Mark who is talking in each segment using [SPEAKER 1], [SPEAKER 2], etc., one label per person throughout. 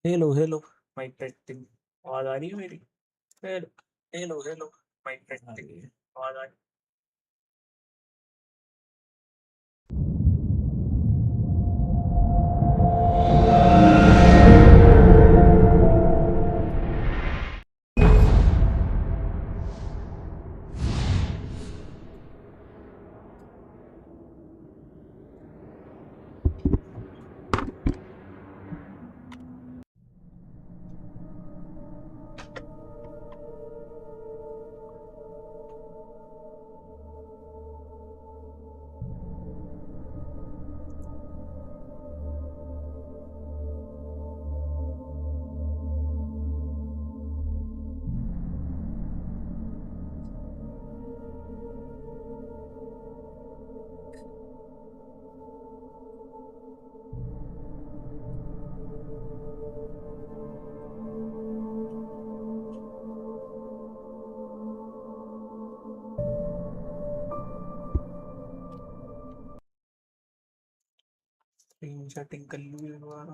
[SPEAKER 1] Hello hello mic testing. आवाज आ रही है मेरी? Hello hello hello mic testing. आवाज आ रही स्क्रीन सेटिंग कर ली एक बार।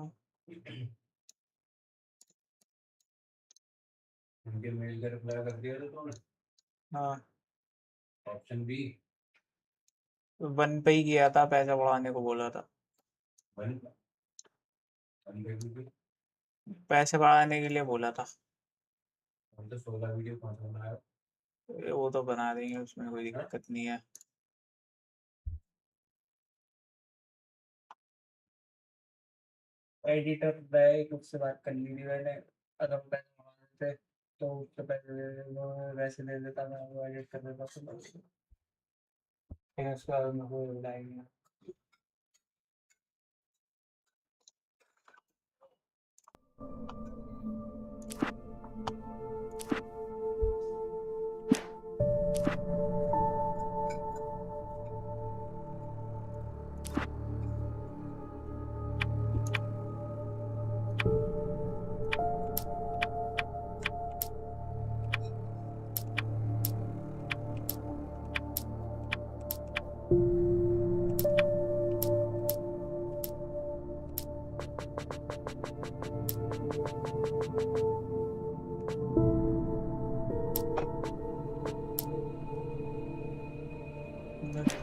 [SPEAKER 2] उनके मेल का रिप्लाई कर दिया था तुमने?
[SPEAKER 1] हाँ,
[SPEAKER 2] ऑप्शन बी
[SPEAKER 1] 1 पे ही किया था, पैसा बढ़ाने को बोला था।
[SPEAKER 2] वन वन देखी
[SPEAKER 1] पैसे बढ़ाने के लिए बोला था।
[SPEAKER 2] हम तो 16 वीडियो कौन सा बनाया?
[SPEAKER 1] वो तो बना देंगे, उसमें कोई दिक्कत नहीं है। एडिटर बैग उससे बात कर ली थी मैंने। अगर पैसे बढ़ाने थे तो उससे वैसे दे देता, मैं वो एडिट कर देता तो फिर उसका मेरे को बुलाएंगे।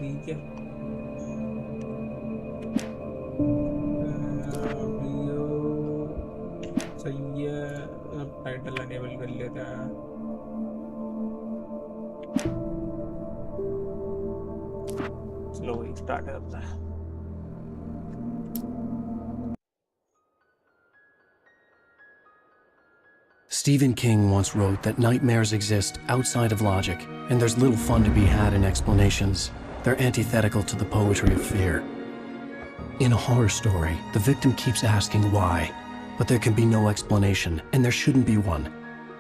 [SPEAKER 1] ठीक है, वीडियो सही है। अब टाइटल अनेबल कर लेते हैं। चलो वही स्टार्ट करता है।
[SPEAKER 3] Stephen King once wrote that nightmares exist outside of logic, and there's little fun to be had in explanations. They're antithetical to the poetry of fear. In a horror story, the victim keeps asking why, but there can be no explanation, and there shouldn't be one.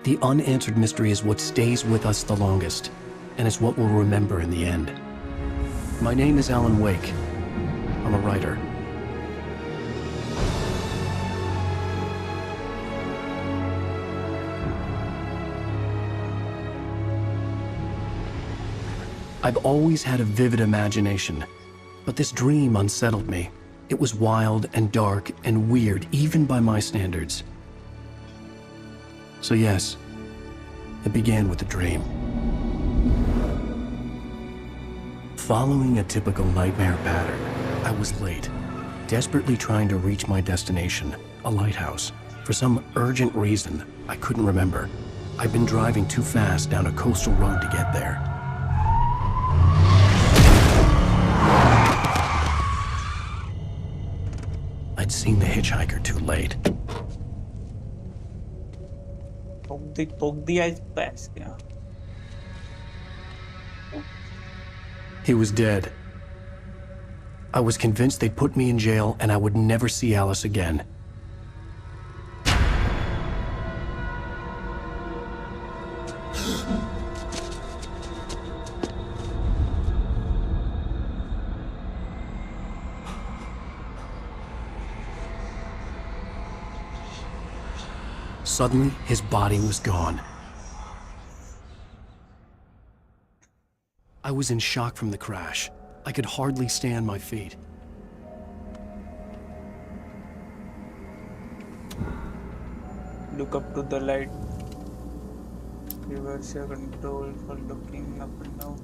[SPEAKER 3] The unanswered mystery is what stays with us the longest, and it's what we'll remember in the end. My name is Alan Wake. I'm a writer. I've always had a vivid imagination, but this dream unsettled me. It was wild and dark and weird, even by my standards. So yes, it began with a dream. Following a typical nightmare pattern, I was late, desperately trying to reach my destination, a lighthouse. For some urgent reason, I couldn't remember. I'd been driving too fast down a coastal road to get there. I'd seen the hitchhiker too late. He was dead. I was convinced they'd put me in jail and I would never see Alice again. Suddenly, his body was gone. I was in shock from the crash. I could hardly stay on my feet.
[SPEAKER 1] Look up to the light. Reverse your control for looking up and down.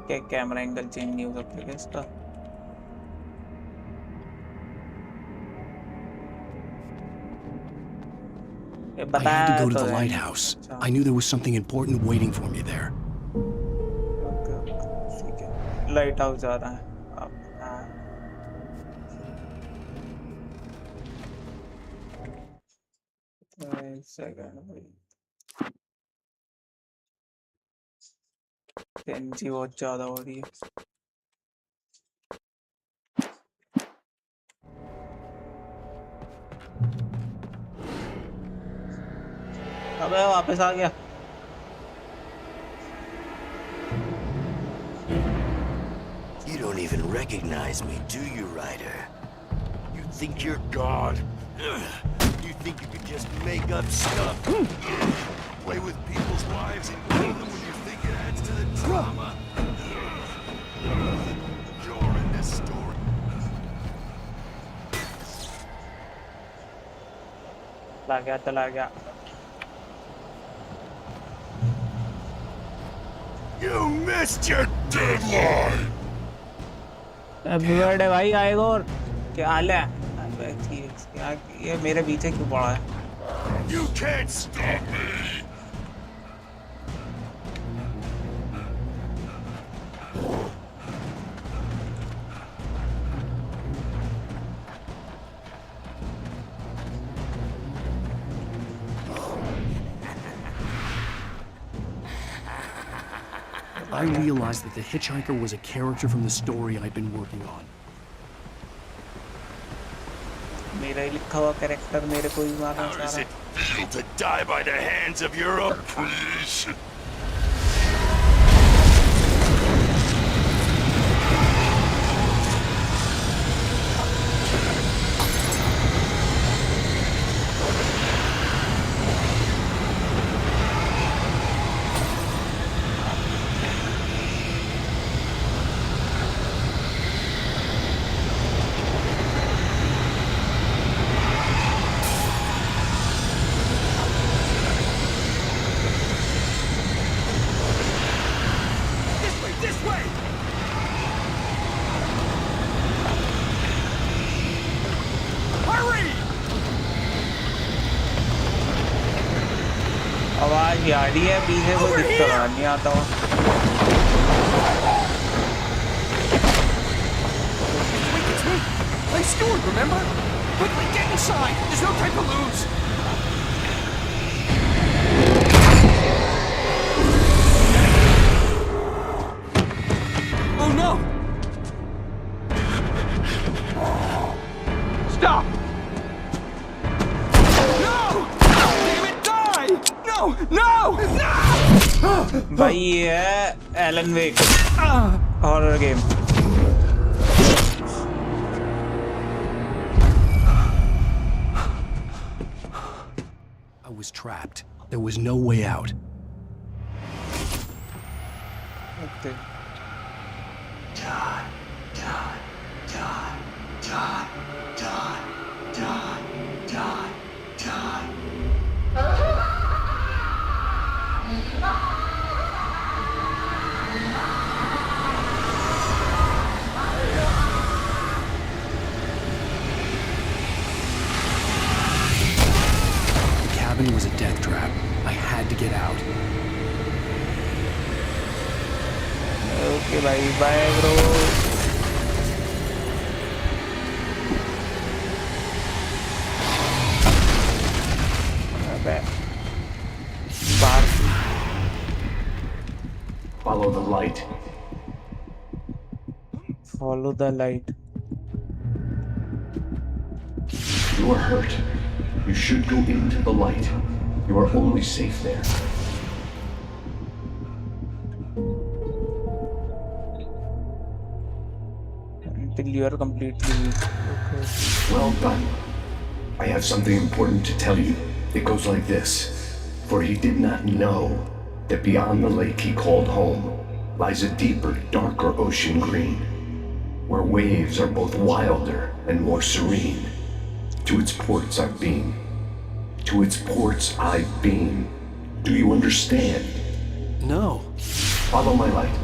[SPEAKER 1] क्या camera angle change नहीं हो सकता क्या इसका? ये
[SPEAKER 3] I had to
[SPEAKER 1] बताया
[SPEAKER 3] go to
[SPEAKER 1] तो
[SPEAKER 3] the
[SPEAKER 1] है।
[SPEAKER 3] lighthouse.
[SPEAKER 1] अच्छा,
[SPEAKER 3] I knew there was something important waiting for me there.
[SPEAKER 1] Okay, ठीक है। लाइट हाउस जा रहा है अब। हाँ, एक सेकंड भाई, टेंसी बहुत ज्यादा हो रही है। अबे वापस आ गया।
[SPEAKER 4] You don't even recognize me, do you, Ryder? You think you're God? You think you could just make up stuff? Play with people's lives and kill them when you think it adds to the drama? You're in this story.
[SPEAKER 1] चला गया।
[SPEAKER 4] You missed your deadline!
[SPEAKER 1] Happy birthday भाई आएगा। और क्या हाल है? अबे ठीक, क्या ये मेरे पीछे क्यों पड़ा है?
[SPEAKER 4] You can't stop me!
[SPEAKER 3] I realized that the hitchhiker was a character from the story I'd been working on.
[SPEAKER 1] मेरा ही लिखा हुआ कैरेक्टर मेरे को ही मारना
[SPEAKER 4] How
[SPEAKER 1] चाह
[SPEAKER 4] does
[SPEAKER 1] रहा
[SPEAKER 4] it feel to die by the hands of your own creation? This way! Hurry!
[SPEAKER 1] आवाज आ रही है पीछे को, दिखता नहीं आता हुआ।
[SPEAKER 5] Wait, it's me! I'm Stuart, remember? Quickly, get inside! There's no time to lose! Oh no! Stop! No! Damn it, die! No! No! No!
[SPEAKER 1] भाई ये है Alan Wake horror game.
[SPEAKER 3] I was trapped. There was no way out.
[SPEAKER 1] Okay,
[SPEAKER 3] The cabin was a death trap. I had to get out.
[SPEAKER 1] Okay भाई, bye bro. अबे बाहर
[SPEAKER 6] Follow the light.
[SPEAKER 1] Follow the light.
[SPEAKER 6] You are hurt. You should go into the light. You are only safe there.
[SPEAKER 1] Until you are completely weak. Okay.
[SPEAKER 6] Well done. I have something important to tell you. It goes like this. For he did not know that beyond the lake he called home lies a deeper, darker ocean green, where waves are both wilder and more serene. To its ports I've been. To its ports I've been. Do you understand?
[SPEAKER 3] No.
[SPEAKER 6] Follow my light.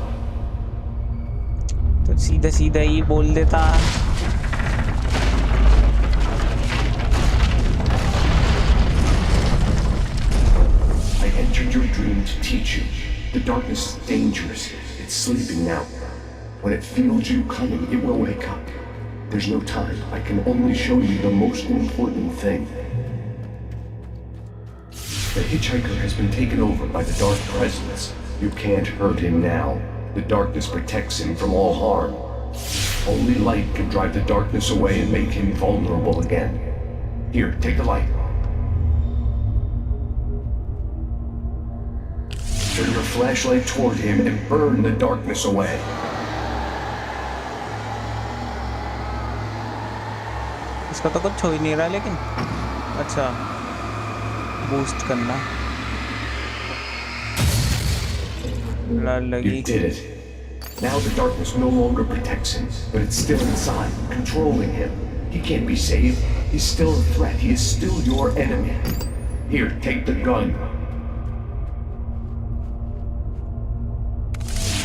[SPEAKER 7] तो सीधा सीधा ही बोल देता.
[SPEAKER 6] I entered your dream to teach you. The darkness is dangerous. It's sleeping now. When it feels you coming, it will wake up. There's no time. I can only show you the most important thing. The hitchhiker has been taken over by the dark presence. You can't hurt him now. The darkness protects him from all harm. Only light can drive the darkness away and make him vulnerable again. Here, take the light. Turn your flashlight toward him and burn the darkness away.
[SPEAKER 7] इसका तो कुछ हो ही नहीं रहा लेकिन. अच्छा. Boost करना.
[SPEAKER 6] You did it. Now the darkness no longer protects him, but it's still inside, controlling him. He can't be saved. He's still a threat. He is still your enemy. Here, take the gun.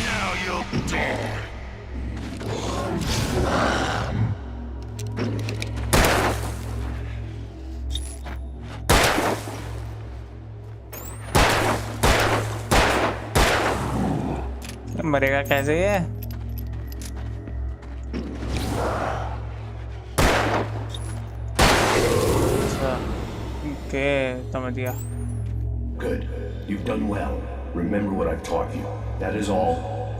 [SPEAKER 4] Now you'll die.
[SPEAKER 7] मरेगा कैसे ये? Okay, समझ गया.
[SPEAKER 6] Good. You've done well. Remember what I've taught you. That is all.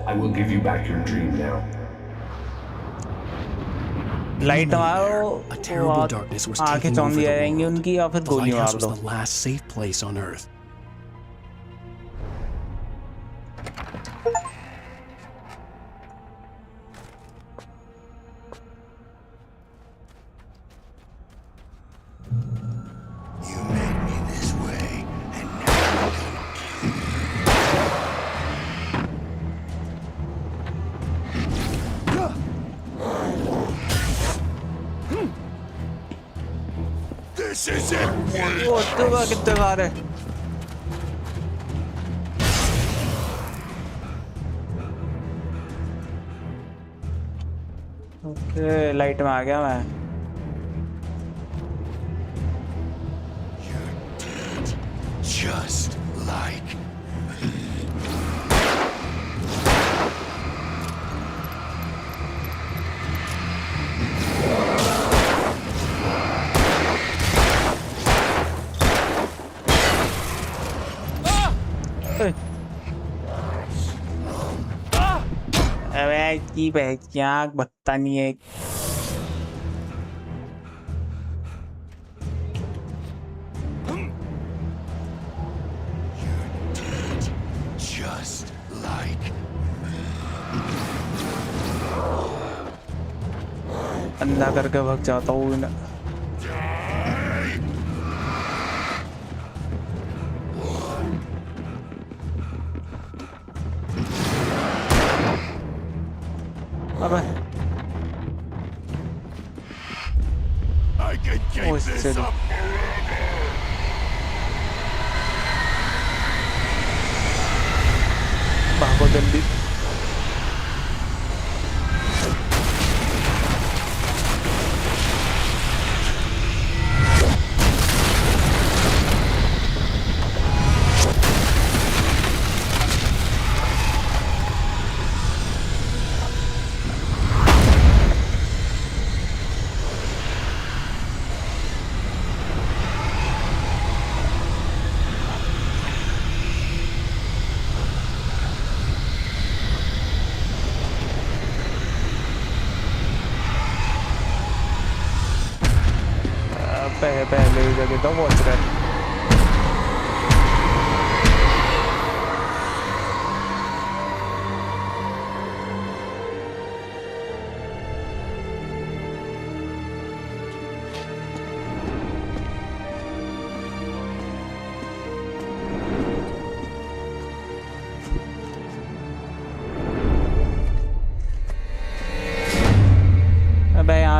[SPEAKER 6] I will give you back your dream now.
[SPEAKER 7] Light मारो.
[SPEAKER 3] A terrible darkness was
[SPEAKER 7] आंखें
[SPEAKER 3] taking
[SPEAKER 7] चौंध
[SPEAKER 3] over the
[SPEAKER 7] जाएंगी
[SPEAKER 3] world.
[SPEAKER 7] उनकी या फिर
[SPEAKER 3] The
[SPEAKER 7] गोली मार
[SPEAKER 3] lighthouse was
[SPEAKER 7] दो.
[SPEAKER 3] the last safe place on Earth.
[SPEAKER 4] You made me this way, and now you're gonna This isn't me!
[SPEAKER 7] वो तो कितने बार है? ओके, लाइट में आ गया मैं.
[SPEAKER 4] Just like
[SPEAKER 7] अबे की पहचान बत्ता नहीं है.
[SPEAKER 4] just like
[SPEAKER 7] अंधा करके भाग जाता हूँ ना. अबे
[SPEAKER 4] I could keep
[SPEAKER 7] Oh,
[SPEAKER 4] this
[SPEAKER 7] shit.
[SPEAKER 4] up
[SPEAKER 7] भागो जल्दी. पहले ही जगह तो पहुंच रहे.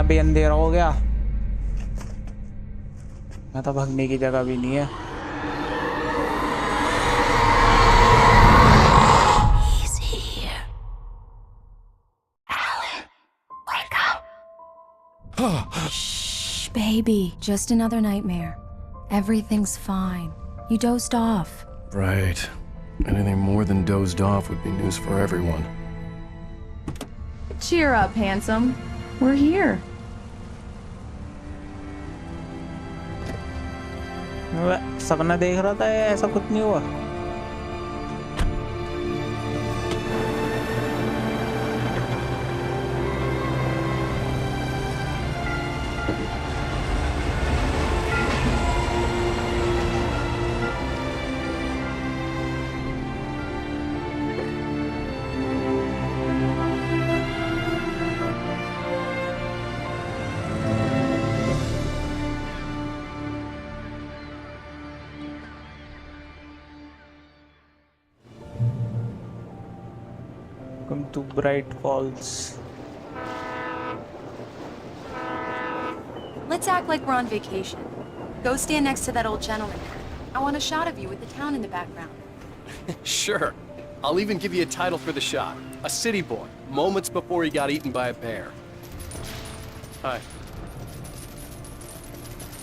[SPEAKER 7] यहाँ भी अंधेरा हो गया। यहाँ तो भागने की जगह भी नहीं है।
[SPEAKER 8] He's here. Alan, wake up. Shh, baby. Just another nightmare. Everything's fine. You dozed off.
[SPEAKER 3] Right. Anything more than dozed off would be news for everyone.
[SPEAKER 8] Cheer up, handsome. We're here.
[SPEAKER 7] सपना देख रहा था, ऐसा कुछ नहीं हुआ। Welcome to Bright Falls.
[SPEAKER 8] Let's act like we're on vacation. Go stand next to that old gentleman. I want a shot of you with the town in the background.
[SPEAKER 5] Sure. I'll even give you a title for the shot. A city boy, moments before he got eaten by a bear. Hi.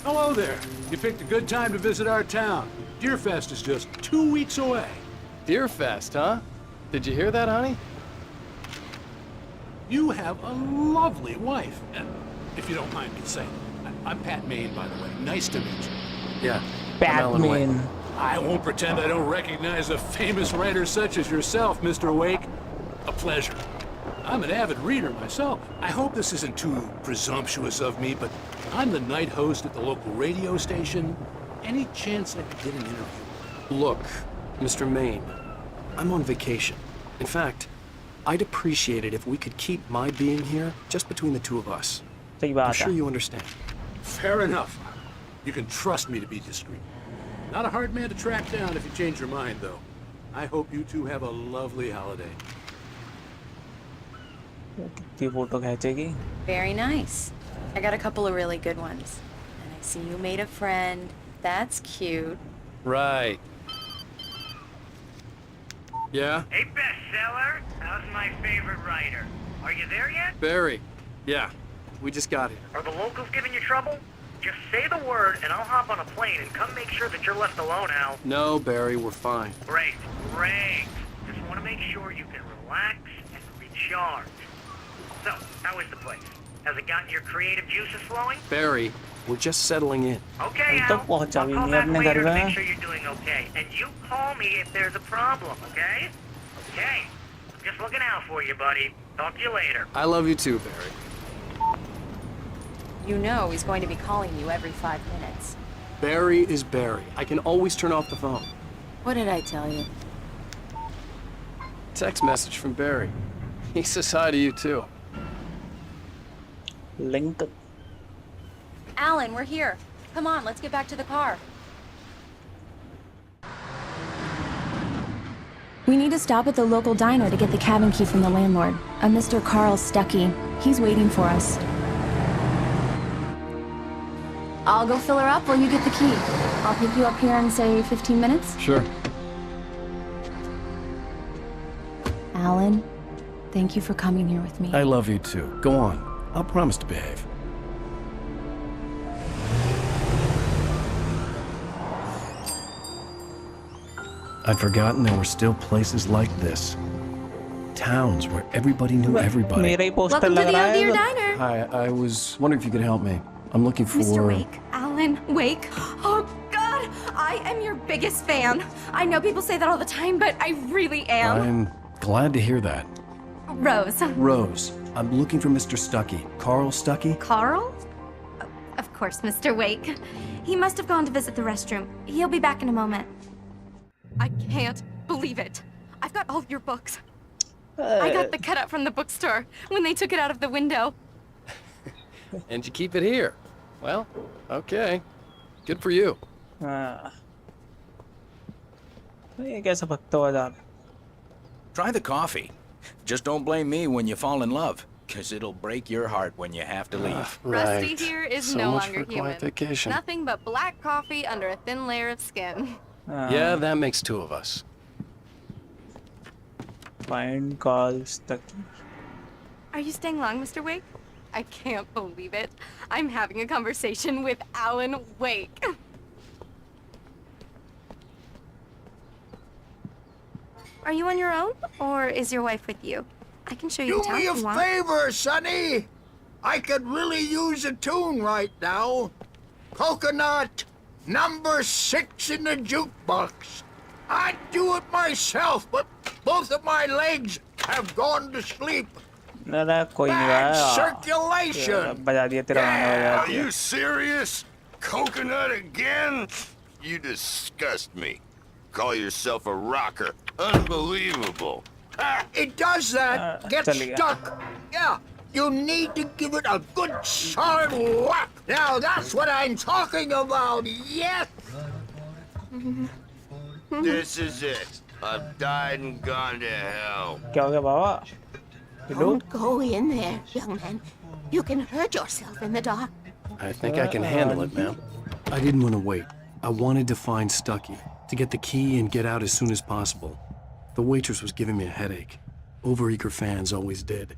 [SPEAKER 9] Hello there. You picked a good time to visit our town. Deerfest is just 2 weeks away.
[SPEAKER 5] Deerfest, huh? Did you hear that, honey?
[SPEAKER 9] You have a lovely wife. If you don't mind me saying. I'm Pat Maine, by the way. Nice to meet you.
[SPEAKER 5] Yeah. I'm Alan Wake.
[SPEAKER 7] Batman.
[SPEAKER 9] I won't pretend I don't recognize a famous writer such as yourself, Mr. Wake. A pleasure. I'm an avid reader myself. I hope this isn't too presumptuous of me, but I'm the night host at the local radio station. Any chance I could get an interview?
[SPEAKER 5] Look, Mr. Maine, I'm on vacation. In fact, I'd appreciate it if we could keep my being here just between the two of us.
[SPEAKER 7] सही
[SPEAKER 5] I'm
[SPEAKER 7] बात
[SPEAKER 5] sure
[SPEAKER 7] है।
[SPEAKER 5] you understand.
[SPEAKER 9] Fair enough. You can trust me to be discreet. Not a hard man to track down if you change your mind, though. I hope you two have a lovely holiday.
[SPEAKER 7] कितनी photo खींचेगी?
[SPEAKER 8] Very nice. I got a couple of really good ones. And I see you made a friend. That's cute.
[SPEAKER 5] Right. Yeah?
[SPEAKER 10] Hey, bestseller. How's my favorite writer? Are you there yet?
[SPEAKER 5] Barry. Yeah. We just got here.
[SPEAKER 10] Are the locals giving you trouble? Just say the word, and I'll hop on a plane and come make sure that you're left alone, Al.
[SPEAKER 5] No, Barry, we're fine.
[SPEAKER 10] Great, great. Just want to make sure you can relax and recharge. So, how is the place? Has it gotten your creative juices flowing?
[SPEAKER 5] Barry, we're just settling in.
[SPEAKER 10] Okay,
[SPEAKER 7] तो
[SPEAKER 10] Al.
[SPEAKER 7] पहुंचा
[SPEAKER 10] I'll
[SPEAKER 7] भी
[SPEAKER 10] call
[SPEAKER 7] नहीं
[SPEAKER 10] back
[SPEAKER 7] अपने
[SPEAKER 10] later
[SPEAKER 7] घर
[SPEAKER 10] to make
[SPEAKER 7] में।
[SPEAKER 10] sure you're doing okay. And you call me if there's a problem, okay? Okay. Just looking out for you, buddy. Talk to you later.
[SPEAKER 5] I love you too, Barry.
[SPEAKER 8] You know he's going to be calling you every 5 minutes.
[SPEAKER 5] Barry is Barry. I can always turn off the phone.
[SPEAKER 8] What did I tell you?
[SPEAKER 5] Text message from Barry. He says hi to you too.
[SPEAKER 7] Link.
[SPEAKER 8] Alan, we're here. Come on, let's get back to the car. We need to stop at the local diner to get the cabin key from the landlord, a Mr. Carl Stuckey. He's waiting for us. I'll go fill her up while you get the key. I'll pick you up here in, say, 15 minutes.
[SPEAKER 5] Sure.
[SPEAKER 8] Alan, thank you for coming here with me.
[SPEAKER 3] I love you too. Go on. I'll promise to behave. I'd forgotten there were still places like this. Towns where everybody knew everybody.
[SPEAKER 7] मेरा ही poster
[SPEAKER 8] Welcome to
[SPEAKER 7] लग
[SPEAKER 8] the
[SPEAKER 7] रहा
[SPEAKER 8] Old Deer
[SPEAKER 7] है।
[SPEAKER 8] Diner.
[SPEAKER 3] Hi, I was wondering if you could help me. I'm looking for...
[SPEAKER 11] Mr. Wake. Alan Wake. Oh, God. I am your biggest fan. I know people say that all the time, but I really am.
[SPEAKER 3] I'm glad to hear that.
[SPEAKER 11] Rose.
[SPEAKER 3] Rose, I'm looking for Mr. Stuckey. Carl Stuckey?
[SPEAKER 11] Carl? Of course, Mr. Wake. He must have gone to visit the restroom. He'll be back in a moment. I can't believe it. I've got all your books. I got the cutout from the bookstore when they took it out of the window.
[SPEAKER 5] And you keep it here. Well, okay. Good for you.
[SPEAKER 7] हाँ। ये कैसा भगता हुआ जा रहा है?
[SPEAKER 12] Try the coffee. Just don't blame me when you fall in love. 'cause it'll break your heart when you have to leave.
[SPEAKER 11] Rusty here is
[SPEAKER 5] so
[SPEAKER 11] no
[SPEAKER 5] much
[SPEAKER 11] longer
[SPEAKER 5] for a
[SPEAKER 11] human.
[SPEAKER 5] quiet vacation.
[SPEAKER 11] Nothing but black coffee under a thin layer of skin.
[SPEAKER 5] Yeah, that makes two of us.
[SPEAKER 7] Find call Stucky.
[SPEAKER 11] Are you staying long, Mr. Wake? I can't believe it. I'm having a conversation with Alan Wake. Are you on your own, or is your wife with you? I can show you
[SPEAKER 13] Do
[SPEAKER 11] the town
[SPEAKER 13] me a
[SPEAKER 11] if you want.
[SPEAKER 13] favor, Sonny. I could really use a tune right now. Coconut, number 6 in the jukebox. I'd do it myself, but both of my legs have gone to sleep. Bad circulation.
[SPEAKER 4] Are you serious? Coconut again? You disgust me. Call yourself a rocker. Unbelievable.
[SPEAKER 13] It does that. Get stuck. Yeah. You need to give it a good solid whack. Now that's what I'm talking about. Yes.
[SPEAKER 4] This is it. I've died and gone to hell.
[SPEAKER 14] Don't go in there, young man. You can hurt yourself in the dark.
[SPEAKER 5] I think I can handle it, ma'am. I didn't want to wait. I wanted to find Stucky, to get the key and get out as soon as possible. The waitress was giving me a headache. Overeager fans always did.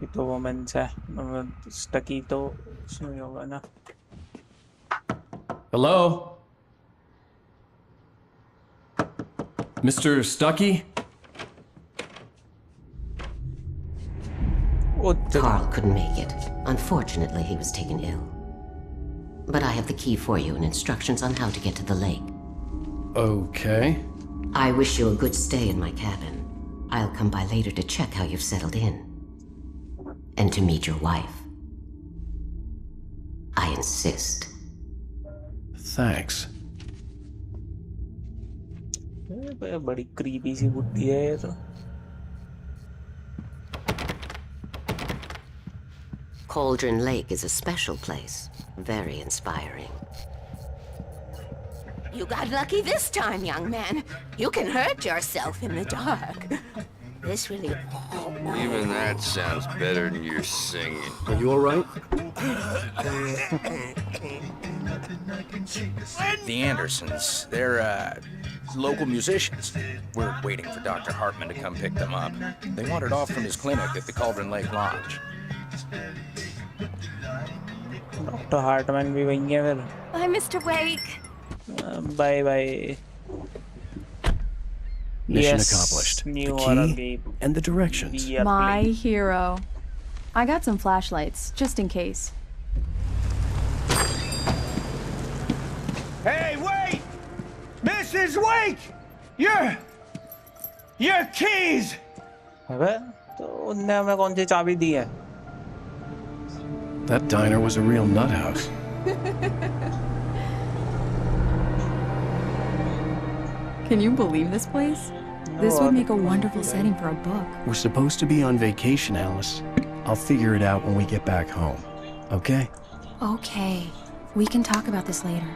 [SPEAKER 7] Ito woman siya. Stucky to. Sino yung ano?
[SPEAKER 3] Hello? Mr. Stucky?
[SPEAKER 15] Carl couldn't make it. Unfortunately, he was taken ill. But I have the key for you and instructions on how to get to the lake.
[SPEAKER 3] Okay.
[SPEAKER 15] I wish you a good stay in my cabin. I'll come by later to check how you've settled in. And to meet your wife. I insist.
[SPEAKER 3] Thanks.
[SPEAKER 7] बड़ी creepy सी बुद्धि है ये तो.
[SPEAKER 15] Cauldron Lake is a special place. Very inspiring.
[SPEAKER 14] You got lucky this time, young man. You can hurt yourself in the dark. This really...
[SPEAKER 4] Even that sounds better than your singing.
[SPEAKER 5] Are you all right?
[SPEAKER 12] The Andersons, they're, local musicians. We're waiting for Dr. Hartman to come pick them up. They wandered off from his clinic at the Cauldron Lake Lodge.
[SPEAKER 7] Dr. Hartman भी वहीं है फिर.
[SPEAKER 11] Bye, Mr. Wake.
[SPEAKER 7] Bye bye.
[SPEAKER 3] Mission accomplished. The key and the directions.
[SPEAKER 8] My hero. I got some flashlights, just in case.
[SPEAKER 16] Hey, wait! Mrs. Wake! Your keys!
[SPEAKER 7] अबे तो उनने हमें कौन सी चाबी दी है?
[SPEAKER 3] That diner was a real nut house.
[SPEAKER 8] Can you believe this place? This would make a wonderful setting for a book.
[SPEAKER 3] We're supposed to be on vacation, Alice. I'll figure it out when we get back home. Okay?
[SPEAKER 8] Okay. We can talk about this later.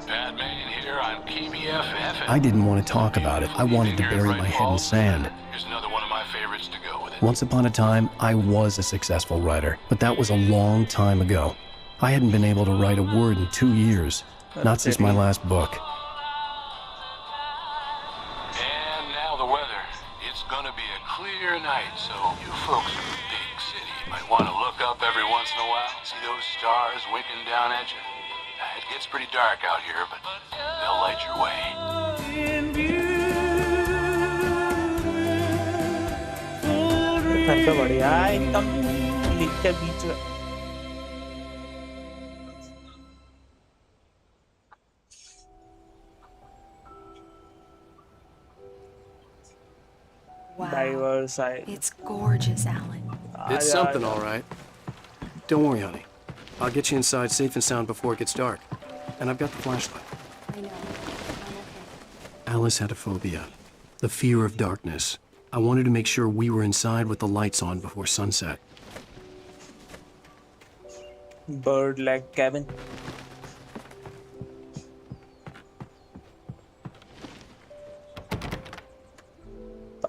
[SPEAKER 9] Batman here on KBFF.
[SPEAKER 3] I didn't want to talk about it. I wanted to bury my head in sand.
[SPEAKER 9] Here's another one of my favorites to go with it.
[SPEAKER 3] Once upon a time, I was a successful writer, but that was a long time ago. I hadn't been able to write a word in 2 years. Not since my last book.
[SPEAKER 9] And now the weather. It's gonna be a clear night, so you folks in the big city might want to look up every once in a while, see those stars winking down at you. It gets pretty dark out here, but they'll light your way.
[SPEAKER 7] तो बढ़िया एकदम लिखते बीच में.
[SPEAKER 8] Wow.
[SPEAKER 7] Diverse eye.
[SPEAKER 8] It's gorgeous, Alan.
[SPEAKER 5] It's something, all right. Don't worry, honey. I'll get you inside safe and sound before it gets dark. And I've got the flashlight.
[SPEAKER 8] I know.
[SPEAKER 3] Alice had a phobia. The fear of darkness. I wanted to make sure we were inside with the lights on before sunset.
[SPEAKER 7] Bird-like cabin.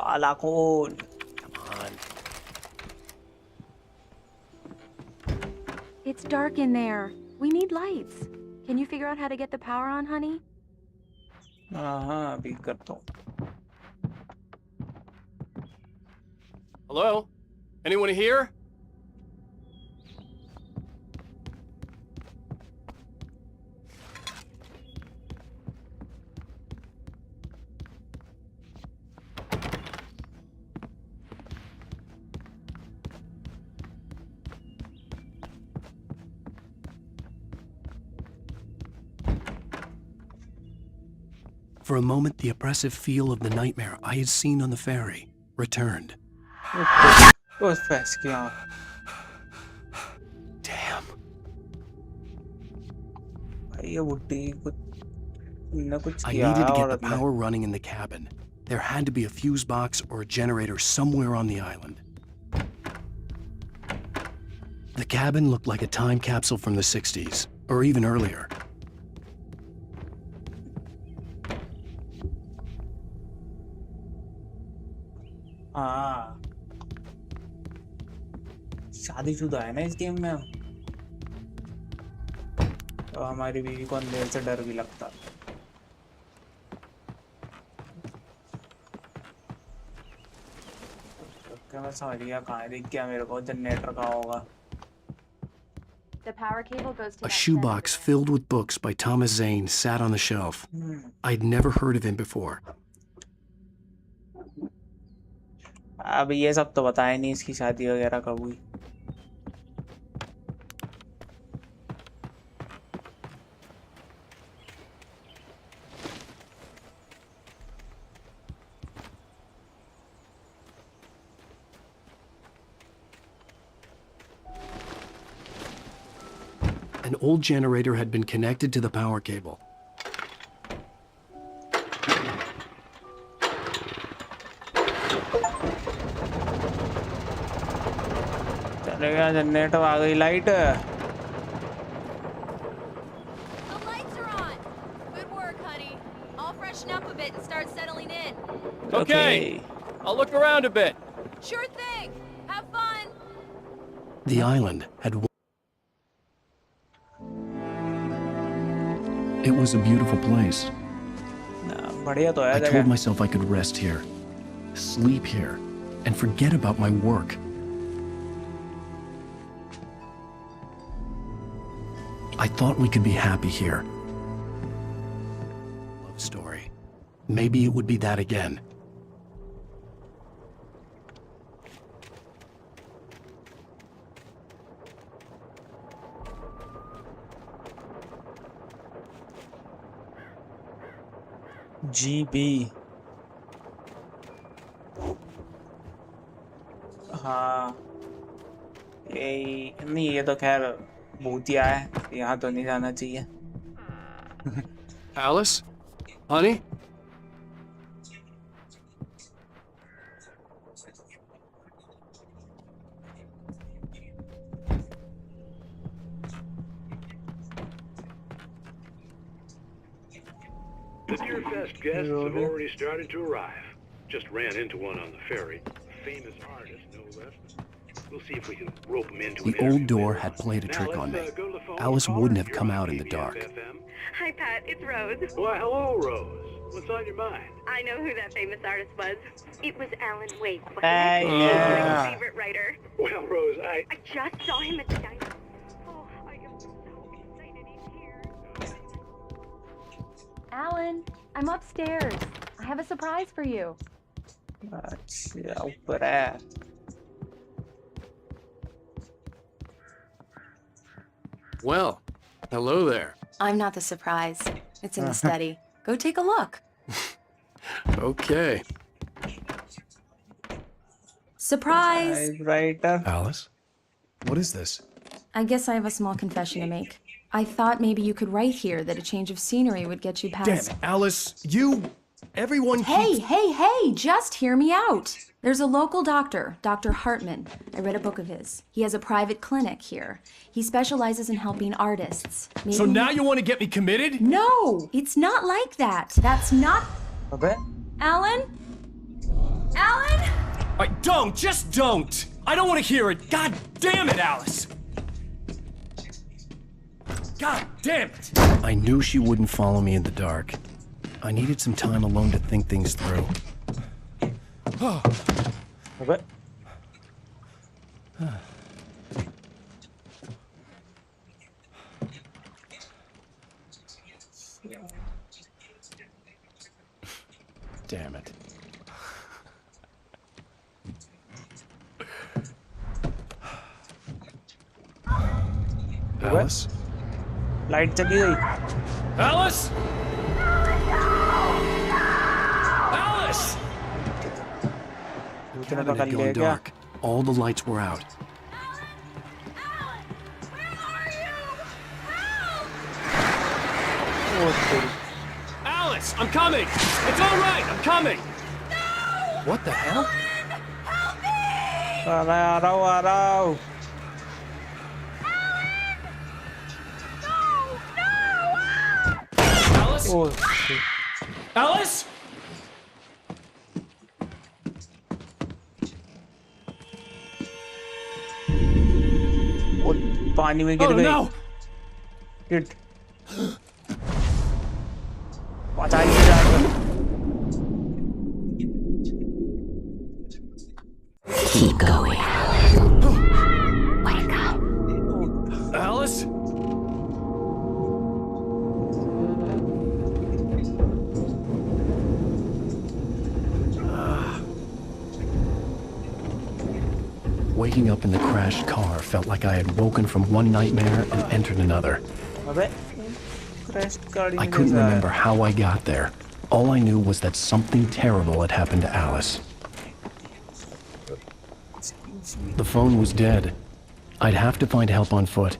[SPEAKER 7] Kala ko.
[SPEAKER 5] Come on.
[SPEAKER 11] It's dark in there. We need lights. Can you figure out how to get the power on, honey?
[SPEAKER 7] हाँ अभी करता हूँ.
[SPEAKER 17] Hello? Anyone here?
[SPEAKER 3] For a moment, the oppressive feel of the nightmare I had seen on the ferry returned.
[SPEAKER 7] बस फंस गया.
[SPEAKER 3] Damn.
[SPEAKER 7] भाई ये बुड्ढी कुछ न कुछ
[SPEAKER 3] I
[SPEAKER 7] किया
[SPEAKER 3] needed to get
[SPEAKER 7] औरत
[SPEAKER 3] the
[SPEAKER 7] ने.
[SPEAKER 3] power running in the cabin. There had to be a fuse box or a generator somewhere on the island. The cabin looked like a time capsule from the 60s, or even earlier.
[SPEAKER 7] हाँ शादीशुदा है ना इस game में हम. तो हमारी बीवी को अंधेर से डर भी लगता. क्या मैं समझ गया कहाँ है. दिख गया मेरे को जनरेटर कहाँ होगा.
[SPEAKER 11] The power cable goes to
[SPEAKER 3] A shoebox filled with books by Thomas Zane sat on the shelf. I'd never heard of him before.
[SPEAKER 7] अब ये सब तो बताया नहीं इसकी शादी वगैरह कब हुई.
[SPEAKER 3] An old generator had been connected to the power cable.
[SPEAKER 7] चले गया जनरेटर. आ गई light.
[SPEAKER 8] The lights are on. Good work, honey. I'll freshen up a bit and start settling in.
[SPEAKER 17] Okay. I'll look around a bit.
[SPEAKER 8] Sure thing. Have fun.
[SPEAKER 3] The island had. It was a beautiful place.
[SPEAKER 7] बढ़िया तो है
[SPEAKER 3] I
[SPEAKER 7] जगह.
[SPEAKER 3] told myself I could rest here, sleep here, and forget about my work. I thought we could be happy here. Love story. Maybe it would be that again.
[SPEAKER 7] GB. हाँ ये नहीं. ये तो खैर भूतिया है. यहाँ तो नहीं जाना चाहिए.
[SPEAKER 17] Alice? Honey?
[SPEAKER 18] Your best guests have already started to arrive. Just ran into one on the ferry. A famous artist, no less. We'll see if we can rope him into
[SPEAKER 3] The old door had played a trick on me. Alice wouldn't have come out in the dark.
[SPEAKER 19] Hi, Pat. It's Rose.
[SPEAKER 18] Why, hello, Rose. What's on your mind?
[SPEAKER 19] I know who that famous artist was. It was Alan Wake.
[SPEAKER 7] Hey, yeah.
[SPEAKER 19] My favorite writer.
[SPEAKER 18] Well, Rose, I
[SPEAKER 19] just saw him at the diner. Oh, I am so excited he's here.
[SPEAKER 11] Alan, I'm upstairs. I have a surprise for you.
[SPEAKER 7] अच्छा ऊपर है.
[SPEAKER 17] Well, hello there.
[SPEAKER 8] I'm not the surprise. It's in the study. Go take a look.
[SPEAKER 17] Okay.
[SPEAKER 8] Surprise!
[SPEAKER 7] Writer.
[SPEAKER 5] Alice? What is this?
[SPEAKER 8] I guess I have a small confession to make. I thought maybe you could write here that a change of scenery would get you past...
[SPEAKER 5] Damn it, Alice, everyone
[SPEAKER 8] Hey, hey, just hear me out. There's a local doctor, Dr. Hartman. I read a book of his. He has a private clinic here. He specializes in helping artists.
[SPEAKER 5] So now you want to get me committed?
[SPEAKER 8] No, it's not like that. That's not...
[SPEAKER 7] Okay.
[SPEAKER 8] Alan? Alan?
[SPEAKER 16] Alright, don't! Just don't! I don't want to hear it! God damn it, Alice! God damn it!
[SPEAKER 3] I knew she wouldn't follow me in the dark. I needed some time alone to think things through.
[SPEAKER 7] अबे
[SPEAKER 3] Damn it. Alice?
[SPEAKER 7] Light चली गई
[SPEAKER 16] Alice? Alice!
[SPEAKER 7] भूत ने
[SPEAKER 3] Cabin
[SPEAKER 7] पकड़
[SPEAKER 3] had
[SPEAKER 7] लिया
[SPEAKER 3] gone
[SPEAKER 7] क्या
[SPEAKER 3] dark. All the lights were out.
[SPEAKER 16] Alice, I'm coming! It's all right, I'm coming!
[SPEAKER 3] What the hell?
[SPEAKER 7] आ रहा हूँ
[SPEAKER 16] Alice?
[SPEAKER 7] ओह
[SPEAKER 16] Alice?
[SPEAKER 7] वो पानी में गिर
[SPEAKER 16] Oh
[SPEAKER 7] गई
[SPEAKER 16] no!
[SPEAKER 7] शिट बचाइए जाकर
[SPEAKER 15] Keep going.
[SPEAKER 16] Alice?
[SPEAKER 3] Waking up in the crashed car felt like I had woken from one nightmare and entered another.
[SPEAKER 7] अबे क्रैश गाड़ी
[SPEAKER 3] I
[SPEAKER 7] में
[SPEAKER 3] couldn't
[SPEAKER 7] कैसा है?
[SPEAKER 3] remember how I got there. All I knew was that something terrible had happened to Alice. The phone was dead. I'd have to find help on foot.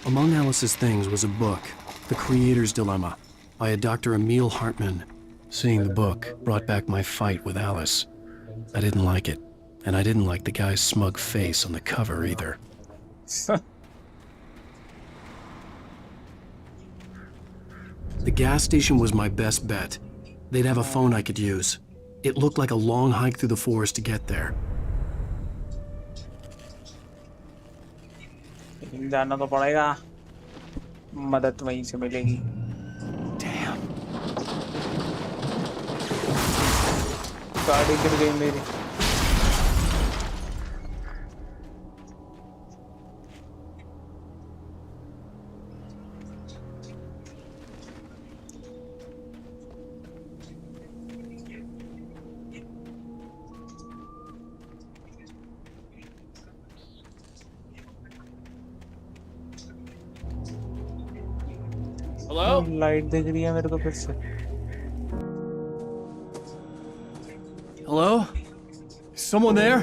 [SPEAKER 3] Among Alice's things was a book, The Creator's Dilemma, by a Dr. Emil Hartman. Seeing the book brought back my fight with Alice. I didn't like it, and I didn't like the guy's smug face on the cover either. The gas station was my best bet. They'd have a phone I could use. It looked like a long hike through the forest to get there.
[SPEAKER 7] लेकिन जाना तो पड़ेगा मदद वहीं से मिलेगी गाड़ी गिर गई मेरी
[SPEAKER 16] Hello?
[SPEAKER 7] लाइट दिख रही है मेरे को फिर से
[SPEAKER 16] Hello? Is someone there?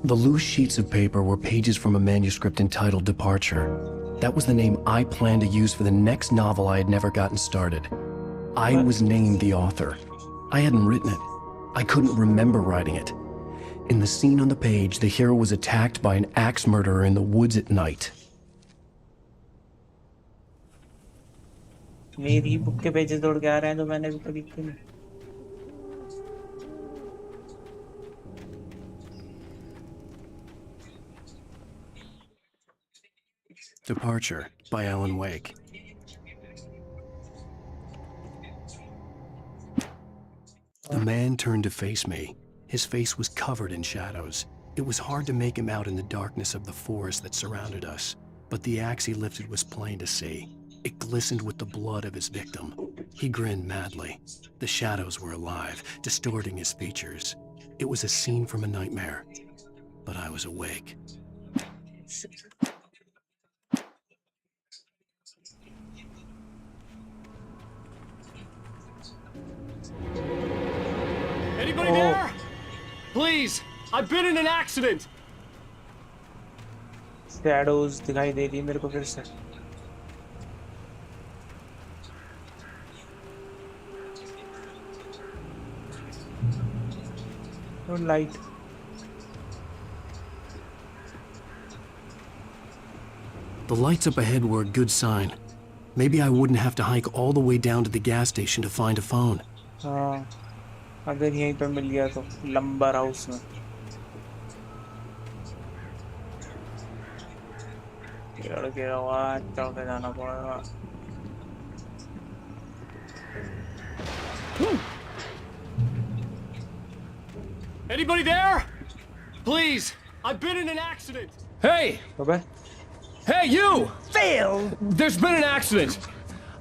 [SPEAKER 3] The loose sheets of paper were pages from a manuscript entitled Departure. That was the name I planned to use for the next novel I had never gotten started. I was named the author. I hadn't written it. I couldn't remember writing it. In the scene on the page, the hero was attacked by an axe murderer in the woods at night.
[SPEAKER 7] मेरी book के pages दौड़ के आ रहे हैं जो मैंने अभी तक लिखे नहीं
[SPEAKER 3] Departure by Alan Wake. The man turned to face me. His face was covered in shadows. It was hard to make him out in the darkness of the forest that surrounded us, but the axe he lifted was plain to see. It glistened with the blood of his victim. He grinned madly. The shadows were alive, distorting his features. It was a scene from a nightmare, but I was awake.
[SPEAKER 16] Anybody there? Please! I've been in an accident!
[SPEAKER 7] Shadows दिखाई दे रही है मेरे को फिर से light
[SPEAKER 3] The lights up ahead were a good sign. Maybe I wouldn't have to hike all the way down to the gas station to find a phone.
[SPEAKER 7] हाँ अगर यहीं पे मिल गया तो लंबर हाउस में लड़के आवाज चढ़ के जाना पड़ेगा
[SPEAKER 16] Anybody there? Please, I've been in an accident.
[SPEAKER 17] Hey!
[SPEAKER 7] Okay.
[SPEAKER 17] Hey, you! Phil! There's been an accident.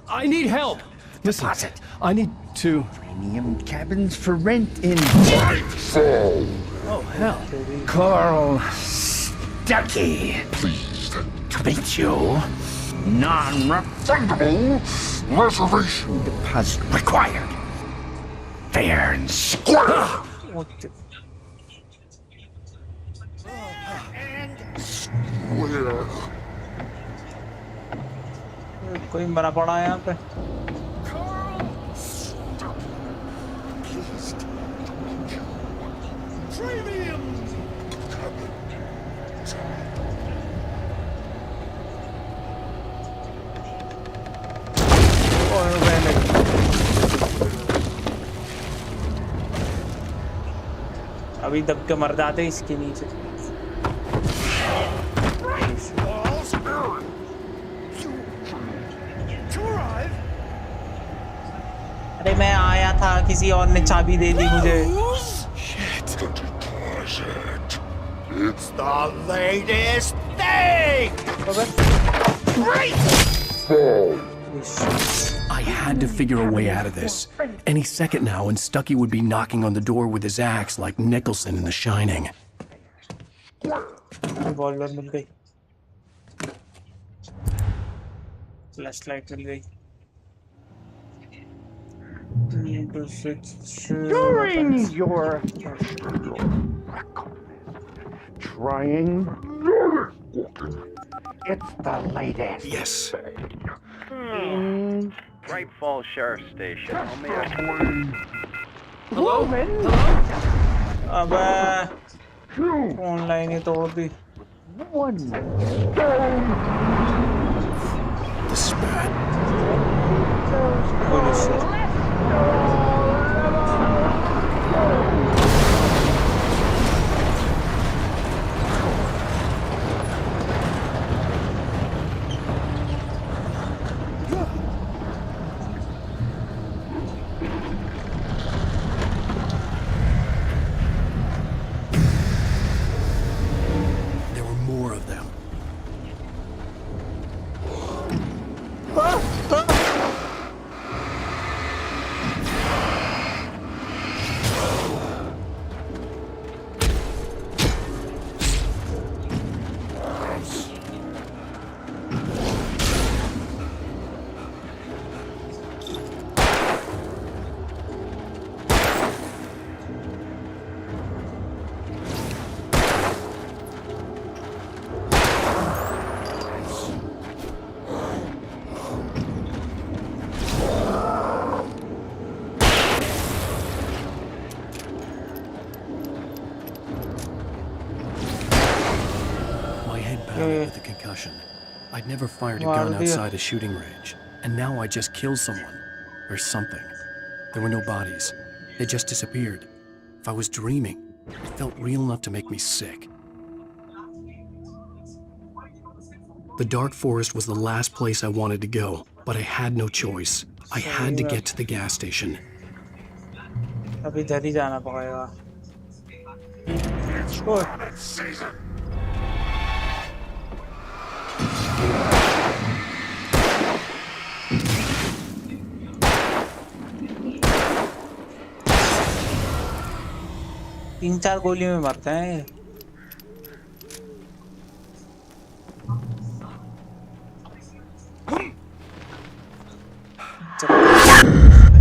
[SPEAKER 17] I need help. Listen, I need to...
[SPEAKER 13] Premium cabins for rent in
[SPEAKER 17] Nightfall. Oh, hell.
[SPEAKER 13] Carl Stuckey.
[SPEAKER 6] Pleased
[SPEAKER 13] to meet you. Non-refundable reservation deposit required. Fair and square.
[SPEAKER 7] What the... कोई मरा पड़ा है यहाँ पे अभी दब के मर जाते इसके नीचे अरे मैं आया था किसी और ने चाबी दे दी मुझे
[SPEAKER 13] It's the latest thing!
[SPEAKER 3] I had to figure a way out of this. Any second now, and Stuckey would be knocking on the door with his axe like Nicholson in The Shining.
[SPEAKER 7] Revolver मिल गई flashlight मिल गई
[SPEAKER 13] During your trying, it's the latest.
[SPEAKER 3] Yes.
[SPEAKER 20] Bright Falls Sheriff Station.
[SPEAKER 16] Hello?
[SPEAKER 7] अबे online ही तोड़ दी
[SPEAKER 3] The spat.
[SPEAKER 7] Holy shit.
[SPEAKER 3] There were more of them. With a concussion. I'd never fired a gun outside a shooting range, and now I just killed someone. Or something. There were no bodies. They just disappeared. If I was dreaming, it felt real enough to make me sick. The dark forest was the last place I wanted to go, but I had no choice. I had to get to the gas station.
[SPEAKER 7] अभी इधर ही जाना पड़ेगा तीन चार गोली में मरते हैं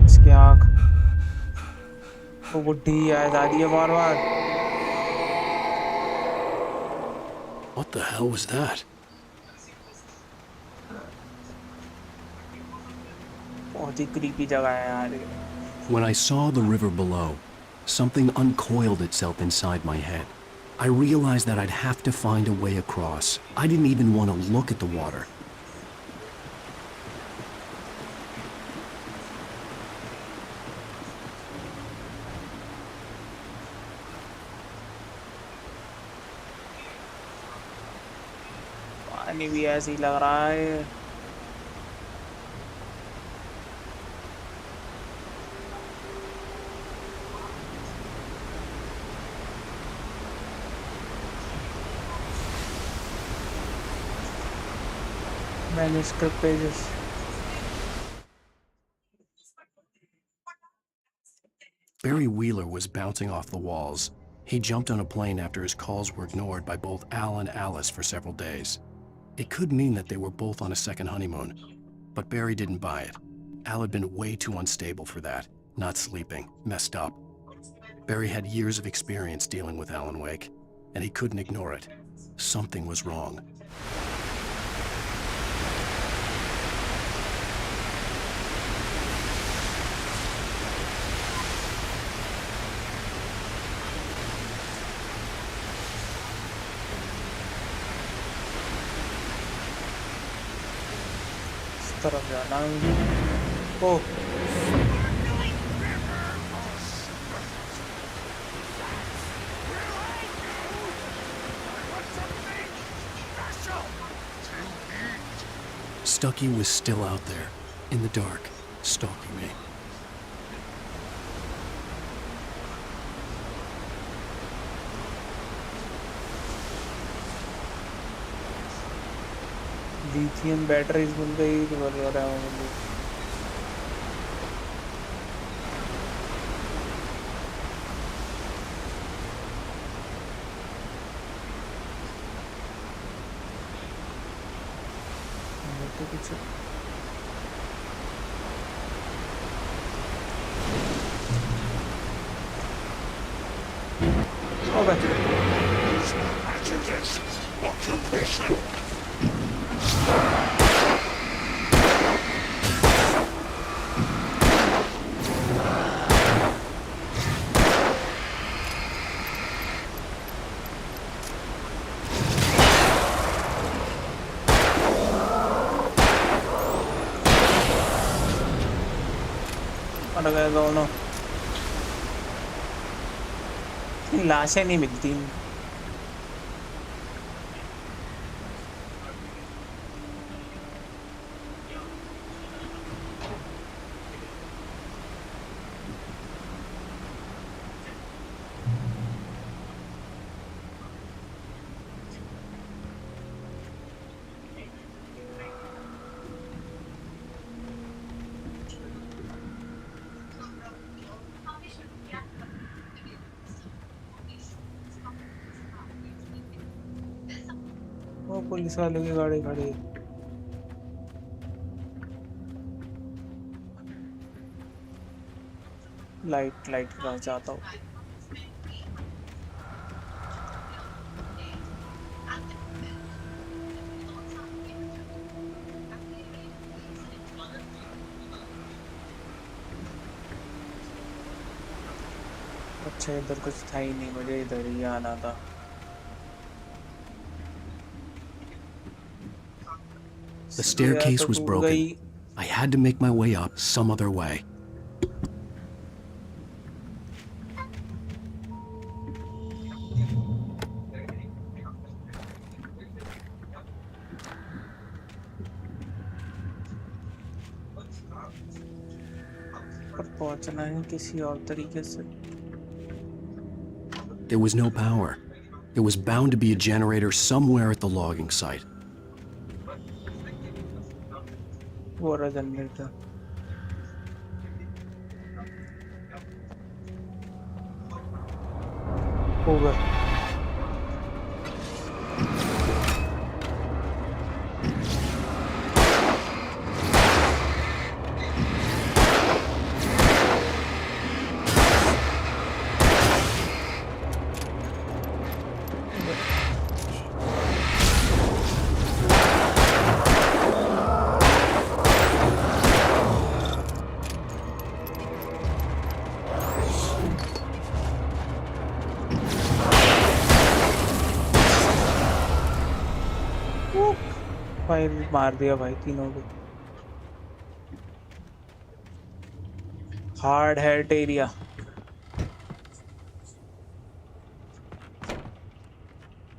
[SPEAKER 7] इसकी आँख वो बुढ़ी याद आ रही है बार बार
[SPEAKER 3] What the hell was that?
[SPEAKER 7] बहुत ही creepy जगह है यार
[SPEAKER 3] When I saw the river below, something uncoiled itself inside my head. I realized that I'd have to find a way across. I didn't even want to look at the water.
[SPEAKER 7] पानी भी ऐसे ही लग रहा है. Manuscript pages.
[SPEAKER 3] Barry Wheeler was bouncing off the walls. He jumped on a plane after his calls were ignored by both Al and Alice for several days. It could mean that they were both on a second honeymoon, but Barry didn't buy it. Al had been way too unstable for that, not sleeping, messed up. Barry had years of experience dealing with Alan Wake, and he couldn't ignore it. Something was wrong.
[SPEAKER 7] तरफ जाना है. ओह
[SPEAKER 3] Stucky was still out there, in the dark, stalking me.
[SPEAKER 7] Lithium batteries मिल गई तो बढ़ रहा है मुझे. तो कुछ दोनों लाशें नहीं मिलती. पुलिस वालों की गाड़ी खड़ी है. लाइट का चाहता हूँ. अच्छा इधर कुछ था ही नहीं, मुझे इधर ही आना था.
[SPEAKER 3] The staircase was broken. I had to make my way up some other way.
[SPEAKER 7] पहुंचना है किसी और तरीके से.
[SPEAKER 3] There was no power. There was bound to be a generator somewhere at the logging site.
[SPEAKER 7] वो रहा जनरेटर. ओवर. भाई मार दिया भाई तीनों को। Hard hate area.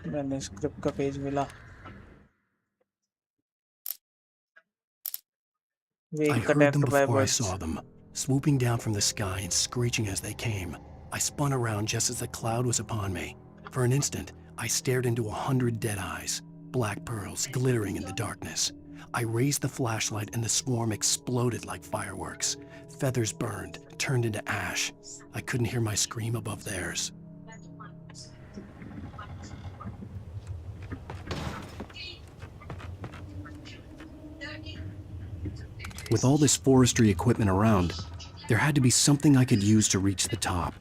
[SPEAKER 7] मैंने स्क्रिप्ट का पेज मिला।
[SPEAKER 3] I heard them before I saw them, swooping down from the sky and screeching as they came. I spun around just as the cloud was upon me. For an instant, I stared into 100 dead eyes, black pearls glittering in the darkness. I raised the flashlight and the swarm exploded like fireworks. Feathers burned, turned into ash. I couldn't hear my scream above theirs. With all this forestry equipment around, there had to be something I could use to reach the top.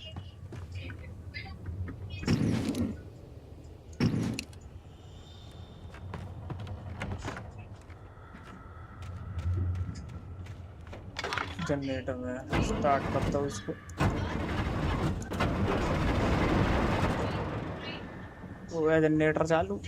[SPEAKER 7] Generator में start करता हूँ इसको। वो है generator चालू।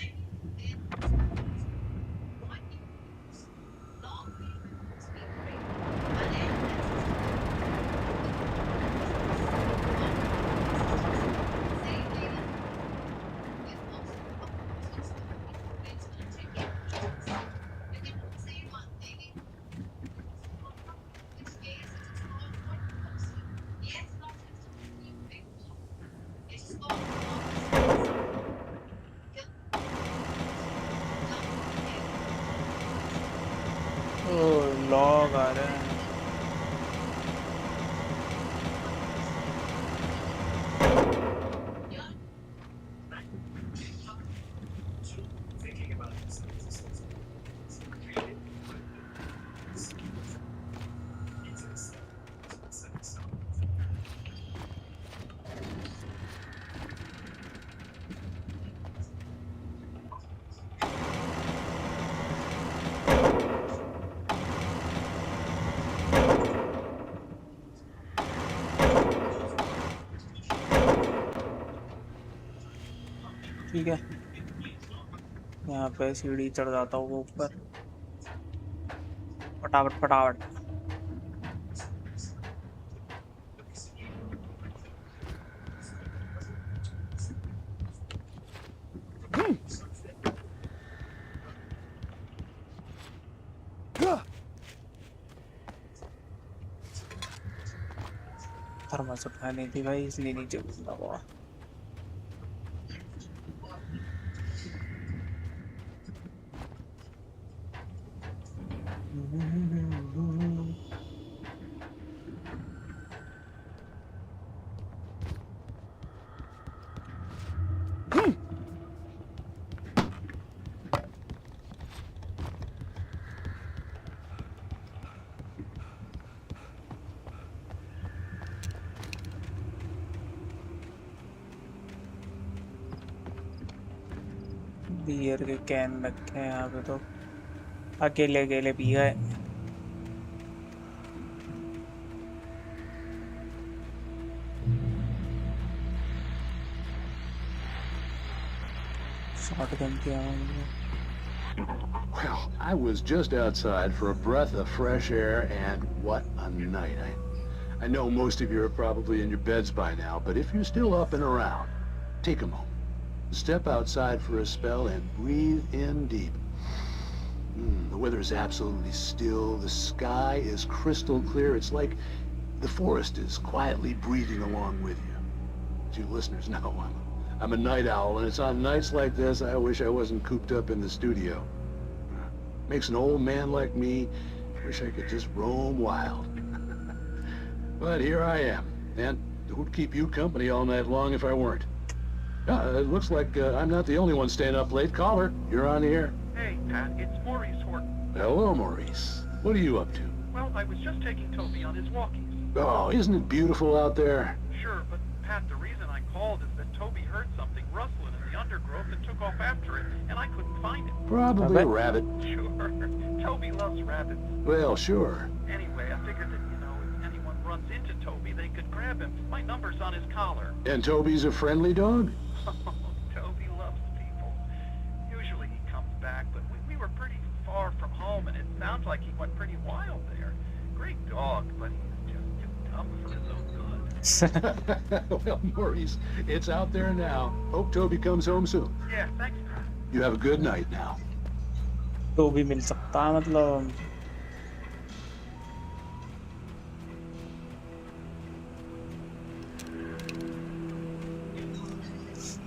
[SPEAKER 7] Log आ रहे हैं। ठीक है, यहाँ पे सीढ़ी चढ़ जाता हूँ ऊपर फटाफट फटाफट। थर्मस उठानी थी भाई, इसलिए नीचे घुसना हुआ। बियर के कैन रखे हैं यहाँ पे, तो अकेले अकेले पी गए। शॉटगन किया हमने।
[SPEAKER 18] Well, I was just outside for a breath of fresh air, and what a night. I know most of you are probably in your beds by now, but if you're still up and around, take a moment. Step outside for a spell and breathe in deep. The weather is absolutely still. The sky is crystal clear. It's like the forest is quietly breathing along with you. As you listeners know, I'm a night owl, and it's on nights like this I wish I wasn't cooped up in the studio. Makes an old man like me wish I could just roam wild. But here I am, and who'd keep you company all night long if I weren't? It looks like I'm not the only one staying up late. Caller, you're on the air.
[SPEAKER 21] Hey, Pat, it's Maurice Horton.
[SPEAKER 18] Hello, Maurice. What are you up to?
[SPEAKER 21] Well, I was just taking Toby on his walkies.
[SPEAKER 18] Oh, isn't it beautiful out there?
[SPEAKER 21] Sure, but Pat, the reason I called is that Toby heard something rustling in the undergrowth and took off after it, and I couldn't find it.
[SPEAKER 18] Probably a rabbit.
[SPEAKER 21] Sure. Toby loves rabbits.
[SPEAKER 18] Well, sure.
[SPEAKER 21] Anyway, I figured that, if anyone runs into Toby, they could grab him. My number's on his collar.
[SPEAKER 18] And Toby's a friendly dog?
[SPEAKER 21] Toby loves people. Usually he comes back, but we were pretty far
[SPEAKER 18] Well, Maurice, it's out there now. Hope Toby comes home soon.
[SPEAKER 21] Yeah, thanks.
[SPEAKER 18] You have a good night now.
[SPEAKER 7] तो भी मिल सकता है मतलब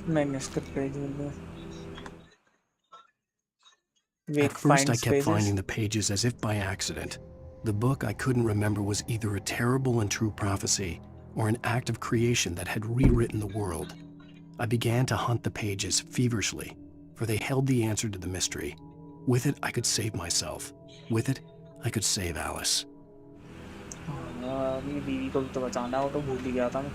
[SPEAKER 7] manuscript page में
[SPEAKER 3] At first, I kept finding the pages as if by accident. The book I couldn't remember was either a terrible and true prophecy or an act of creation that had rewritten the world. I began to hunt the pages feverishly, for they held the answer to the mystery. With it, I could save myself. With it, I could save Alice.
[SPEAKER 7] अपनी बीवी को तो बचाना हो तो भूल ही गया था मैं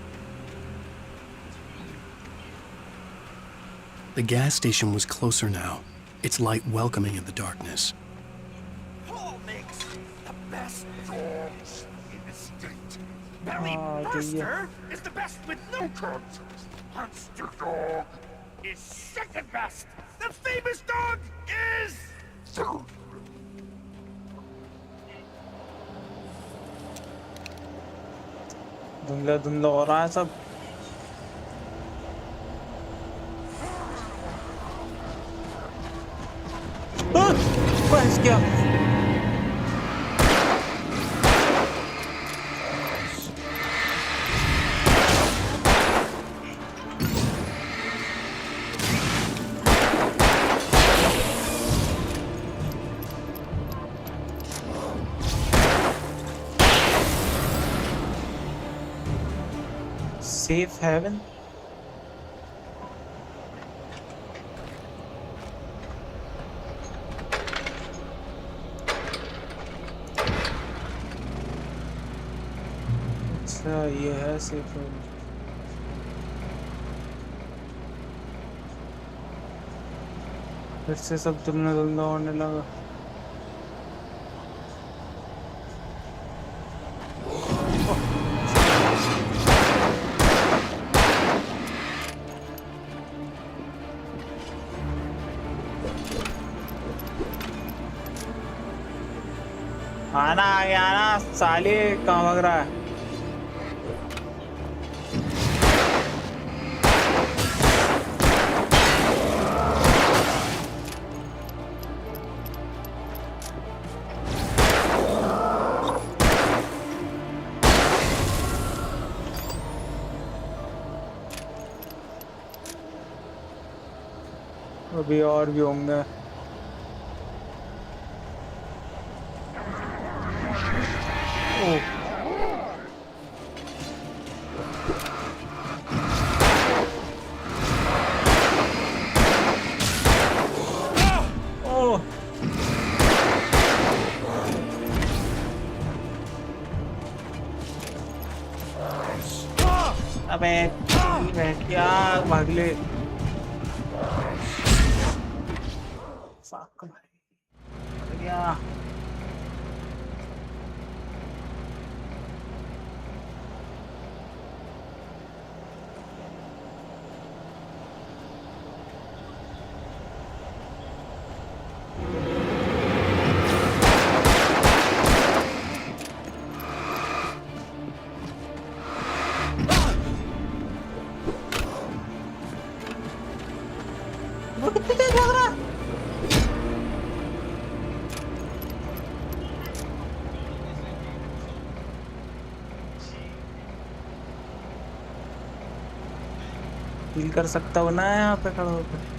[SPEAKER 3] The gas station was closer now, its light welcoming in the darkness.
[SPEAKER 4] Paul makes the best dogs in the state. Belly
[SPEAKER 7] Oh,
[SPEAKER 4] Buster is the best with no crumbs. Monster Dog is second best. The famous dog is...
[SPEAKER 7] धुंधला धुंधला हो रहा है सब बस क्या Safe haven? अच्छा ये है safe haven. फिर से सब दुमना दुमना होने लगा आना आ गया ना साले कहाँ भाग रहा है अभी और भी होंगे अबे क्या भागले fuck भाई क्या वो कितने तेज भाग रहा है फील कर सकता हो ना यहाँ पे खड़ा होकर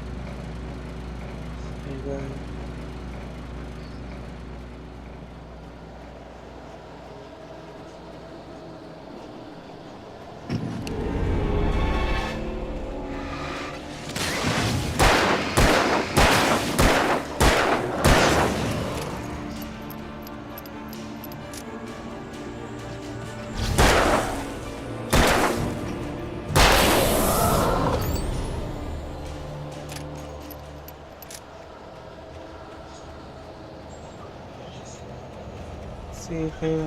[SPEAKER 7] सेफ है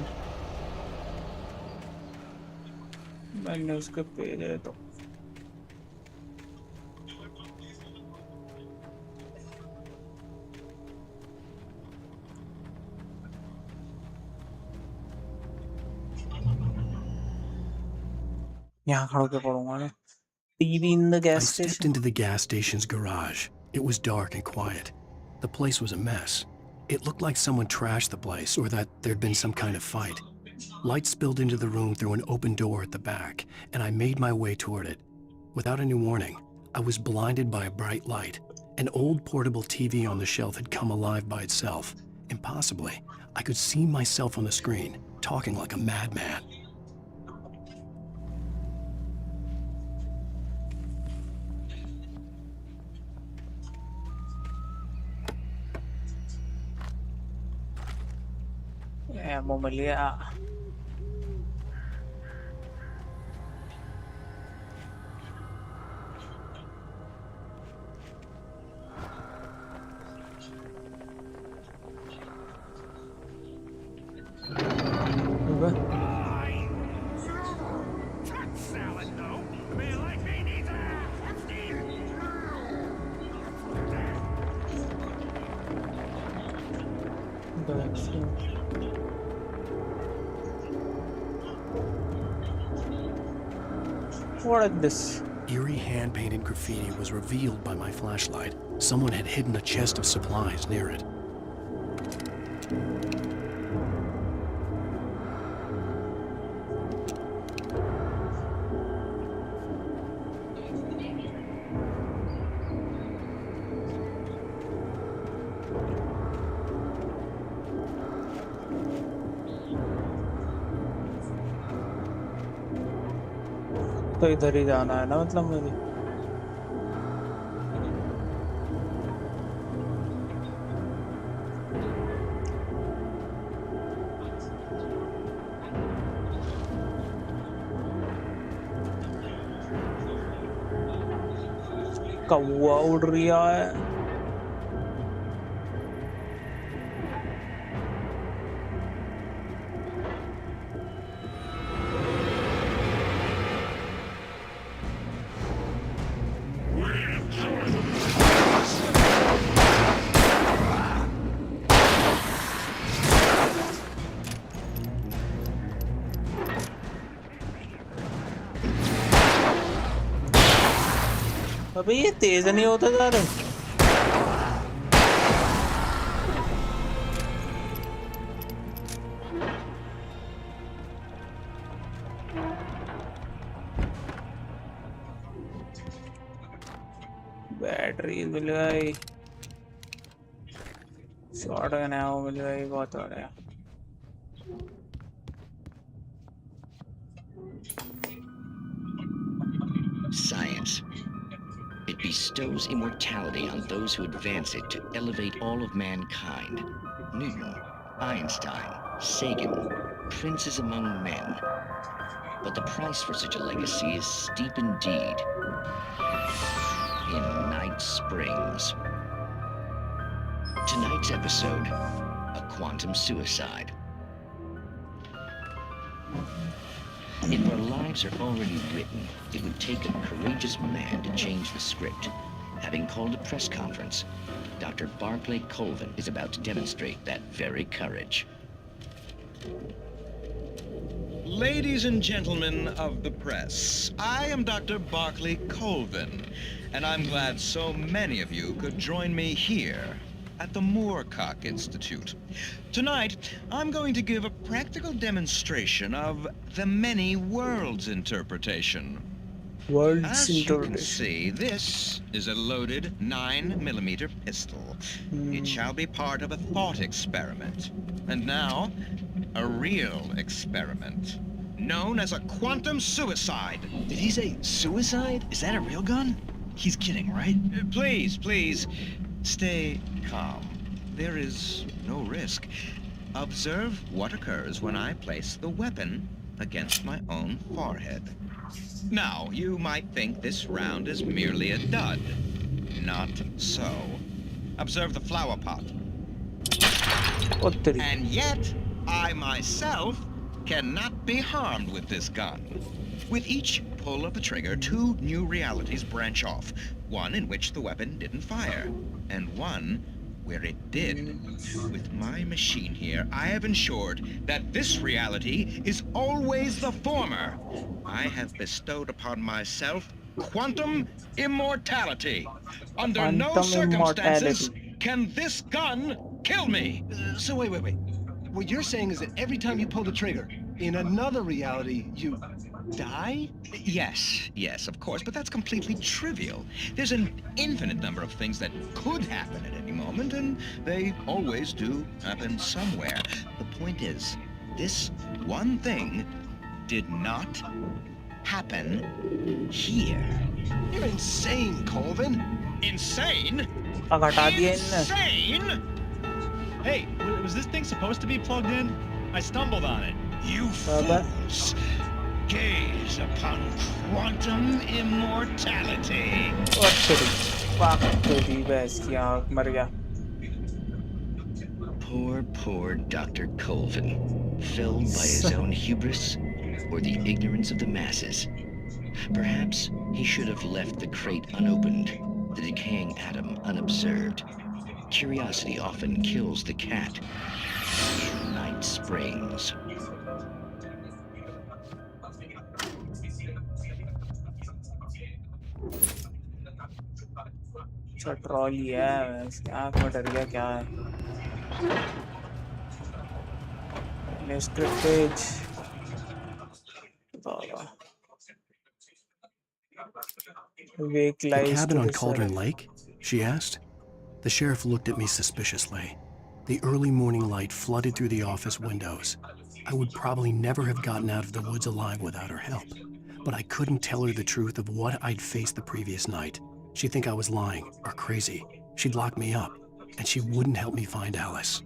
[SPEAKER 7] मैंने उसके पेज है तो यहाँ खड़ो के पढ़ूंगा मैं. TV in the
[SPEAKER 5] I
[SPEAKER 7] gas
[SPEAKER 5] stepped
[SPEAKER 7] station.
[SPEAKER 5] into the gas station's garage. It was dark and quiet. The place was a mess. It looked like someone trashed the place or that there'd been some kind of fight. Light spilled into the room through an open door at the back, and I made my way toward it. Without any warning, I was blinded by a bright light. An old portable TV on the shelf had come alive by itself. Impossibly, I could see myself on the screen, talking like a madman.
[SPEAKER 7] Ammo मिल गया. What is this?
[SPEAKER 5] Eerie hand-painted graffiti was revealed by my flashlight. Someone had hidden a chest of supplies near it.
[SPEAKER 7] तो इधर ही जाना है ना मतलब मुझे. कौवा उड़ रहा है. अबे ये तेज नहीं होता जा रहा. बैटरी मिल गई. शॉटगन है वो मिल गई. बहुत बढ़िया.
[SPEAKER 2] Science. It bestows immortality on those who advance it to elevate all of mankind. Newton, Einstein, Sagan, princes among men. But the price for such a legacy is steep indeed. In Night Springs. Tonight's episode, a quantum suicide. If our lives are already written, it would take a courageous man to change the script. Having called a press conference, Dr. Barclay Colvin is about to demonstrate that very courage.
[SPEAKER 22] Ladies and gentlemen of the press, I am Dr. Barclay Colvin, and I'm glad so many of you could join me here at the Moorcock Institute. Tonight, I'm going to give a practical demonstration of the many worlds interpretation. As you can see, this is a loaded 9mm pistol. It shall be part of a thought experiment. And now, a real experiment, known as a quantum suicide.
[SPEAKER 2] Did he say suicide? Is that a real gun? He's kidding, right?
[SPEAKER 22] Please, please, stay calm. There is no risk. Observe what occurs when I place the weapon against my own forehead. Now, you might think this round is merely a dud. Not so. Observe the flower pot. And yet, I myself cannot be harmed with this gun. With each pull of the trigger, two new realities branch off. One in which the weapon didn't fire, and one where it did. With my machine here, I have ensured that this reality is always the former. I have bestowed upon myself quantum immortality. Under no
[SPEAKER 7] Quantum
[SPEAKER 22] circumstances
[SPEAKER 7] immortality.
[SPEAKER 22] can this gun kill me.
[SPEAKER 17] So wait. What you're saying is that every time you pull the trigger, in another reality, you die?
[SPEAKER 22] Yes, of course, but that's completely trivial. There's an infinite number of things that could happen at any moment, and they always do happen somewhere. The point is, this one thing did not happen here.
[SPEAKER 17] You're insane, Colvin.
[SPEAKER 22] Insane?
[SPEAKER 7] अब हटा दिया इनने।
[SPEAKER 22] Insane?
[SPEAKER 1] Hey, was this thing supposed to be plugged in? I stumbled on it.
[SPEAKER 22] You fools! Gaze upon quantum immortality.
[SPEAKER 7] और तेरी बाप तेरी भैंस की आँख मर गया।
[SPEAKER 2] Poor Dr. Colvin, felled by his own hubris or the ignorance of the masses. Perhaps he should have left the crate unopened, the decaying atom unobserved. Curiosity often kills the cat. Night Springs.
[SPEAKER 7] अच्छा trolley है, इसकी आँख में डर गया क्या है? Script page.
[SPEAKER 3] The cabin on Cauldron Lake? She asked. The sheriff looked at me suspiciously. The early morning light flooded through the office windows. I would probably never have gotten out of the woods alive without her help. But I couldn't tell her the truth of what I'd faced the previous night. She'd think I was lying or crazy. She'd lock me up, and she wouldn't help me find Alice.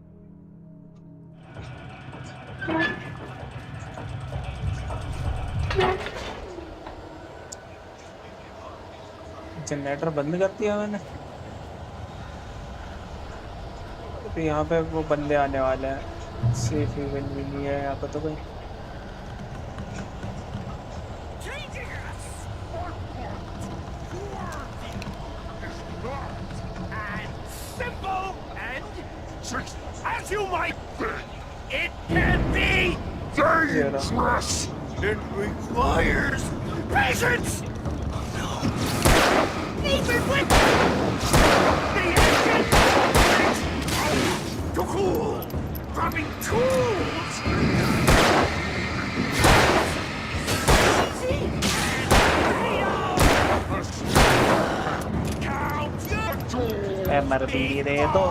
[SPEAKER 7] Generator बंद कर दिया मैंने। तो यहाँ पे वो बंदे आने वाले हैं। सेफ इवेंट भी नहीं है यहाँ पे तो कोई।
[SPEAKER 13] Simple and tricky as you might think, it can be dangerous. It requires patience. Even with the engine too cool, dropping tools.
[SPEAKER 7] मर भी रहे तो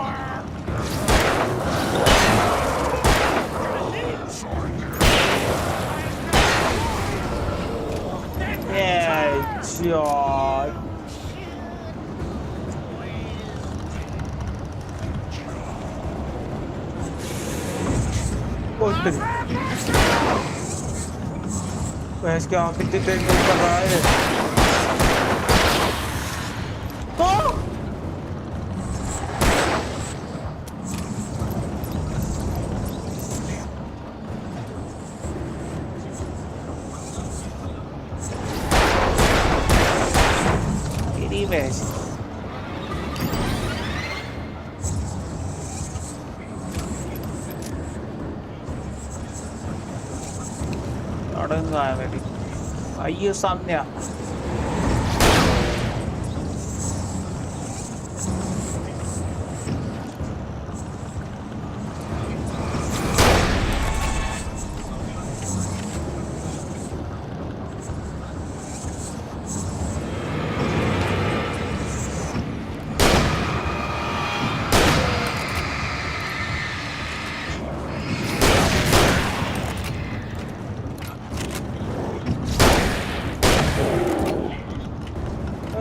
[SPEAKER 7] भैंस के आँख कितनी तेज मूव कर रहा है तेरी भैंस अड़ंगा है मेरी आइए सामने आ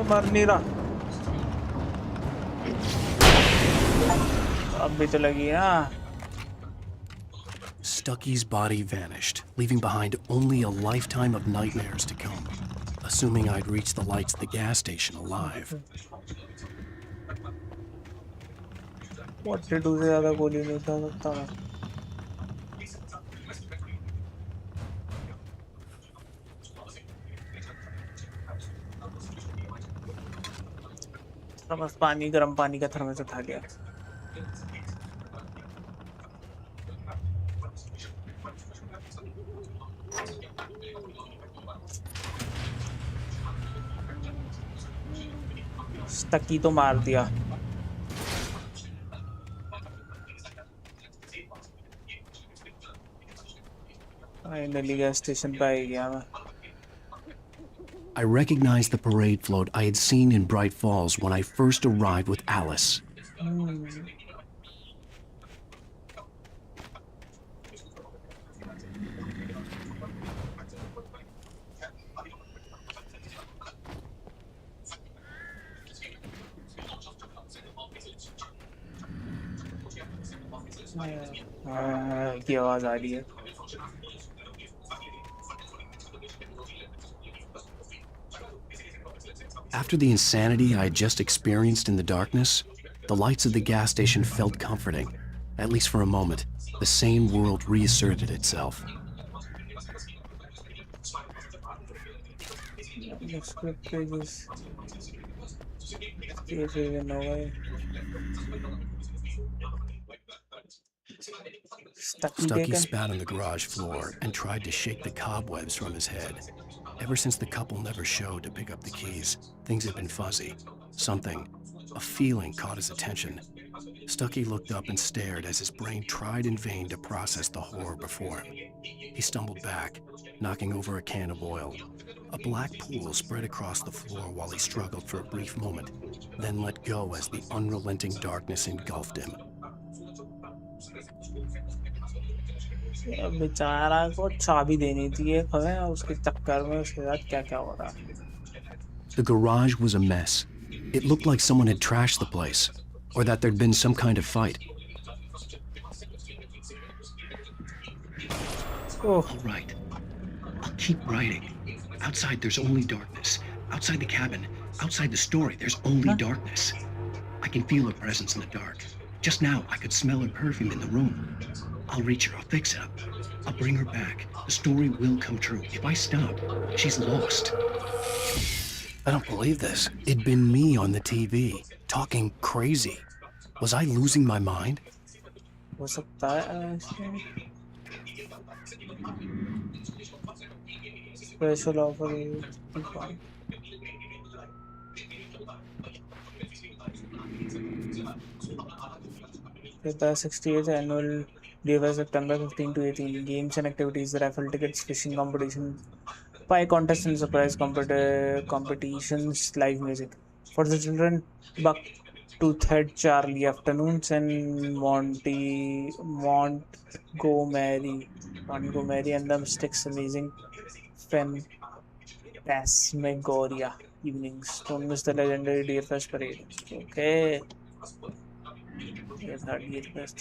[SPEAKER 7] मर नहीं रहा अब भी तो लगी ना
[SPEAKER 3] Stucky's body vanished, leaving behind only a lifetime of nightmares to come. Assuming I'd reached the lights at the gas station alive.
[SPEAKER 7] 42 से ज़्यादा गोली नहीं खा सकता मैं बस पानी गर्म पानी का थर्मस उठा लिया स्टकी तो मार दिया. Finally gas station पे आ गया मैं.
[SPEAKER 3] I recognized the parade float I had seen in Bright Falls when I first arrived with Alice.
[SPEAKER 7] की आवाज आ रही है.
[SPEAKER 3] After the insanity I had just experienced in the darkness, the lights of the gas station felt comforting. At least for a moment, the sane world reasserted itself.
[SPEAKER 7] Script pages. No way.
[SPEAKER 3] Stucky spat on the garage floor and tried to shake the cobwebs from his head. Ever since the couple never showed to pick up the keys, things had been fuzzy. Something, a feeling caught his attention. Stucky looked up and stared as his brain tried in vain to process the horror before him. He stumbled back, knocking over a can of oil. A black pool spread across the floor while he struggled for a brief moment, then let go as the unrelenting darkness engulfed him.
[SPEAKER 7] बेचारा को चाबी देनी थी एक हमें उसके चक्कर में उसके साथ क्या-क्या हो रहा.
[SPEAKER 3] The garage was a mess. It looked like someone had trashed the place, or that there'd been some kind of fight.
[SPEAKER 7] Oh.
[SPEAKER 3] All right. I'll keep writing. Outside, there's only darkness. Outside the cabin, outside the story, there's only darkness. I can feel her presence in the dark. Just now, I could smell her perfume in the room. I'll reach her. I'll fix it up. I'll bring her back. The story will come true. If I stop, she's lost. I don't believe this. It'd been me on the TV, talking crazy. Was I losing my mind?
[SPEAKER 7] हो सकता है. Special offer. The 68th annual DFI September 15 to 18. Games and activities, raffle tickets, fishing competition, pie contest and surprise competitions, live music. For the children, Buck-Tooth-Head Charlie, afternoons and Montgomery and the Mystics, amazing Phantasmagoria evenings. Don't miss the legendary DFS parade. Okay. Yes, DFS.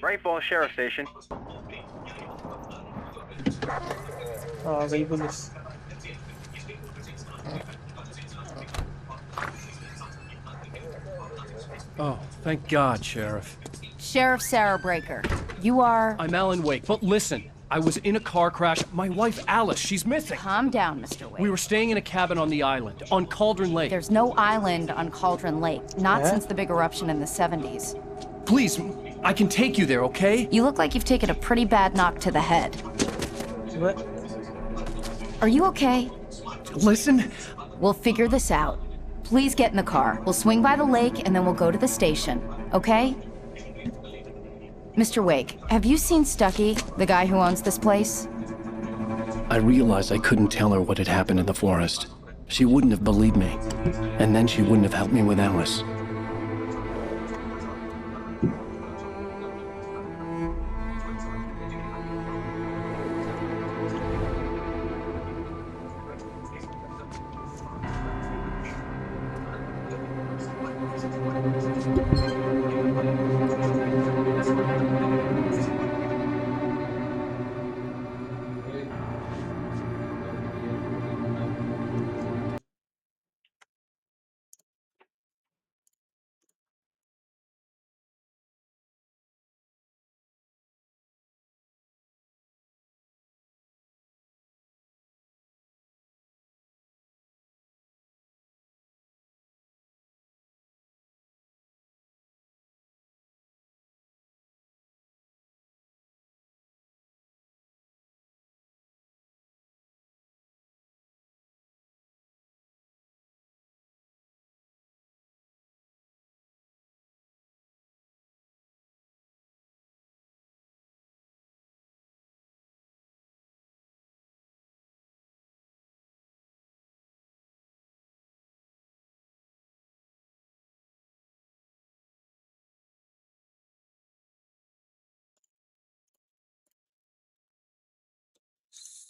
[SPEAKER 20] Bright Falls Sheriff Station.
[SPEAKER 7] गई police.
[SPEAKER 17] Oh, thank God, Sheriff.
[SPEAKER 8] Sheriff Sarah Breaker. You are...
[SPEAKER 17] I'm Alan Wake, but listen. I was in a car crash. My wife, Alice, she's missing.
[SPEAKER 8] Calm down, Mr. Wake.
[SPEAKER 17] We were staying in a cabin on the island, on Cauldron Lake.
[SPEAKER 8] There's no island on Cauldron Lake. Not since the big eruption in the 70s.
[SPEAKER 17] Please, I can take you there, okay?
[SPEAKER 8] You look like you've taken a pretty bad knock to the head.
[SPEAKER 7] What?
[SPEAKER 8] Are you okay?
[SPEAKER 17] Listen.
[SPEAKER 8] We'll figure this out. Please get in the car. We'll swing by the lake and then we'll go to the station, okay? Mr. Wake, have you seen Stucky, the guy who owns this place?
[SPEAKER 3] I realized I couldn't tell her what had happened in the forest. She wouldn't have believed me, and then she wouldn't have helped me with Alice.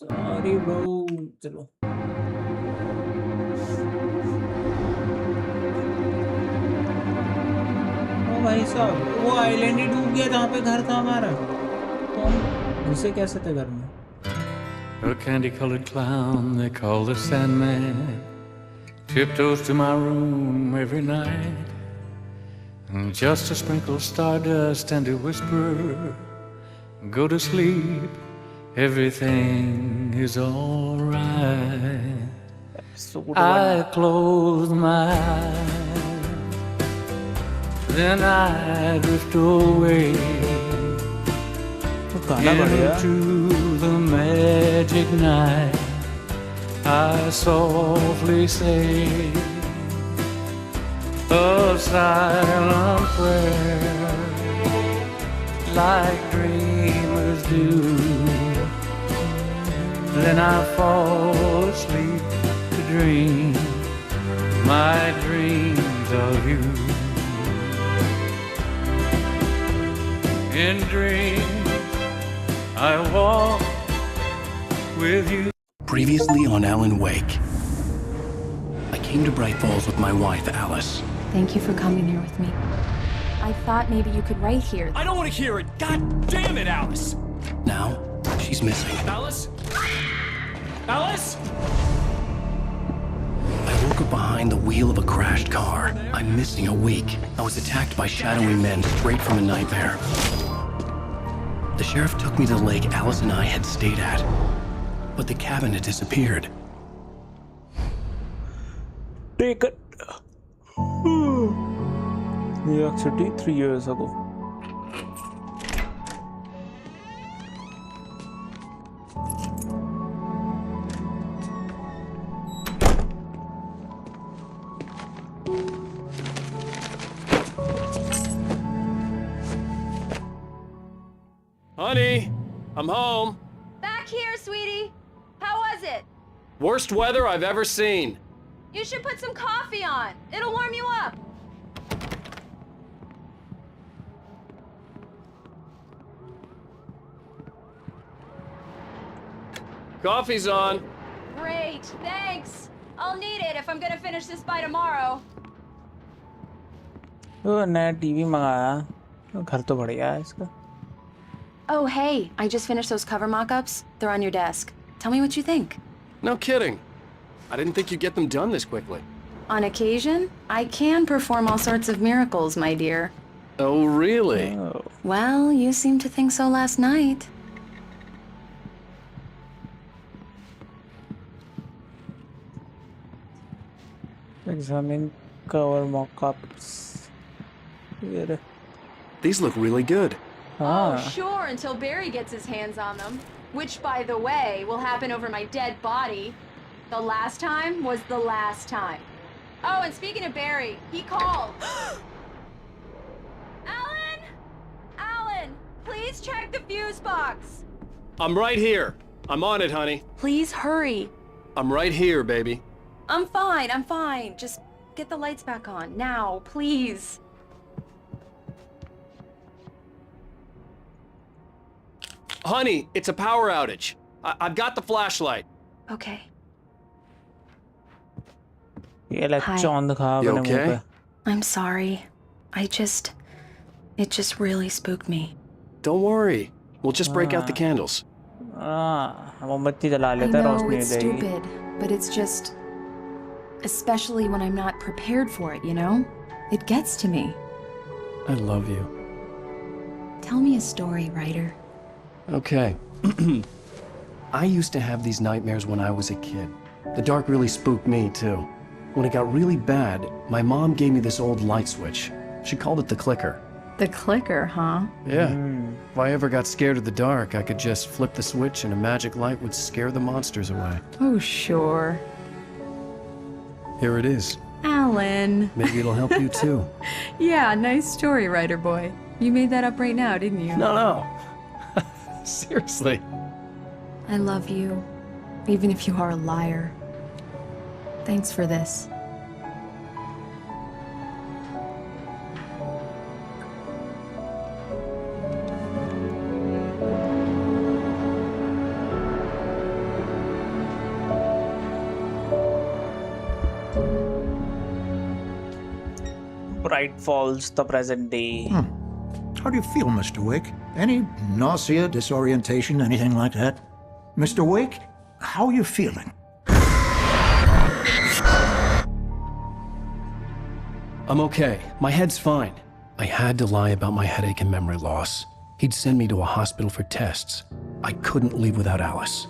[SPEAKER 7] Sorry bro. चलो. ओ भाई साहब, वो island ही डूब गया जहाँ पे घर था हमारा. तो हम घुसे कैसे थे घर में?
[SPEAKER 10] A candy-colored clown they call the Sandman tiptoes to my room every night, and just to sprinkle stardust and to whisper, go to sleep, everything is all right. I close my eyes, then I drift away into the magic night. I softly say a silent prayer like dreamers do. Then I fall asleep to dream my dreams of you. In dreams I walk with you.
[SPEAKER 3] Previously on Alan Wake. I came to Bright Falls with my wife, Alice.
[SPEAKER 8] Thank you for coming here with me. I thought maybe you could write here.
[SPEAKER 17] I don't want to hear it. God damn it, Alice.
[SPEAKER 3] Now, she's missing.
[SPEAKER 17] Alice? Alice?
[SPEAKER 3] I woke up behind the wheel of a crashed car. I'm missing a week. I was attacked by shadowy men straight from a nightmare. The sheriff took me to the lake Alice and I had stayed at. But the cabin had disappeared.
[SPEAKER 7] Take it. New York City 3 years ago.
[SPEAKER 17] Honey, I'm home.
[SPEAKER 11] Back here, sweetie. How was it?
[SPEAKER 17] Worst weather I've ever seen.
[SPEAKER 11] You should put some coffee on. It'll warm you up.
[SPEAKER 17] Coffee's on.
[SPEAKER 11] Great, thanks. I'll need it if I'm gonna finish this by tomorrow.
[SPEAKER 7] वो नया TV मंगाया. घर तो बढ़िया है इसका.
[SPEAKER 8] Oh, hey, I just finished those cover mock-ups. They're on your desk. Tell me what you think.
[SPEAKER 17] No kidding. I didn't think you'd get them done this quickly.
[SPEAKER 8] On occasion, I can perform all sorts of miracles, my dear.
[SPEAKER 17] Oh, really?
[SPEAKER 7] Oh.
[SPEAKER 8] Well, you seemed to think so last night.
[SPEAKER 7] Examine cover mock-ups. Here.
[SPEAKER 5] These look really good.
[SPEAKER 11] Oh, sure, until Barry gets his hands on them. Which, by the way, will happen over my dead body. The last time was the last time. Oh, and speaking of Barry, he called. Alan! Alan, please check the fuse box.
[SPEAKER 17] I'm right here. I'm on it, honey.
[SPEAKER 8] Please hurry.
[SPEAKER 17] I'm right here, baby.
[SPEAKER 8] I'm fine. Just get the lights back on. Now, please.
[SPEAKER 17] Honey, it's a power outage. I've got the flashlight.
[SPEAKER 8] Okay.
[SPEAKER 7] ये लच्चों दिखा
[SPEAKER 17] You
[SPEAKER 7] अपने मुंह
[SPEAKER 17] okay?
[SPEAKER 7] पे.
[SPEAKER 8] I'm sorry. It just really spooked me.
[SPEAKER 17] Don't worry. We'll just break out the candles.
[SPEAKER 7] मोमबत्ती जला
[SPEAKER 8] I
[SPEAKER 7] लेते हैं,
[SPEAKER 8] know
[SPEAKER 7] रोशनी हो
[SPEAKER 8] it's
[SPEAKER 7] जाएगी.
[SPEAKER 8] stupid, but it's just... Especially when I'm not prepared for it, you know? It gets to me.
[SPEAKER 5] I love you.
[SPEAKER 8] Tell me a story, writer.
[SPEAKER 5] Okay. I used to have these nightmares when I was a kid. The dark really spooked me, too. When it got really bad, my mom gave me this old light switch. She called it the clicker.
[SPEAKER 8] The clicker, huh?
[SPEAKER 5] Yeah. If I ever got scared of the dark, I could just flip the switch and a magic light would scare the monsters away.
[SPEAKER 8] Oh, sure.
[SPEAKER 5] Here it is.
[SPEAKER 8] Alan.
[SPEAKER 5] Maybe it'll help you, too.
[SPEAKER 8] Yeah, nice story, writer boy. You made that up right now, didn't you?
[SPEAKER 5] No. Seriously.
[SPEAKER 8] I love you, even if you are a liar. Thanks for this.
[SPEAKER 7] Bright Falls, the present day.
[SPEAKER 12] How do you feel, Mr. Wake? Any nausea, disorientation, anything like that? Mr. Wake, how are you feeling?
[SPEAKER 3] I'm okay. My head's fine. I had to lie about my headache and memory loss. He'd send me to a hospital for tests. I couldn't leave without Alice.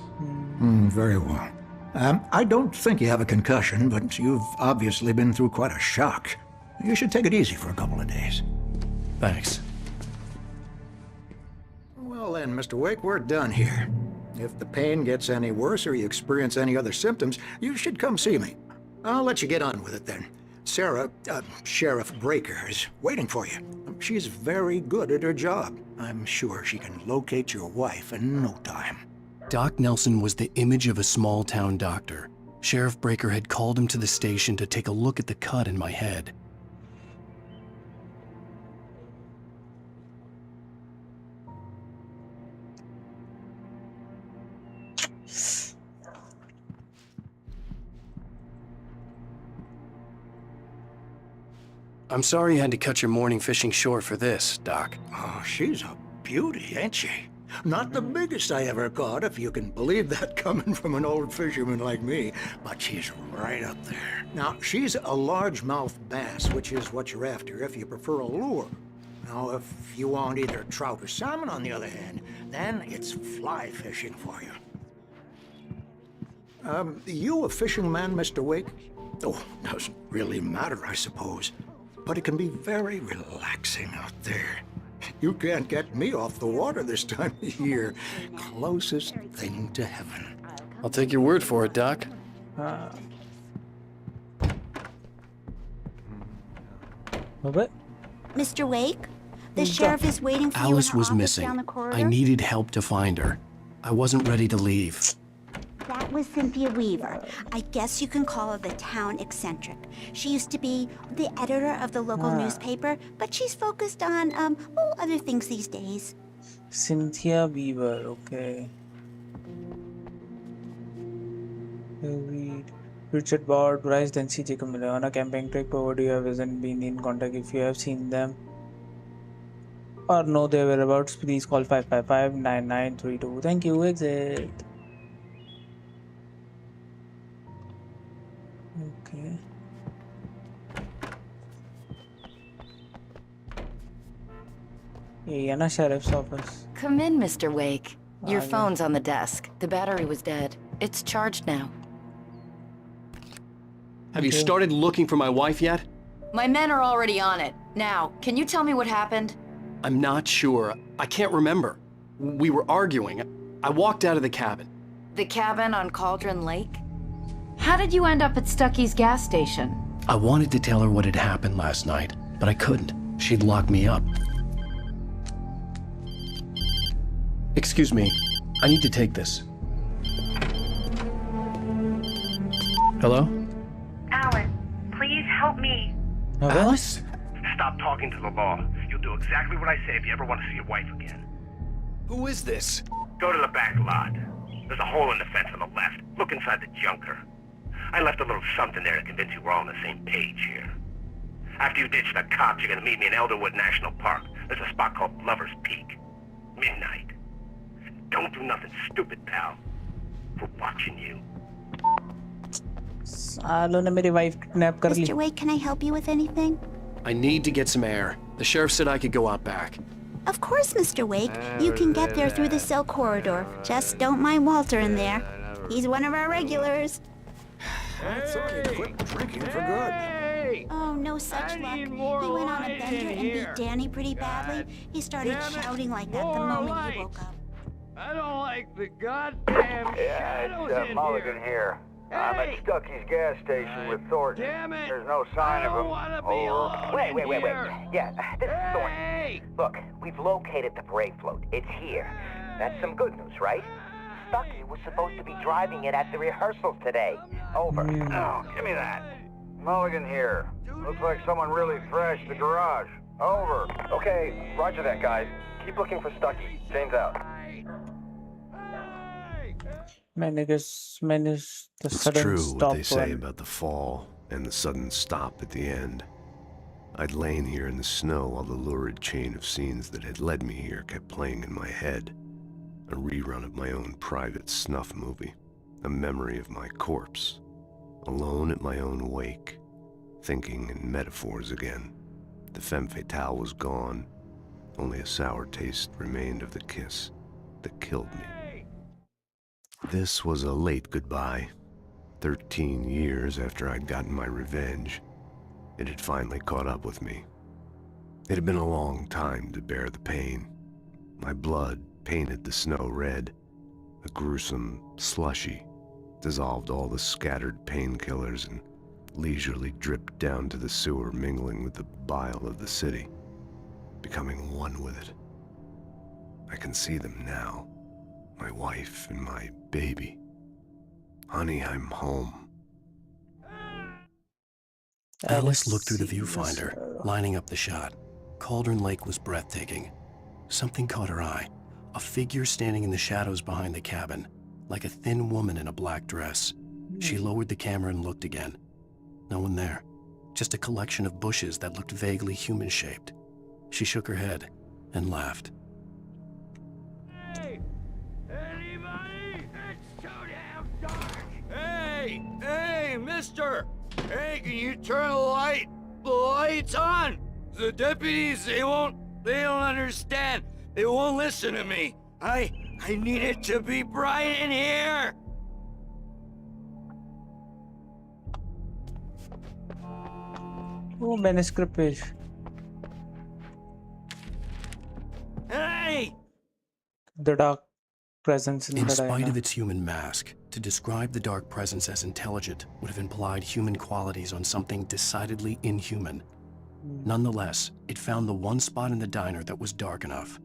[SPEAKER 12] Very well. I don't think you have a concussion, but you've obviously been through quite a shock. You should take it easy for a couple of days.
[SPEAKER 3] Thanks.
[SPEAKER 12] Well then, Mr. Wake, we're done here. If the pain gets any worse or you experience any other symptoms, you should come see me. I'll let you get on with it then. Sarah, Sheriff Breaker, is waiting for you. She's very good at her job. I'm sure she can locate your wife in no time.
[SPEAKER 3] Doc Nelson was the image of a small-town doctor. Sheriff Breaker had called him to the station to take a look at the cut in my head. I'm sorry you had to cut your morning fishing short for this, Doc.
[SPEAKER 12] Oh, she's a beauty, ain't she? Not the biggest I ever caught, if you can believe that coming from an old fisherman like me, but she's right up there. Now, she's a largemouth bass, which is what you're after if you prefer a lure. Now, if you want either trout or salmon, on the other hand, then it's fly fishing for you. You a fishing man, Mr. Wake? Oh, doesn't really matter, I suppose. But it can be very relaxing out there. You can't get me off the water this time of year. Closest thing to heaven.
[SPEAKER 3] I'll take your word for it, Doc.
[SPEAKER 14] Mr. Wake, the sheriff is waiting for you in
[SPEAKER 3] Alice
[SPEAKER 14] her
[SPEAKER 3] was
[SPEAKER 14] office
[SPEAKER 3] missing.
[SPEAKER 14] down the corridor.
[SPEAKER 3] I needed help to find her. I wasn't ready to leave.
[SPEAKER 14] That was Cynthia Weaver. I guess you can call her the town eccentric. She used to be the editor of the local newspaper, but she's focused on, other things these days.
[SPEAKER 7] Cynthia Weaver, okay. Richard Bard, Bryce Dempsey, Jacob Miller. On a campaign track, provided you haven't been in contact. If you have seen them or know their whereabouts, please call 555-9932. Thank you, exit. Okay. Yeah, Sheriff's office.
[SPEAKER 23] Come in, Mr. Wake. Your
[SPEAKER 7] yeah.
[SPEAKER 23] phone's on the desk. The battery was dead. It's charged now.
[SPEAKER 17] Have you started looking for my wife yet?
[SPEAKER 23] My men are already on it. Now, can you tell me what happened?
[SPEAKER 17] I'm not sure. I can't remember. We were arguing. I walked out of the cabin.
[SPEAKER 23] The cabin on Cauldron Lake?
[SPEAKER 8] How did you end up at Stucky's gas station?
[SPEAKER 3] I wanted to tell her what had happened last night, but I couldn't. She'd lock me up. Excuse me. I need to take this. Hello?
[SPEAKER 19] Alice, please help me.
[SPEAKER 3] Alice?
[SPEAKER 24] Stop talking to the law. You'll do exactly what I say if you ever want to see your wife again.
[SPEAKER 3] Who is this?
[SPEAKER 24] Go to the back lot. There's a hole in the fence on the left. Look inside the junker. I left a little something there to convince you we're all on the same page here. After you ditch the cops, you're gonna meet me in Elderwood National Park. There's a spot called Lover's Peak. Midnight. Don't do nothing stupid, pal. We're watching you.
[SPEAKER 7] सालों ने मेरी wife kidnap कर ली.
[SPEAKER 14] Mr. Wake, can I help you with anything?
[SPEAKER 3] I need to get some air. The sheriff said I could go out back.
[SPEAKER 14] Of course, Mr. Wake. You can get there through the cell corridor. Just don't mind Walter in there. He's one of our regulars.
[SPEAKER 12] I thought he'd quit drinking for good.
[SPEAKER 14] Oh, no such luck. He went on a bender and beat Danny pretty badly. He started shouting like that the moment he woke up.
[SPEAKER 25] I don't like the goddamn shadows
[SPEAKER 21] it's Mulligan here. I'm at Stucky's gas station with Thornton.
[SPEAKER 25] Damn it!
[SPEAKER 21] There's no sign of him.
[SPEAKER 25] Over.
[SPEAKER 21] Wait.
[SPEAKER 25] Yeah,
[SPEAKER 21] this is Thornton. Look, we've located the brake float. It's here. That's some good news, right? Stucky was supposed to be driving it at the rehearsals today. Over. Oh, give me that. Mulligan here. Looks like someone really thrashed the garage. Over. Okay, roger that, guys. Keep looking for Stucky. James out.
[SPEAKER 7] मैंने the
[SPEAKER 4] It's
[SPEAKER 7] sudden
[SPEAKER 4] true
[SPEAKER 7] stop
[SPEAKER 4] what they say
[SPEAKER 7] one.
[SPEAKER 4] about the fall and the sudden stop at the end. I'd lain here in the snow while the lurid chain of scenes that had led me here kept playing in my head. A rerun of my own private snuff movie. A memory of my corpse. Alone at my own wake. Thinking in metaphors again. The femme fatale was gone. Only a sour taste remained of the kiss that killed me. This was a late goodbye. 13 years after I'd gotten my revenge. It had finally caught up with me. It had been a long time to bear the pain. My blood painted the snow red. A gruesome slushy dissolved all the scattered painkillers and leisurely dripped down to the sewer, mingling with the bile of the city, becoming one with it. I can see them now, my wife and my baby. Honey, I'm home.
[SPEAKER 3] Alice looked through the viewfinder, lining up the shot. Cauldron Lake was breathtaking. Something caught her eye. A figure standing in the shadows behind the cabin, like a thin woman in a black dress. She lowered the camera and looked again. No one there. Just a collection of bushes that looked vaguely human-shaped. She shook her head and laughed.
[SPEAKER 25] Hey! Anybody? It's too damn dark! Hey! Hey, mister! Hey, can you turn the lights on? The deputies, they don't understand. They won't listen to me. I need it to be bright in here.
[SPEAKER 7] Oh, manuscript page.
[SPEAKER 25] Hey!
[SPEAKER 7] The dark presence in
[SPEAKER 3] In
[SPEAKER 7] the
[SPEAKER 3] spite
[SPEAKER 7] diner.
[SPEAKER 3] of its human mask, to describe the dark presence as intelligent would have implied human qualities on something decidedly inhuman. Nonetheless, it found the one spot in the diner that was dark enough.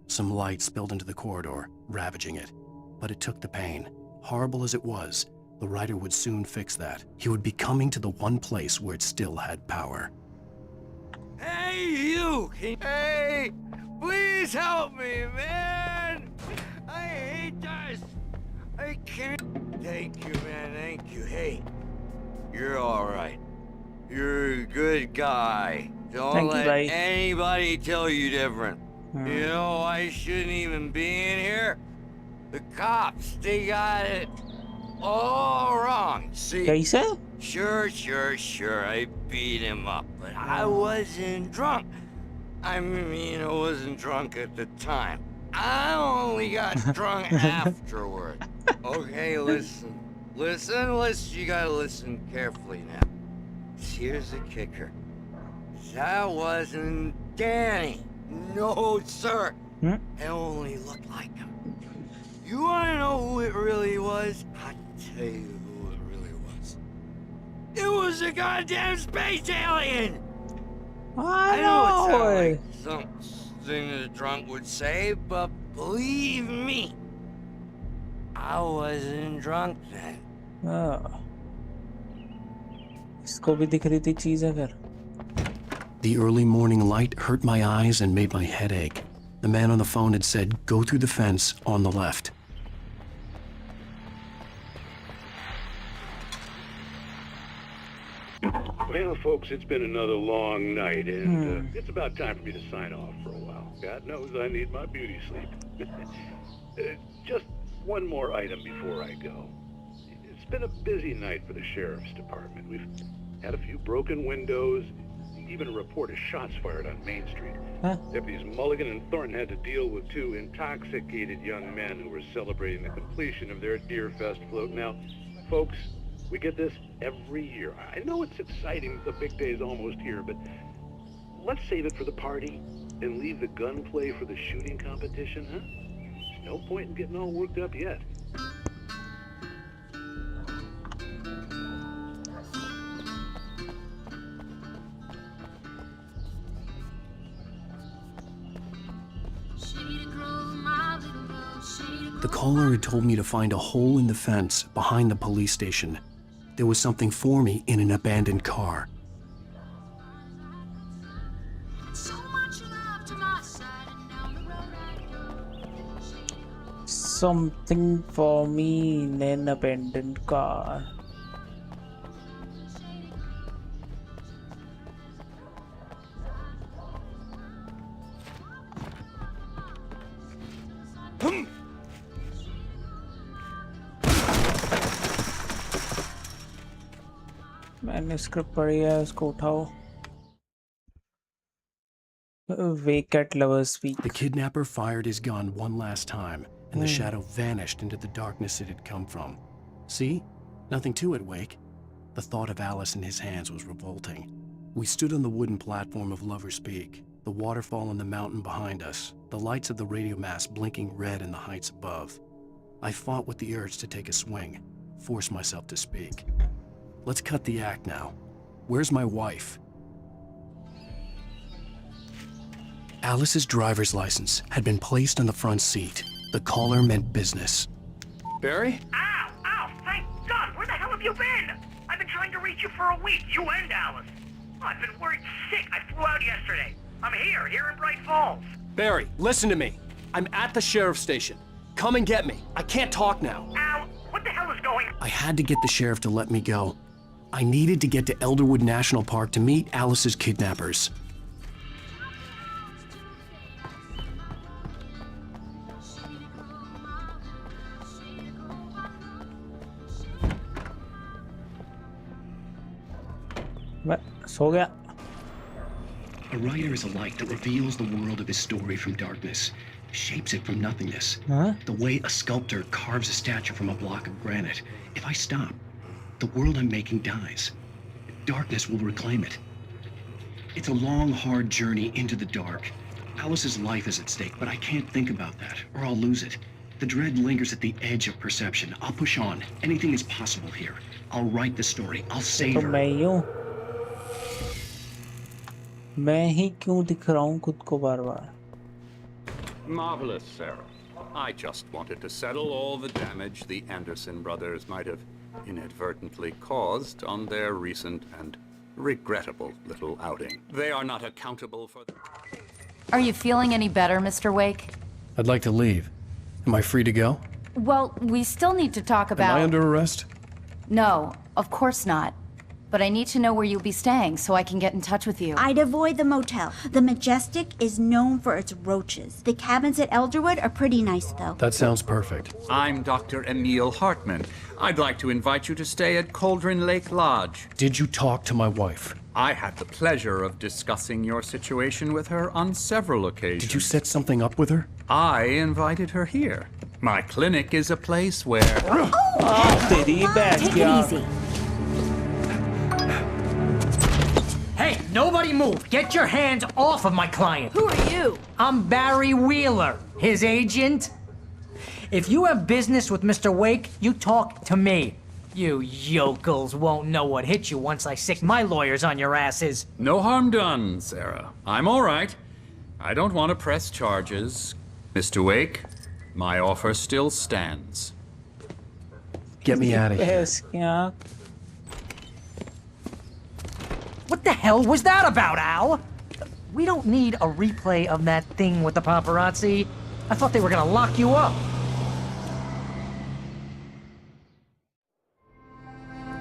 [SPEAKER 3] Some light spilled into the corridor, ravaging it. But it took the pain. Horrible as it was, the writer would soon fix that. He would be coming to the one place where it still had power.
[SPEAKER 25] Hey, you! Hey! Please help me, man! I hate this! I can't... Thank you, man, thank you. Hey, you're alright. You're a good guy. Don't let anybody tell you different. You know, I shouldn't even be in here. The cops, they got it all wrong. See?
[SPEAKER 7] Kaisa?
[SPEAKER 25] Sure. I beat him up, but I wasn't drunk. I mean, I wasn't drunk at the time. I only got drunk afterward. Okay, listen. You gotta listen carefully now. Here's the kicker. That wasn't Danny. No, sir. It only looked like him. You wanna know who it really was? I'll tell you who it really was. It was a goddamn space alien! I know it sounds like something a drunk would say, but believe me, I wasn't drunk then.
[SPEAKER 7] इसको भी दिख रही थी चीज़ अगर.
[SPEAKER 3] The early morning light hurt my eyes and made my head ache. The man on the phone had said, go through the fence on the left.
[SPEAKER 6] Well, folks, it's been another long night, and it's about time for me to sign off for a while. God knows I need my beauty sleep. Just one more item before I go. It's been a busy night for the Sheriff's Department. We've had a few broken windows, even a report of shots fired on Main Street. Deputies Mulligan and Thornton had to deal with two intoxicated young men who were celebrating the completion of their Deerfest float. Now, folks, we get this every year. I know it's exciting, the big day is almost here, but let's save it for the party and leave the gunplay for the shooting competition, huh? There's no point in getting all worked up yet.
[SPEAKER 3] The caller had told me to find a hole in the fence behind the police station. There was something for me in an abandoned car.
[SPEAKER 7] Something for me in an abandoned car. Manuscript पढ़ी है उसको उठाओ. Wake at Lovers Peak.
[SPEAKER 5] The kidnapper fired his gun one last time, and the shadow vanished into the darkness it had come from. See? Nothing to it, Wake. The thought of Alice in his hands was revolting. We stood on the wooden platform of Lover's Peak, the waterfall in the mountain behind us, the lights of the radio mast blinking red in the heights above. I fought with the urge to take a swing, force myself to speak. Let's cut the act now. Where's my wife? Alice's driver's license had been placed on the front seat. The caller meant business.
[SPEAKER 17] Barry?
[SPEAKER 24] Ow! Ow! Thank God! Where the hell have you been? I've been trying to reach you for a week, you and Alice. Oh, I've been worried sick. I flew out yesterday. I'm here in Bright Falls.
[SPEAKER 17] Barry, listen to me. I'm at the sheriff's station. Come and get me. I can't talk now.
[SPEAKER 24] Ow! What the hell is going on?
[SPEAKER 5] I had to get the sheriff to let me go. I needed to get to Elderwood National Park to meet Alice's kidnappers.
[SPEAKER 7] सो गया.
[SPEAKER 3] A writer is a light that reveals the world of his story from darkness, shapes it from nothingness. The way a sculptor carves a statue from a block of granite. If I stop, the world I'm making dies. Darkness will reclaim it. It's a long, hard journey into the dark. Alice's life is at stake, but I can't think about that, or I'll lose it. The dread lingers at the edge of perception. I'll push on. Anything is possible here. I'll write the story. I'll save her.
[SPEAKER 7] मैं ही क्यों दिख रहा हूँ खुद को बार-बार?
[SPEAKER 1] Marvelous, Sarah. I just wanted to settle all the damage the Anderson brothers might have inadvertently caused on their recent and regrettable little outing. They are not accountable for the...
[SPEAKER 23] Are you feeling any better, Mr. Wake?
[SPEAKER 5] I'd like to leave. Am I free to go?
[SPEAKER 23] Well, we still need to talk about...
[SPEAKER 5] Am I under arrest?
[SPEAKER 23] No, of course not. But I need to know where you'll be staying so I can get in touch with you.
[SPEAKER 14] I'd avoid the motel. The Majestic is known for its roaches. The cabins at Elderwood are pretty nice, though.
[SPEAKER 5] That sounds perfect.
[SPEAKER 1] I'm Dr. Emil Hartman. I'd like to invite you to stay at Cauldron Lake Lodge.
[SPEAKER 5] Did you talk to my wife?
[SPEAKER 1] I had the pleasure of discussing your situation with her on several occasions.
[SPEAKER 5] Did you set something up with her?
[SPEAKER 1] I invited her here. My clinic is a place where...
[SPEAKER 23] Take it easy.
[SPEAKER 9] Hey, nobody move! Get your hands off of my client!
[SPEAKER 23] Who are you?
[SPEAKER 9] I'm Barry Wheeler, his agent. If you have business with Mr. Wake, you talk to me. You yokels won't know what hit you once I sick my lawyers on your asses.
[SPEAKER 1] No harm done, Sarah. I'm all right. I don't want to press charges. Mr. Wake, my offer still stands.
[SPEAKER 5] Get me out of here.
[SPEAKER 9] What the hell was that about, Al? We don't need a replay of that thing with the paparazzi. I thought they were gonna lock you up.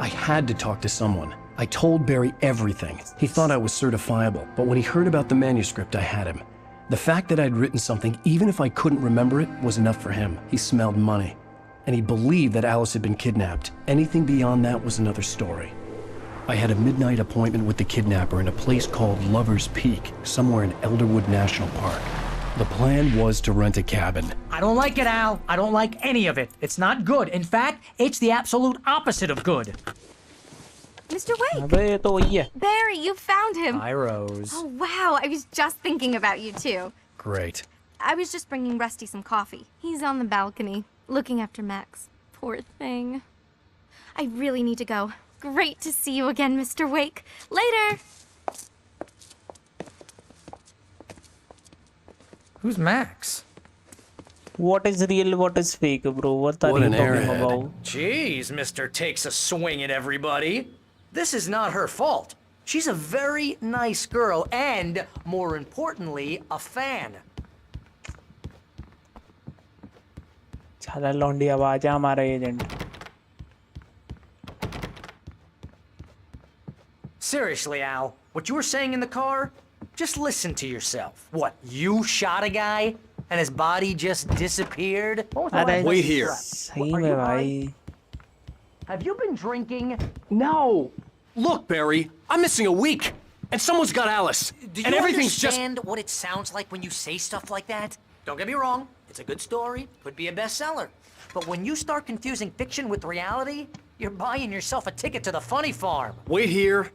[SPEAKER 5] I had to talk to someone. I told Barry everything. He thought I was certifiable, but when he heard about the manuscript, I had him. The fact that I'd written something, even if I couldn't remember it, was enough for him. He smelled money. And he believed that Alice had been kidnapped. Anything beyond that was another story. I had a midnight appointment with the kidnapper in a place called Lover's Peak, somewhere in Elderwood National Park. The plan was to rent a cabin.
[SPEAKER 9] I don't like it, Al. I don't like any of it. It's not good. In fact, it's the absolute opposite of good.
[SPEAKER 11] Mr. Wake! Barry, you found him!
[SPEAKER 9] Hi, Rose.
[SPEAKER 11] Oh, wow. I was just thinking about you, too.
[SPEAKER 5] Great.
[SPEAKER 11] I was just bringing Rusty some coffee. He's on the balcony, looking after Max. Poor thing. I really need to go. Great to see you again, Mr. Wake. Later!
[SPEAKER 9] Who's Max?
[SPEAKER 7] What is real, what is fake, bro? What are you talking about?
[SPEAKER 9] Jeez, Mr. Takes a swing at everybody. This is not her fault. She's a very nice girl and, more importantly, a fan.
[SPEAKER 7] चला लौंडी आवाज है हमारा agent.
[SPEAKER 9] Seriously, Al, what you were saying in the car? Just listen to yourself. What, you shot a guy and his body just disappeared?
[SPEAKER 17] Wait here.
[SPEAKER 9] Have you been drinking? No.
[SPEAKER 5] Look, Barry, I'm missing a week, and someone's got Alice,
[SPEAKER 9] Do
[SPEAKER 5] and
[SPEAKER 9] you
[SPEAKER 5] everything's just...
[SPEAKER 9] understand what it sounds like when you say stuff like that? Don't get me wrong, it's a good story, could be a bestseller. But when you start confusing fiction with reality, you're buying yourself a ticket to the funny farm.
[SPEAKER 5] Wait here.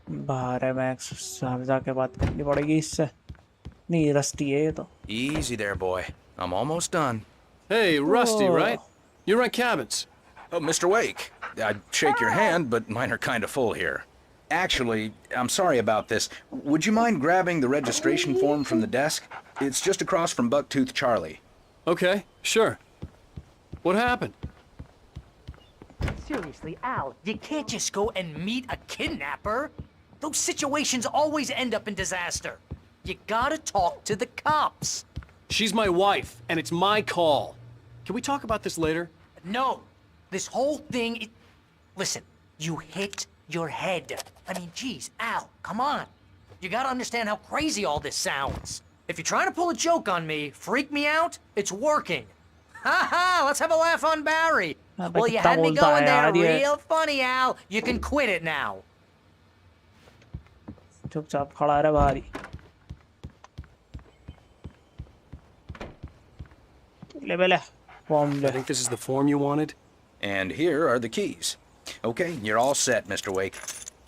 [SPEAKER 7] बाहर है max, साहब जाके बात करनी पड़ेगी इससे. नहीं rusty है ये तो.
[SPEAKER 2] Easy there, boy. I'm almost done.
[SPEAKER 5] Hey, Rusty, right? You rent cabins.
[SPEAKER 2] Oh, Mr. Wake. I'd shake your hand, but mine are kind of full here. Actually, I'm sorry about this. Would you mind grabbing the registration form from the desk? It's just across from Bucktooth Charlie.
[SPEAKER 5] Okay, sure. What happened?
[SPEAKER 9] Seriously, Al, you can't just go and meet a kidnapper. Those situations always end up in disaster. You gotta talk to the cops.
[SPEAKER 5] She's my wife, and it's my call. Can we talk about this later?
[SPEAKER 9] No. This whole thing... Listen, you hit your head. I mean, geez, Al, come on. You gotta understand how crazy all this sounds. If you're trying to pull a joke on me, freak me out, it's working. Ha ha, let's have a laugh on Barry. Well, you had me going there real funny, Al. You can quit it now.
[SPEAKER 7] चुपचाप खड़ा रहे बाहर ही.
[SPEAKER 5] I think this is the form you wanted.
[SPEAKER 2] And here are the keys. Okay, you're all set, Mr. Wake.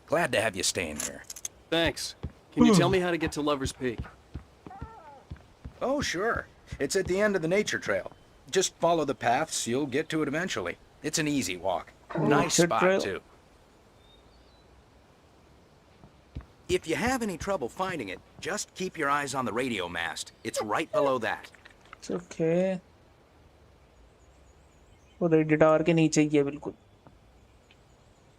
[SPEAKER 2] Glad to have you staying here.
[SPEAKER 5] Thanks. Can you tell me how to get to Lover's Peak?
[SPEAKER 2] Oh, sure. It's at the end of the nature trail. Just follow the paths, you'll get to it eventually. It's an easy walk. Nice spot, too. If you have any trouble finding it, just keep your eyes on the radio mast. It's right below that.
[SPEAKER 7] It's okay. वो radio tower के नीचे ही है बिल्कुल.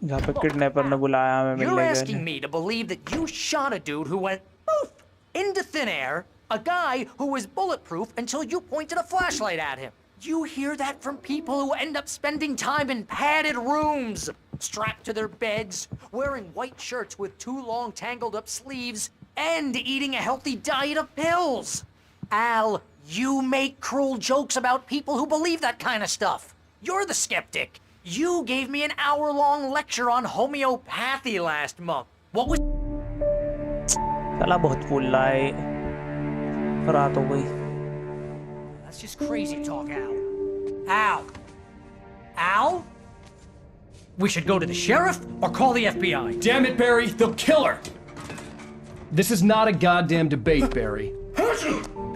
[SPEAKER 7] जहाँ पे kidnapper ने बुलाया हमें मिलने के लिए.
[SPEAKER 9] You're asking me to believe that you shot a dude who went poof into thin air, a guy who was bulletproof until you pointed a flashlight at him. You hear that from people who end up spending time in padded rooms, strapped to their beds, wearing white shirts with too long tangled up sleeves, and eating a healthy diet of pills. Al, you make cruel jokes about people who believe that kind of stuff. You're the skeptic. You gave me an hour-long lecture on homeopathy last month. What was...
[SPEAKER 7] साला बहुत फूल रहा है. रात हो गई.
[SPEAKER 9] That's just crazy talk, Al. Al? Al? We should go to the sheriff or call the FBI.
[SPEAKER 17] Damn it, Barry, they'll kill her. This is not a goddamn debate, Barry.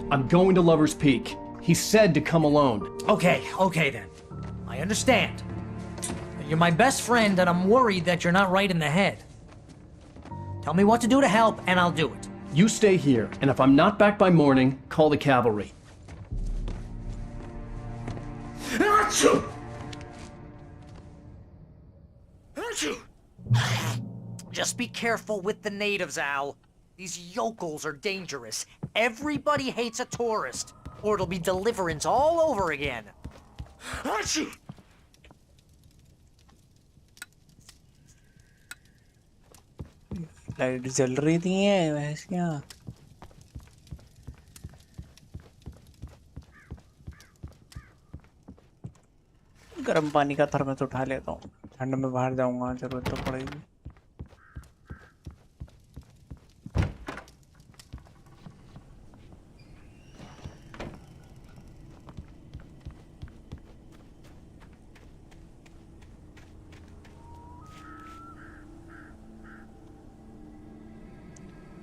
[SPEAKER 17] I'm going to Lover's Peak. He said to come alone.
[SPEAKER 9] Okay then. I understand. You're my best friend, and I'm worried that you're not right in the head. Tell me what to do to help, and I'll do it.
[SPEAKER 17] You stay here, and if I'm not back by morning, call the cavalry.
[SPEAKER 9] Just be careful with the natives, Al. These yokels are dangerous. Everybody hates a tourist, or it'll be deliverance all over again.
[SPEAKER 7] Light जल रही थी है वैसे क्या. गर्म पानी का thermos उठा लेता हूँ. ठंड में बाहर जाऊंगा, जरूरत तो पड़ेगी.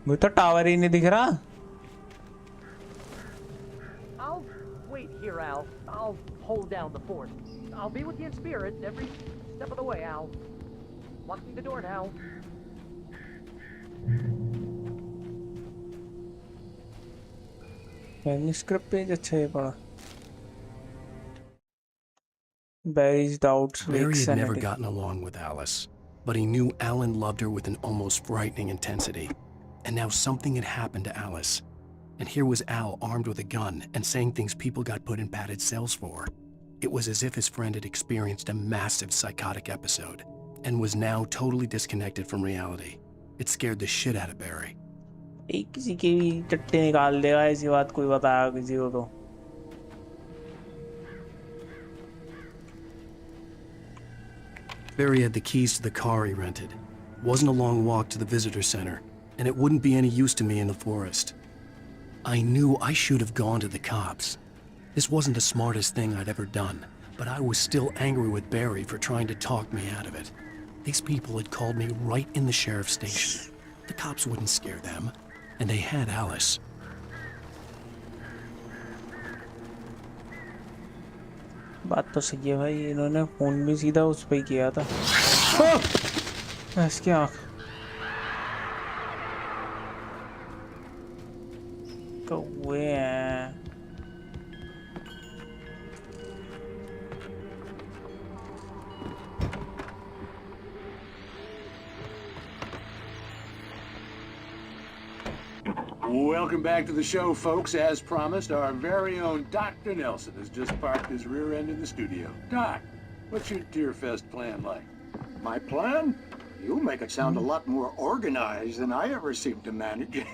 [SPEAKER 7] मुझे तो टावर ही नहीं दिख रहा.
[SPEAKER 9] I'll wait here, Al. I'll hold down the fort. I'll be with you in spirit every step of the way, Al. Locking the door now.
[SPEAKER 7] Manuscript page अच्छा है पड़ा. Barry's doubts.
[SPEAKER 3] Barry had never gotten along with Alice, but he knew Alan loved her with an almost frightening intensity. And now something had happened to Alice. And here was Al armed with a gun and saying things people got put in padded cells for. It was as if his friend had experienced a massive psychotic episode and was now totally disconnected from reality. It scared the shit out of Barry.
[SPEAKER 7] एक किसी की भी टट्टे निकाल देगा ऐसी बात कोई बताया किसी को तो.
[SPEAKER 3] Barry had the keys to the car he rented. Wasn't a long walk to the visitor center, and it wouldn't be any use to me in the forest. I knew I should have gone to the cops. This wasn't the smartest thing I'd ever done, but I was still angry with Barry for trying to talk me out of it. These people had called me right in the sheriff's station. The cops wouldn't scare them, and they had Alice.
[SPEAKER 7] बात तो सही है भाई, इन्होंने phone भी सीधा उस पे ही किया था। इसकी आँख कौवे हैं।
[SPEAKER 13] Welcome back to the show, folks. As promised, our very own Dr. Nelson has just parked his rear end in the studio. Doc, what's your Deerfest plan like?
[SPEAKER 12] My plan? You make it sound a lot more organized than I ever seem to manage.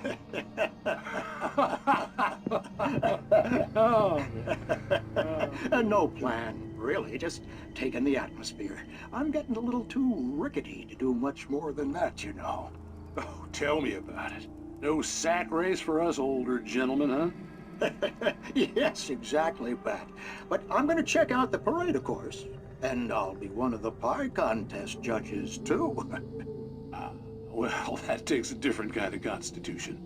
[SPEAKER 12] No plan, really. Just taking the atmosphere. I'm getting a little too rickety to do much more than that, you know.
[SPEAKER 13] Oh, tell me about it. No sack race for us older gentlemen, huh?
[SPEAKER 12] Yes, exactly, Pat. But I'm going to check out the parade, of course. And I'll be one of the pie contest judges, too.
[SPEAKER 13] Well, that takes a different kind of constitution.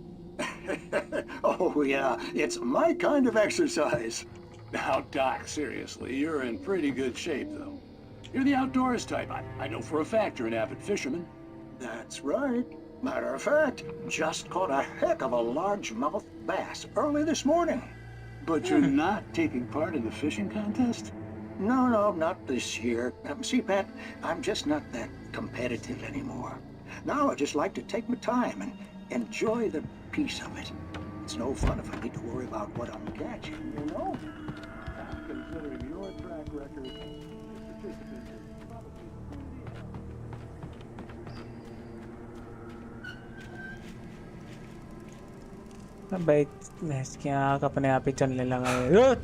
[SPEAKER 12] Oh, yeah. It's my kind of exercise.
[SPEAKER 13] Now, Doc, seriously, you're in pretty good shape, though. You're the outdoors type. I know for a fact you're an avid fisherman.
[SPEAKER 12] That's right. Matter of fact, just caught a heck of a largemouth bass early this morning.
[SPEAKER 13] But you're not taking part in the fishing contest?
[SPEAKER 12] No, not this year. See, Pat, I'm just not that competitive anymore. Now I just like to take my time and enjoy the peace of it. It's no fun if I need to worry about what I'm catching, you know?
[SPEAKER 13] Considering your track record,
[SPEAKER 7] भाई भैंस की आँख अपने आप ही चलने लगा है।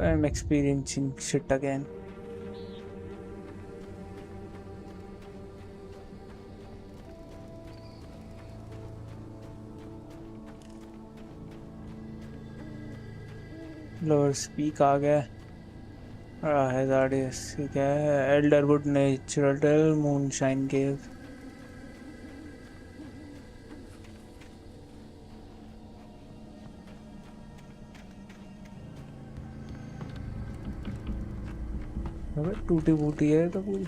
[SPEAKER 7] I'm experiencing shit again. Lower Peak आ गया। Hazard is ठीक है। Elderwood Natural Trail, Moonshine Cave। अबे टूटी फूटी है तो पूरी।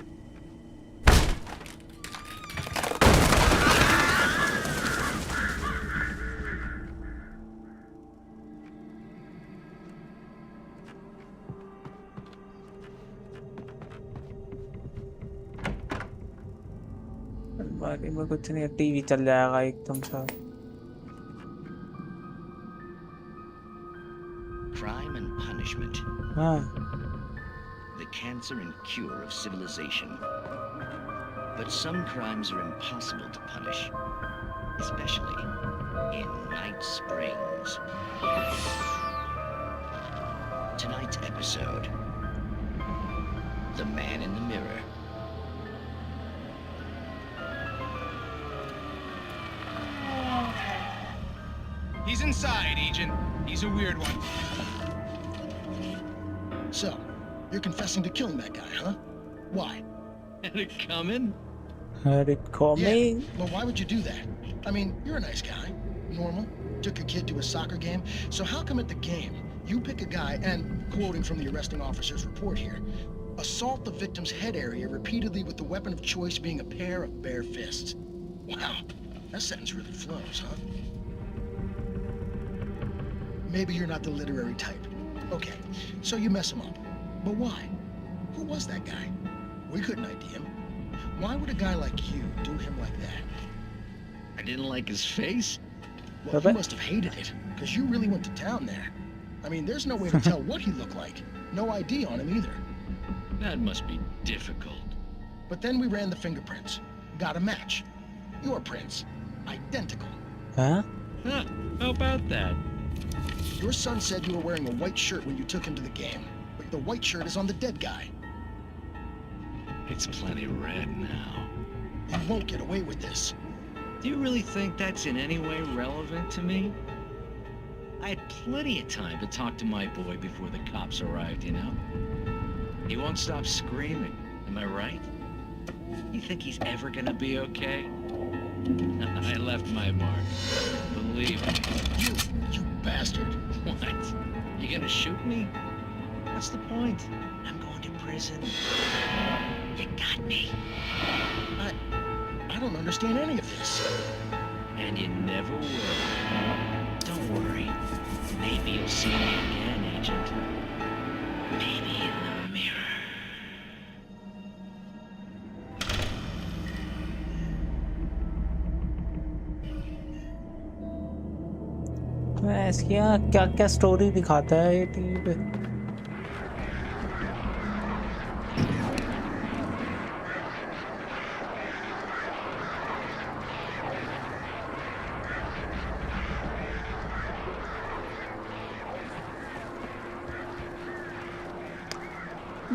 [SPEAKER 7] अलमारी में कुछ नहीं, टीवी चल जाएगा एकदम सा।
[SPEAKER 15] Crime and punishment.
[SPEAKER 7] हाँ।
[SPEAKER 15] The cancer and cure of civilization. But some crimes are impossible to punish, especially in Night Springs. Tonight's episode, The Man in the Mirror.
[SPEAKER 16] He's inside, Agent. He's a weird one.
[SPEAKER 18] So, you're confessing to killing that guy, huh? Why?
[SPEAKER 16] Had it coming?
[SPEAKER 7] Had it coming?
[SPEAKER 18] Yeah, well, why would you do that? I mean, you're a nice guy. Normal. Took a kid to a soccer game. So how come at the game, you pick a guy and, quoting from the arresting officer's report here, assault the victim's head area repeatedly with the weapon of choice being a pair of bare fists? Wow, that sentence really flows, huh? Maybe you're not the literary type. Okay, so you mess him up. But why? Who was that guy? We couldn't ID him. Why would a guy like you do him like that?
[SPEAKER 15] I didn't like his face.
[SPEAKER 18] Well, you must have hated it, because you really went to town there. I mean, there's no way to tell what he looked like. No ID on him either.
[SPEAKER 15] That must be difficult.
[SPEAKER 18] But then we ran the fingerprints. Got a match. Your prints. Identical.
[SPEAKER 7] Huh?
[SPEAKER 15] Huh, how about that?
[SPEAKER 18] Your son said you were wearing a white shirt when you took him to the game, but the white shirt is on the dead guy.
[SPEAKER 15] It's plenty red now.
[SPEAKER 18] You won't get away with this.
[SPEAKER 15] Do you really think that's in any way relevant to me? I had plenty of time to talk to my boy before the cops arrived, you know? He won't stop screaming, am I right? You think he's ever gonna be okay? I left my mark. Believe me.
[SPEAKER 18] You bastard.
[SPEAKER 15] What? You gonna shoot me? What's the point? I'm going to prison. You got me.
[SPEAKER 18] I don't understand any of this.
[SPEAKER 15] And you never will. Don't worry. Maybe you'll see me again, Agent. Maybe in the mirror.
[SPEAKER 7] ऐसी क्या क्या story दिखाता है ये TV पे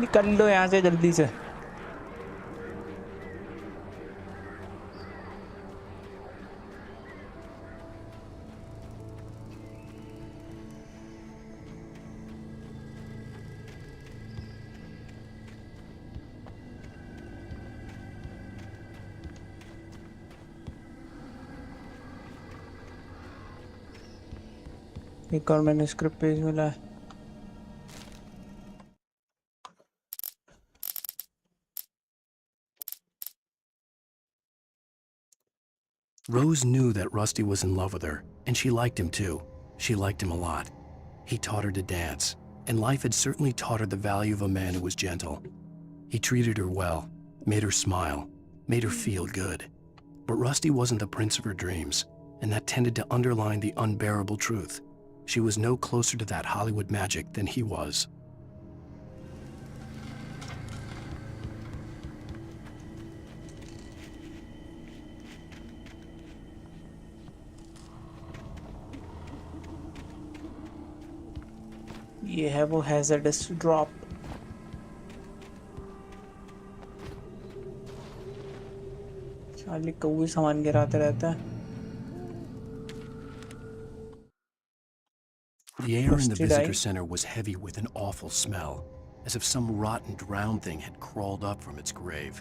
[SPEAKER 7] निकल लो यहाँ से जल्दी से एक और मैंने स्क्रिप्ट पेज मिला है
[SPEAKER 3] Rose knew that Rusty was in love with her, and she liked him too. She liked him a lot. He taught her to dance, and life had certainly taught her the value of a man who was gentle. He treated her well, made her smile, made her feel good. But Rusty wasn't the prince of her dreams, and that tended to underline the unbearable truth. She was no closer to that Hollywood magic than he was.
[SPEAKER 7] ये है वो hazardous drop साले कौवे सामान गिराते रहता है
[SPEAKER 3] The air in the visitor center was heavy with an awful smell, as if some rotten drowned thing had crawled up from its grave.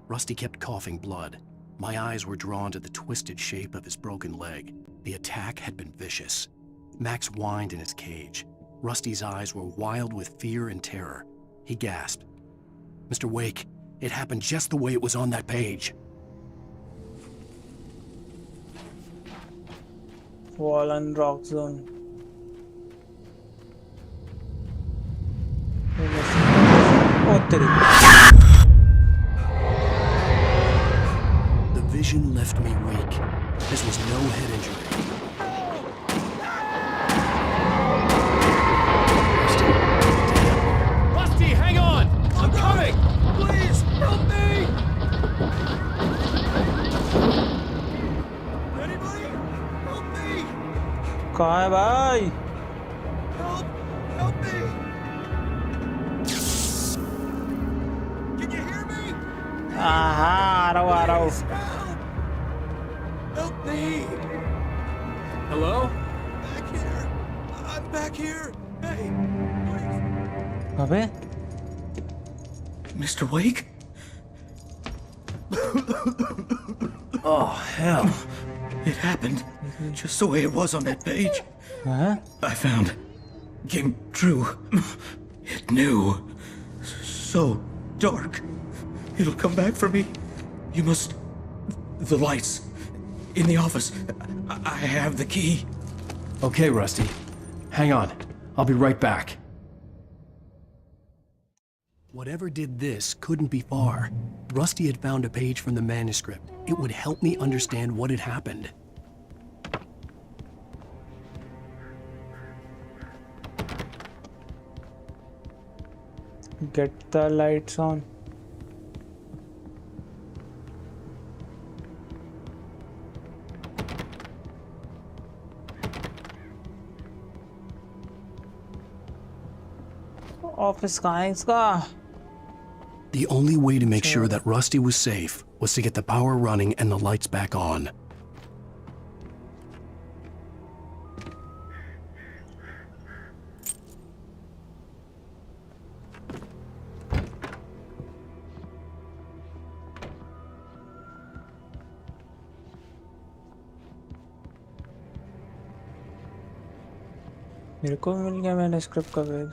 [SPEAKER 3] Rusty kept coughing blood. My eyes were drawn to the twisted shape of his broken leg. The attack had been vicious. Max whined in his cage. Rusty's eyes were wild with fear and terror. He gasped. Mr. Wake, it happened just the way it was on that page.
[SPEAKER 7] Fallen Rock Zone.
[SPEAKER 3] The vision left me weak. This was no head injury.
[SPEAKER 17] Rusty, hang on! I'm coming!
[SPEAKER 4] Please, help me! Anybody? Help me!
[SPEAKER 7] कहाँ है भाई?
[SPEAKER 4] Help me! Can you hear me?
[SPEAKER 7] आ रहा हूँ
[SPEAKER 4] Help me!
[SPEAKER 17] Hello?
[SPEAKER 4] Back here! I'm back here! Hey!
[SPEAKER 7] अबे
[SPEAKER 12] Mr. Wake?
[SPEAKER 3] Oh, hell.
[SPEAKER 12] It happened just the way it was on that page.
[SPEAKER 7] Huh?
[SPEAKER 12] I found. Came true. It knew. So dark. It'll come back for me. You must... The lights. In the office. I have the key.
[SPEAKER 17] Okay, Rusty. Hang on. I'll be right back.
[SPEAKER 3] Whatever did this couldn't be far. Rusty had found a page from the manuscript. It would help me understand what had happened.
[SPEAKER 7] Get the lights on. Office कहाँ है इसका?
[SPEAKER 3] The only way to make sure that Rusty was safe was to get the power running and the lights back on.
[SPEAKER 7] मेरे को मिल गया manuscript का page.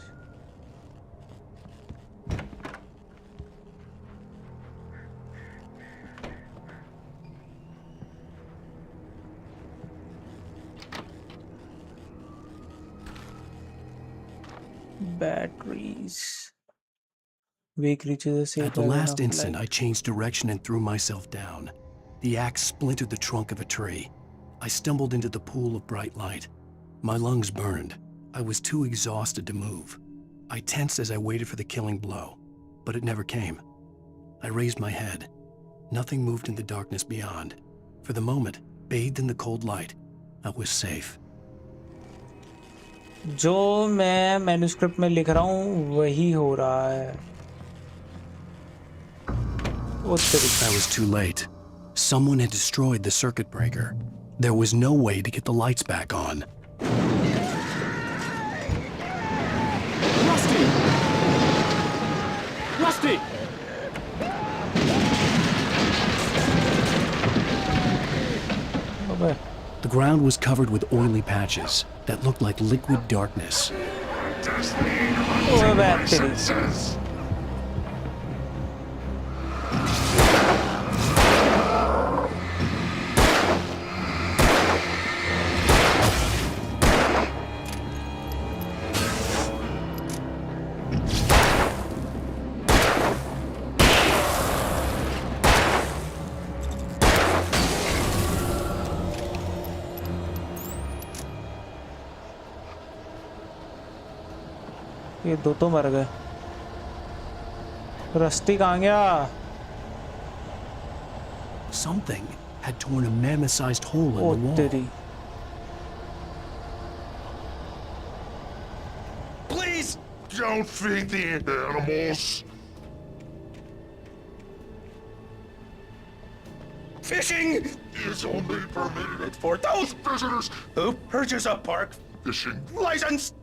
[SPEAKER 7] Batteries. Wake reaches a safe
[SPEAKER 3] At the
[SPEAKER 7] haven
[SPEAKER 3] last
[SPEAKER 7] of
[SPEAKER 3] instant,
[SPEAKER 7] light.
[SPEAKER 3] I changed direction and threw myself down. The axe splintered the trunk of a tree. I stumbled into the pool of bright light. My lungs burned. I was too exhausted to move. I tensed as I waited for the killing blow, but it never came. I raised my head. Nothing moved in the darkness beyond. For the moment, bathed in the cold light, I was safe.
[SPEAKER 7] जो मैं manuscript में लिख रहा हूँ वही हो रहा है।
[SPEAKER 3] I was too late. Someone had destroyed the circuit breaker. There was no way to get the lights back on.
[SPEAKER 17] Rusty!
[SPEAKER 3] The ground was covered with oily patches that looked like liquid darkness.
[SPEAKER 7] ये दो तो मर गए। Rusty कहाँ गया?
[SPEAKER 3] Something had torn a mammoth-sized hole in the wall.
[SPEAKER 7] तेरी।
[SPEAKER 8] Please don't feed the animals.
[SPEAKER 2] Fishing
[SPEAKER 8] is only permitted
[SPEAKER 2] for those
[SPEAKER 8] visitors
[SPEAKER 2] who purchase a park
[SPEAKER 8] fishing
[SPEAKER 2] license.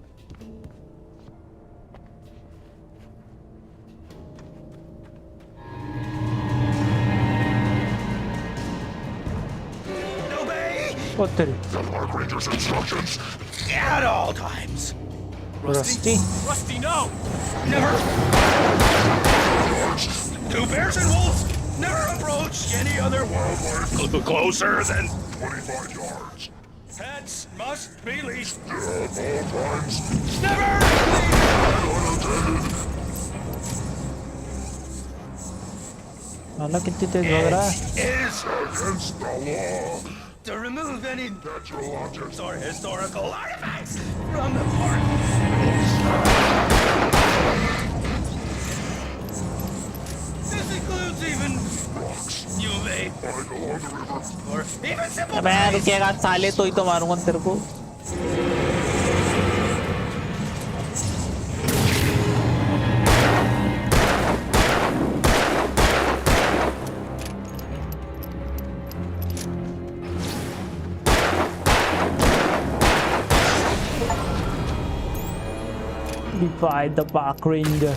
[SPEAKER 7] The
[SPEAKER 8] park ranger's instructions
[SPEAKER 2] at all times.
[SPEAKER 7] Rusty?
[SPEAKER 2] Rusty, no! Never! Two bears and wolves never approach any other wildlife closer than
[SPEAKER 8] 25 yards.
[SPEAKER 2] Pets must be leashed.
[SPEAKER 8] At all times.
[SPEAKER 2] Never!
[SPEAKER 7] माला कितनी तेज भाग रहा है?
[SPEAKER 8] Is against the law.
[SPEAKER 2] To remove any natural objects or historical artifacts from the park. This includes even rocks you may find along the river, or even simple.
[SPEAKER 7] अबे रुकेगा साले तो ही तो मारूंगा तेरे को। Divide the park ranger.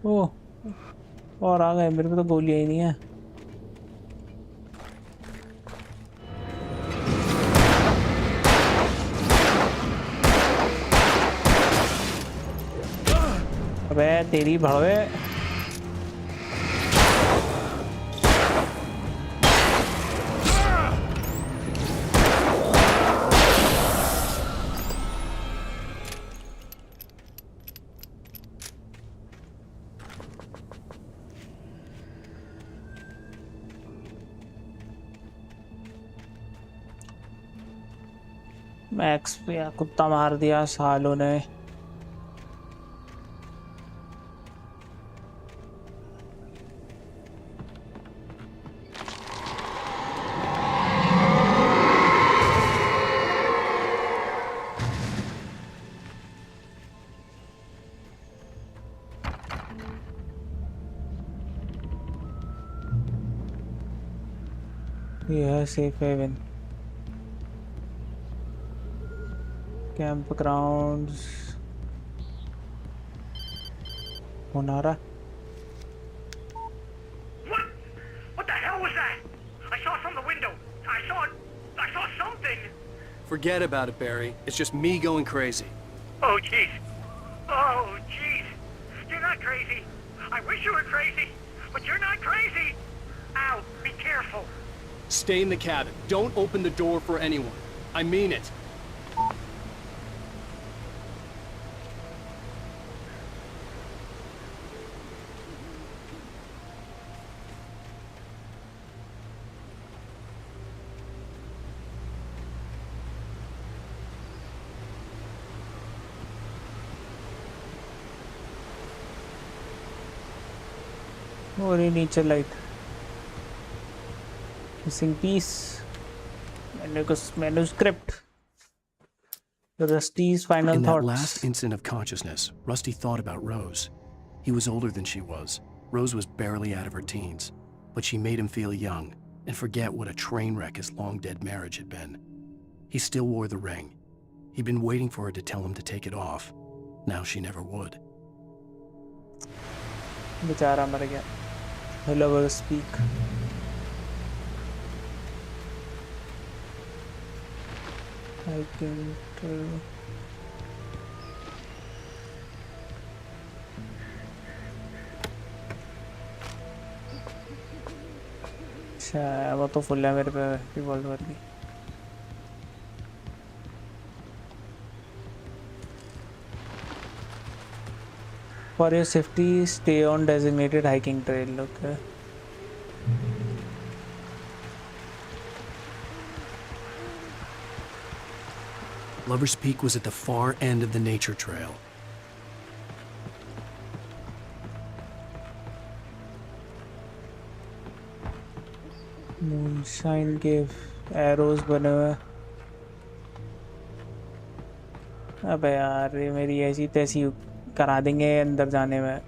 [SPEAKER 7] ओह, और आ गए। मेरे पे तो गोलियां ही नहीं है। अबे तेरी भड़वे। मैक्स पे कुत्ता मार दिया सालों ने। Yeah, safe haven. Campgrounds. Monara.
[SPEAKER 24] What the hell was that? I saw it from the window. I saw something.
[SPEAKER 17] Forget about it, Barry. It's just me going crazy.
[SPEAKER 24] Oh, jeez. Oh, jeez. You're not crazy. I wish you were crazy, but you're not crazy. Ow, be careful.
[SPEAKER 17] Stay in the cabin. Don't open the door for anyone. I mean it.
[SPEAKER 7] Or nature light. Missing piece. Manuscript. Rusty's final
[SPEAKER 3] In
[SPEAKER 7] thoughts.
[SPEAKER 3] that last instant of consciousness, Rusty thought about Rose. He was older than she was. Rose was barely out of her teens, but she made him feel young and forget what a train wreck his long-dead marriage had been. He still wore the ring. He'd been waiting for her to tell him to take it off. Now she never would.
[SPEAKER 7] बेचारा मर गया. Lovers speak. I think. अच्छा वो तो full है मेरे पे revolver वाली. For your safety, stay on designated hiking trail. Okay.
[SPEAKER 3] Lover's Peak was at the far end of the nature trail.
[SPEAKER 7] Moonshine Cave. Arrows बने हुए. अबे यार ये मेरी ऐसी तैसी करा देंगे अंदर जाने में.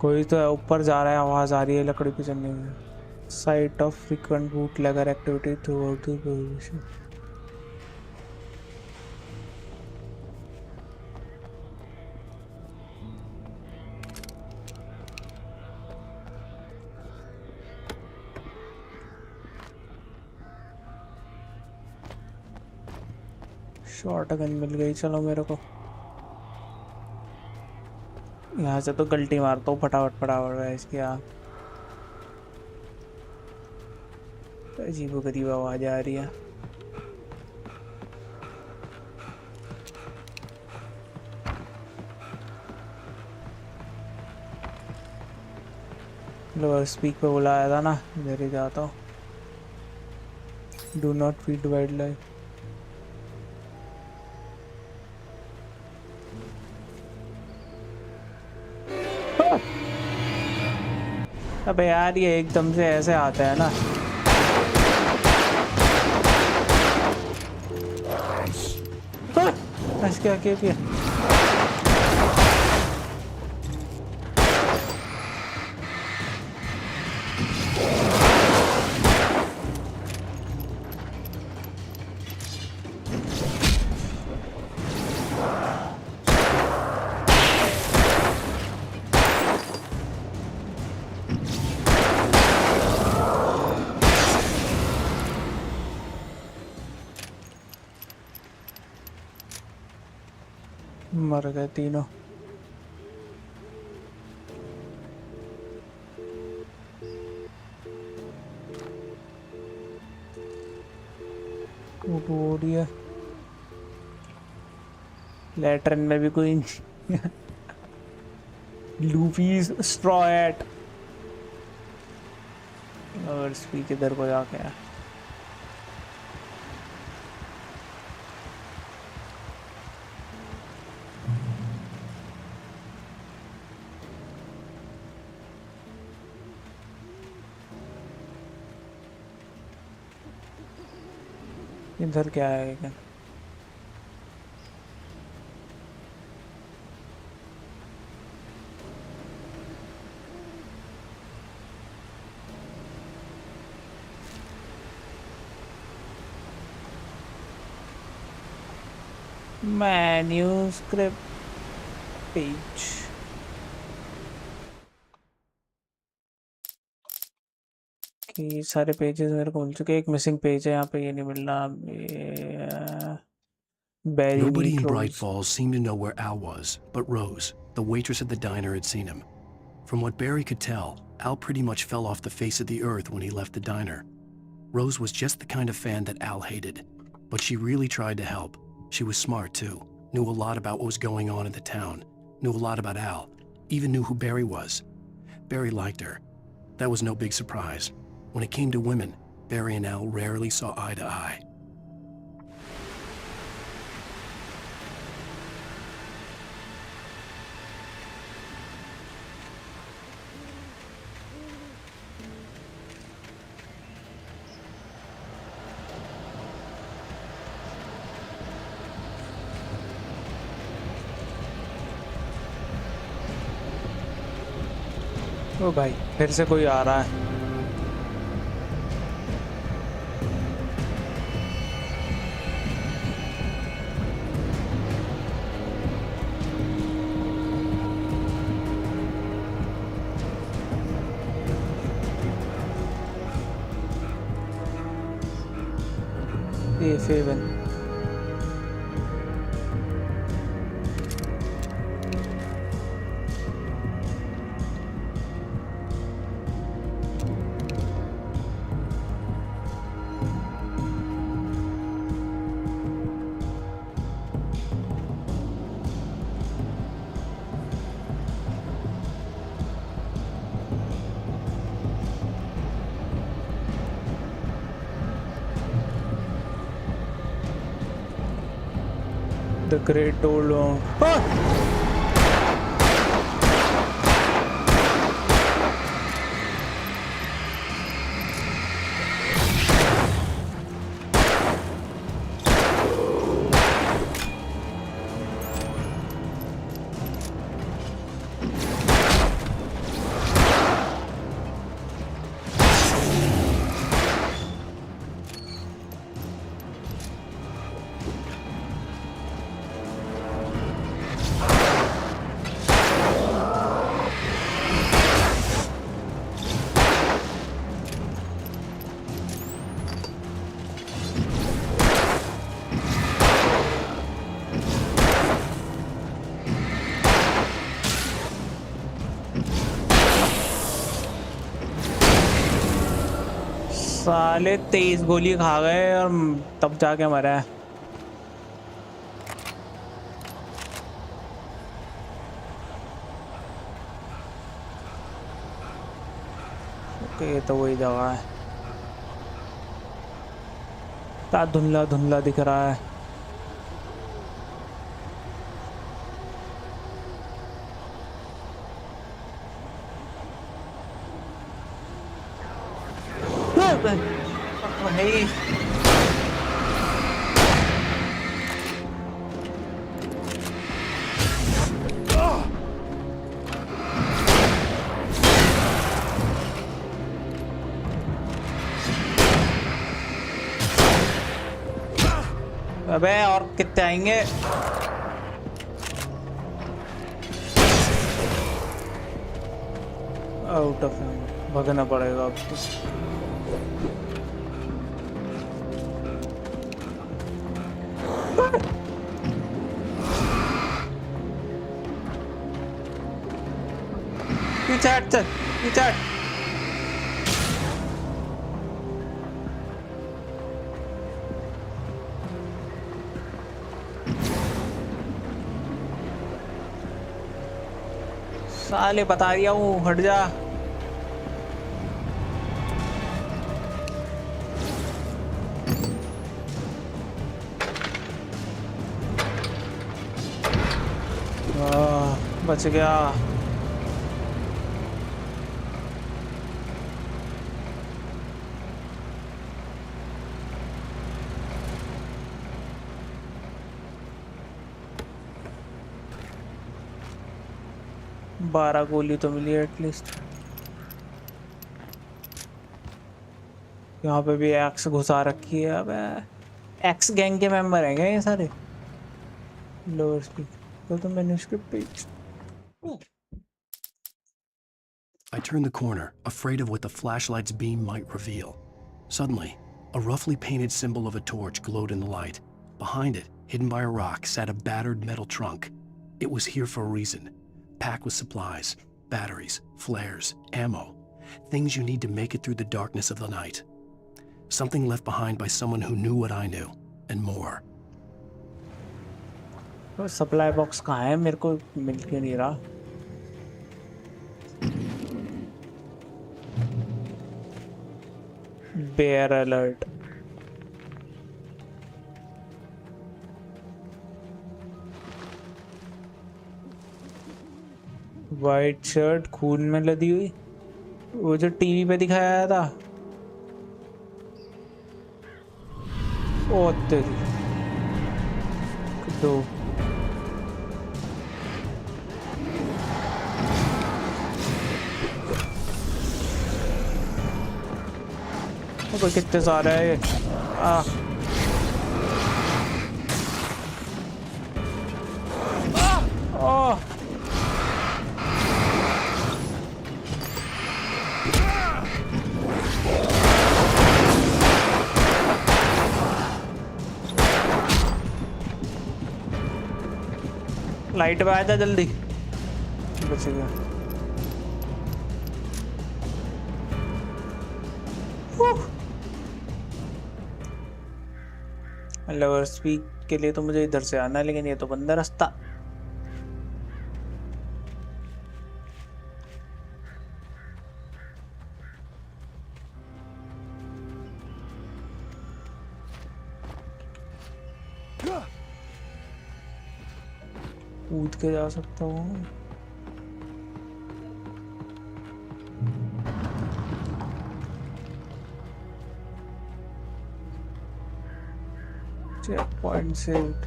[SPEAKER 7] कोई तो ऊपर जा रहा है. आवाज आ रही है लकड़ी पे चलने में. Site of frequent bootlegger activity throughout the provision. Shotgun मिल गई. चलो मेरे को यहाँ से तो गलती मारता हूँ फटाफट फटाफट है इसकी. अजीब गरीब आवाज आ रही है. लो स्पीक पे बुलाया था ना. इधर ही जाता हूँ. Do not feed wild life. अबे यार ये एकदम से ऐसे आता है ना. ऐसे क्या किया. मर गए तीनों. है. लैट्रिन में भी कोई लूफीज स्ट्रॉ एट. और स्पीक इधर को जाके इधर क्या है क्या? Manuscript page. ये सारे पेजेस मेरे को मिल चुके हैं। एक मिसिंग पेज है यहाँ पे, ये नहीं मिलना। Barry
[SPEAKER 3] Nobody in
[SPEAKER 7] Neat
[SPEAKER 3] Bright
[SPEAKER 7] Rose.
[SPEAKER 3] Falls seemed to know where Al was, but Rose, the waitress at the diner, had seen him. From what Barry could tell, Al pretty much fell off the face of the earth when he left the diner. Rose was just the kind of fan that Al hated, but she really tried to help. She was smart too, knew a lot about what was going on in the town, knew a lot about Al, even knew who Barry was. Barry liked her. That was no big surprise. When it came to women, Barry and Al rarely saw eye to eye.
[SPEAKER 7] ओ भाई फिर से कोई आ रहा है। Faven. The Great Old साले 23 गोली खा गए और तब जाके मरा है। ओके ये तो वही जगह है। क्या धुंधला धुंधला दिख रहा है। भाई अबे और कितने आएंगे? आउट ऑफ भागना पड़ेगा अब तो। पीछे हट चल, पीछे हट। साले बता दिया हूँ हट जा। बच गया। 12 गोली तो मिली एटलीस्ट। यहाँ पे भी एक्स घुसा रखी है। अब एक्स गैंग के मेंबर हैं क्या ये सारे? Lower speed go to manuscript page.
[SPEAKER 3] I turned the corner, afraid of what the flashlight's beam might reveal. Suddenly, a roughly painted symbol of a torch glowed in the light. Behind it, hidden by a rock, sat a battered metal trunk. It was here for a reason. Packed with supplies, batteries, flares, ammo. Things you need to make it through the darkness of the night. Something left behind by someone who knew what I knew, and more.
[SPEAKER 7] तो supply box कहाँ है? मेरे को मिल के नहीं रहा। Bear alert. White shirt खून में लदी हुई, वो जो टीवी पे दिखाया था। ओ तेरी दो तो कितने सारे हैं ये? लाइट पे आया था जल्दी, बच गया। लवर स्पीक के लिए तो मुझे इधर से आना है, लेकिन ये तो बंदा रास्ता। कूद के जा सकता हूँ। Checkpoint saved.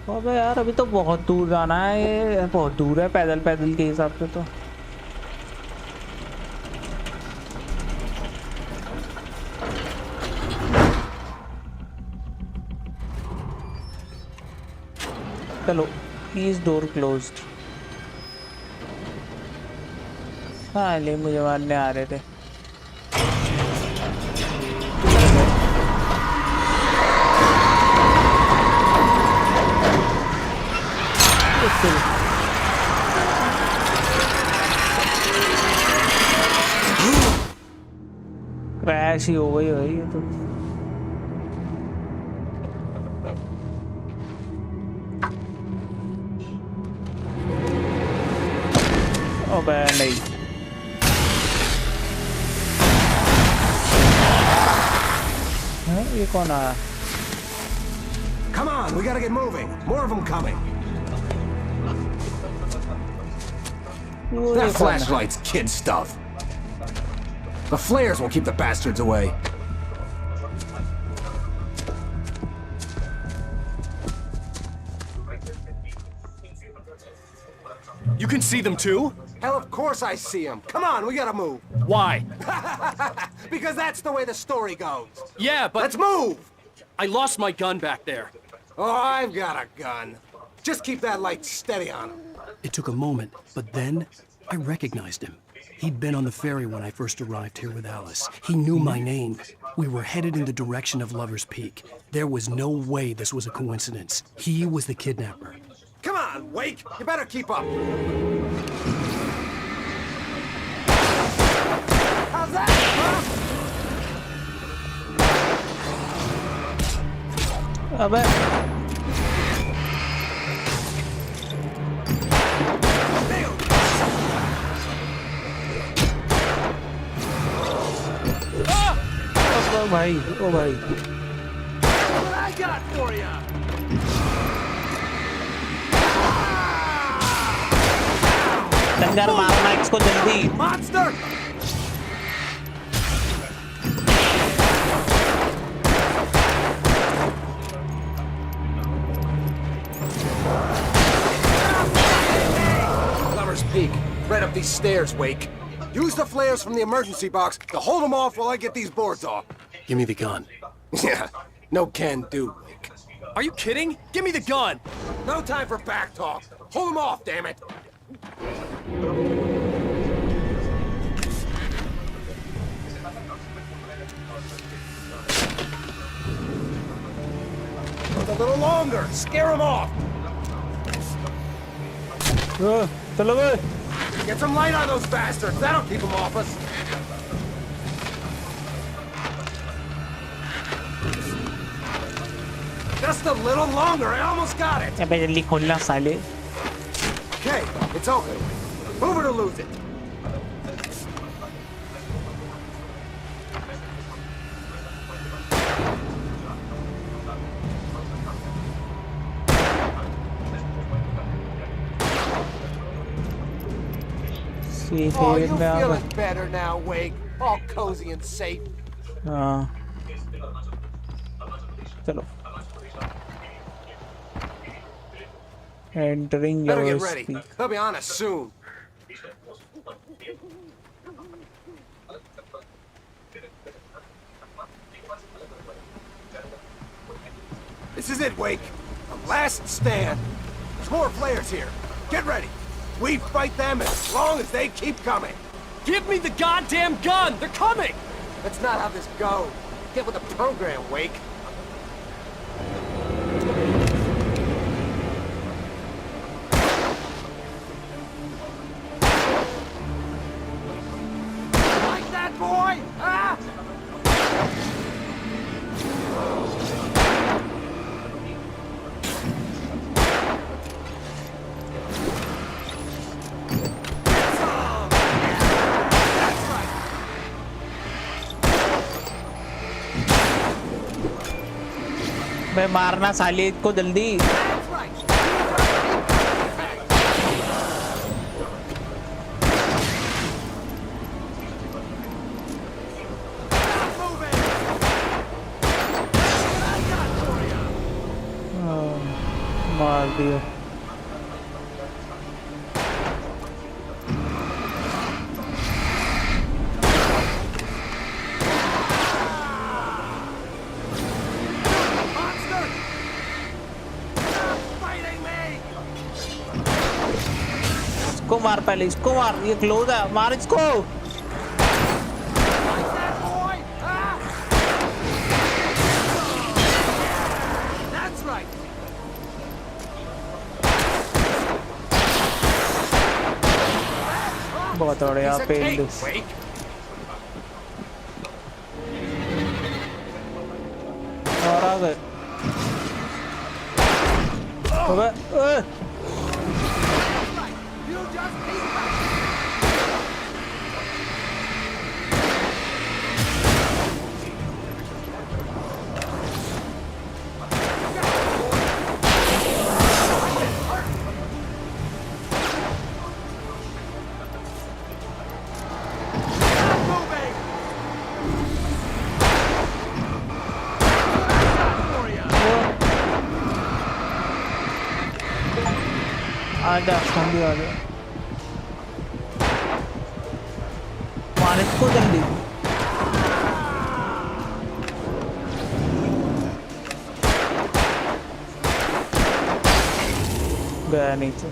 [SPEAKER 7] अबे यार अभी तो बहुत दूर जाना है, ये बहुत दूर है पैदल पैदल के हिसाब से तो। चलो, is door closed? हाँ ले मुझे मारने आ रहे थे। क्रैश ही हो गई भाई ये तो। अबे नहीं, ये कौन आया?
[SPEAKER 10] Come on, we gotta get moving. More of them coming.
[SPEAKER 7] That
[SPEAKER 10] flashlight's kid stuff. The flares will keep the bastards away.
[SPEAKER 17] You can see them too?
[SPEAKER 10] Hell, of course I see them. Come on, we gotta move.
[SPEAKER 17] Why?
[SPEAKER 10] Because that's the way the story goes.
[SPEAKER 17] Yeah, but...
[SPEAKER 10] Let's move!
[SPEAKER 17] I lost my gun back there.
[SPEAKER 10] Oh, I've got a gun. Just keep that light steady on him.
[SPEAKER 3] It took a moment, but then I recognized him. He'd been on the ferry when I first arrived here with Alice. He knew my name. We were headed in the direction of Lover's Peak. There was no way this was a coincidence. He was the kidnapper.
[SPEAKER 10] Come on, Wake! You better keep up! How's that, huh?
[SPEAKER 7] अबे ओ भाई, ओ भाई।
[SPEAKER 10] What I got for ya?
[SPEAKER 7] डंगर मारना इसको जल्दी।
[SPEAKER 10] Monster! Peak. Right up these stairs, Wake. Use the flares from the emergency box to hold them off while I get these boards off.
[SPEAKER 5] Give me the gun.
[SPEAKER 10] Yeah, no can do, Wake.
[SPEAKER 17] Are you kidding? Give me the gun!
[SPEAKER 10] No time for back talk. Hold them off, damn it. A little longer. Scare them off. Get some light on those bastards. That'll keep them off us. Just a little longer. I almost got it.
[SPEAKER 7] अबे जल्दी खोलना साले.
[SPEAKER 10] Okay, it's open. Move it or lose it.
[SPEAKER 7] Oh,
[SPEAKER 10] you feeling better now, Wake? All cozy and safe.
[SPEAKER 7] हाँ. चलो. Entering
[SPEAKER 10] Better get
[SPEAKER 7] your
[SPEAKER 10] ready.
[SPEAKER 7] speak.
[SPEAKER 10] They'll be on us soon. This is it, Wake. The last stand. There's more flares here. Get ready. We fight them as long as they keep coming.
[SPEAKER 17] Give me the goddamn gun! They're coming!
[SPEAKER 10] That's not how this goes. Get with the program, Wake. Like that, boy? Huh?
[SPEAKER 7] बे मारना साले को जल्दी. मार दिया. इसको मार पहले. इसको मार. ये क्लोज है. मार इसको. बहुत बढ़िया पेल. और आ गए. अबे आजा. हम भी आ गए. मार इसको जल्दी. गया नीचे.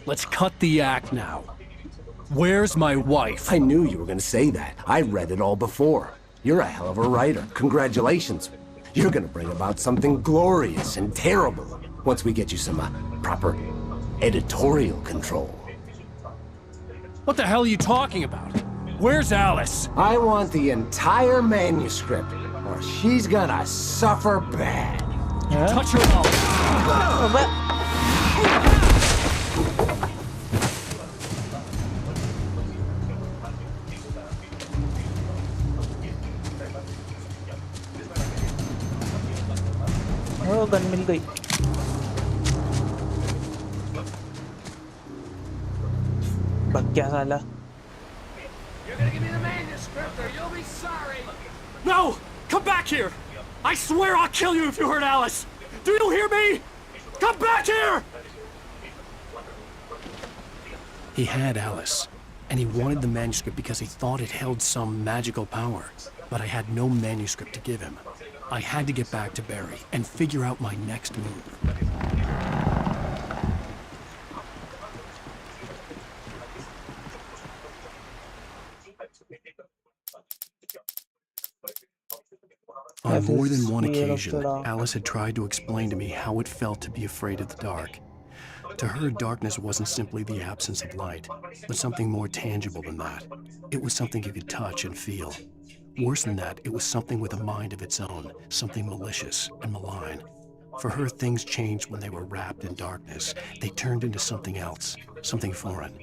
[SPEAKER 17] Let's cut the act now. Where's my wife?
[SPEAKER 10] I knew you were going to say that. I read it all before. You're a hell of a writer. Congratulations. You're going to bring about something glorious and terrible once we get you some proper editorial control.
[SPEAKER 17] What the hell are you talking about? Where's Alice?
[SPEAKER 10] I want the entire manuscript, or she's gonna suffer bad.
[SPEAKER 17] Touch her mouth.
[SPEAKER 7] Gun मिल गई। भाग गया साला।
[SPEAKER 19] You're gonna give me the manuscript or you'll be sorry.
[SPEAKER 17] No! Come back here! I swear I'll kill you if you hurt Alice! Do you hear me? Come back here!
[SPEAKER 3] He had Alice, and he wanted the manuscript because he thought it held some magical power. But I had no manuscript to give him. I had to get back to Barry and figure out my next move. On more than one occasion, Alice had tried to explain to me how it felt to be afraid of the dark. To her, darkness wasn't simply the absence of light, but something more tangible than that. It was something you could touch and feel. Worse than that, it was something with a mind of its own, something malicious and malign. For her, things changed when they were wrapped in darkness. They turned into something else, something foreign.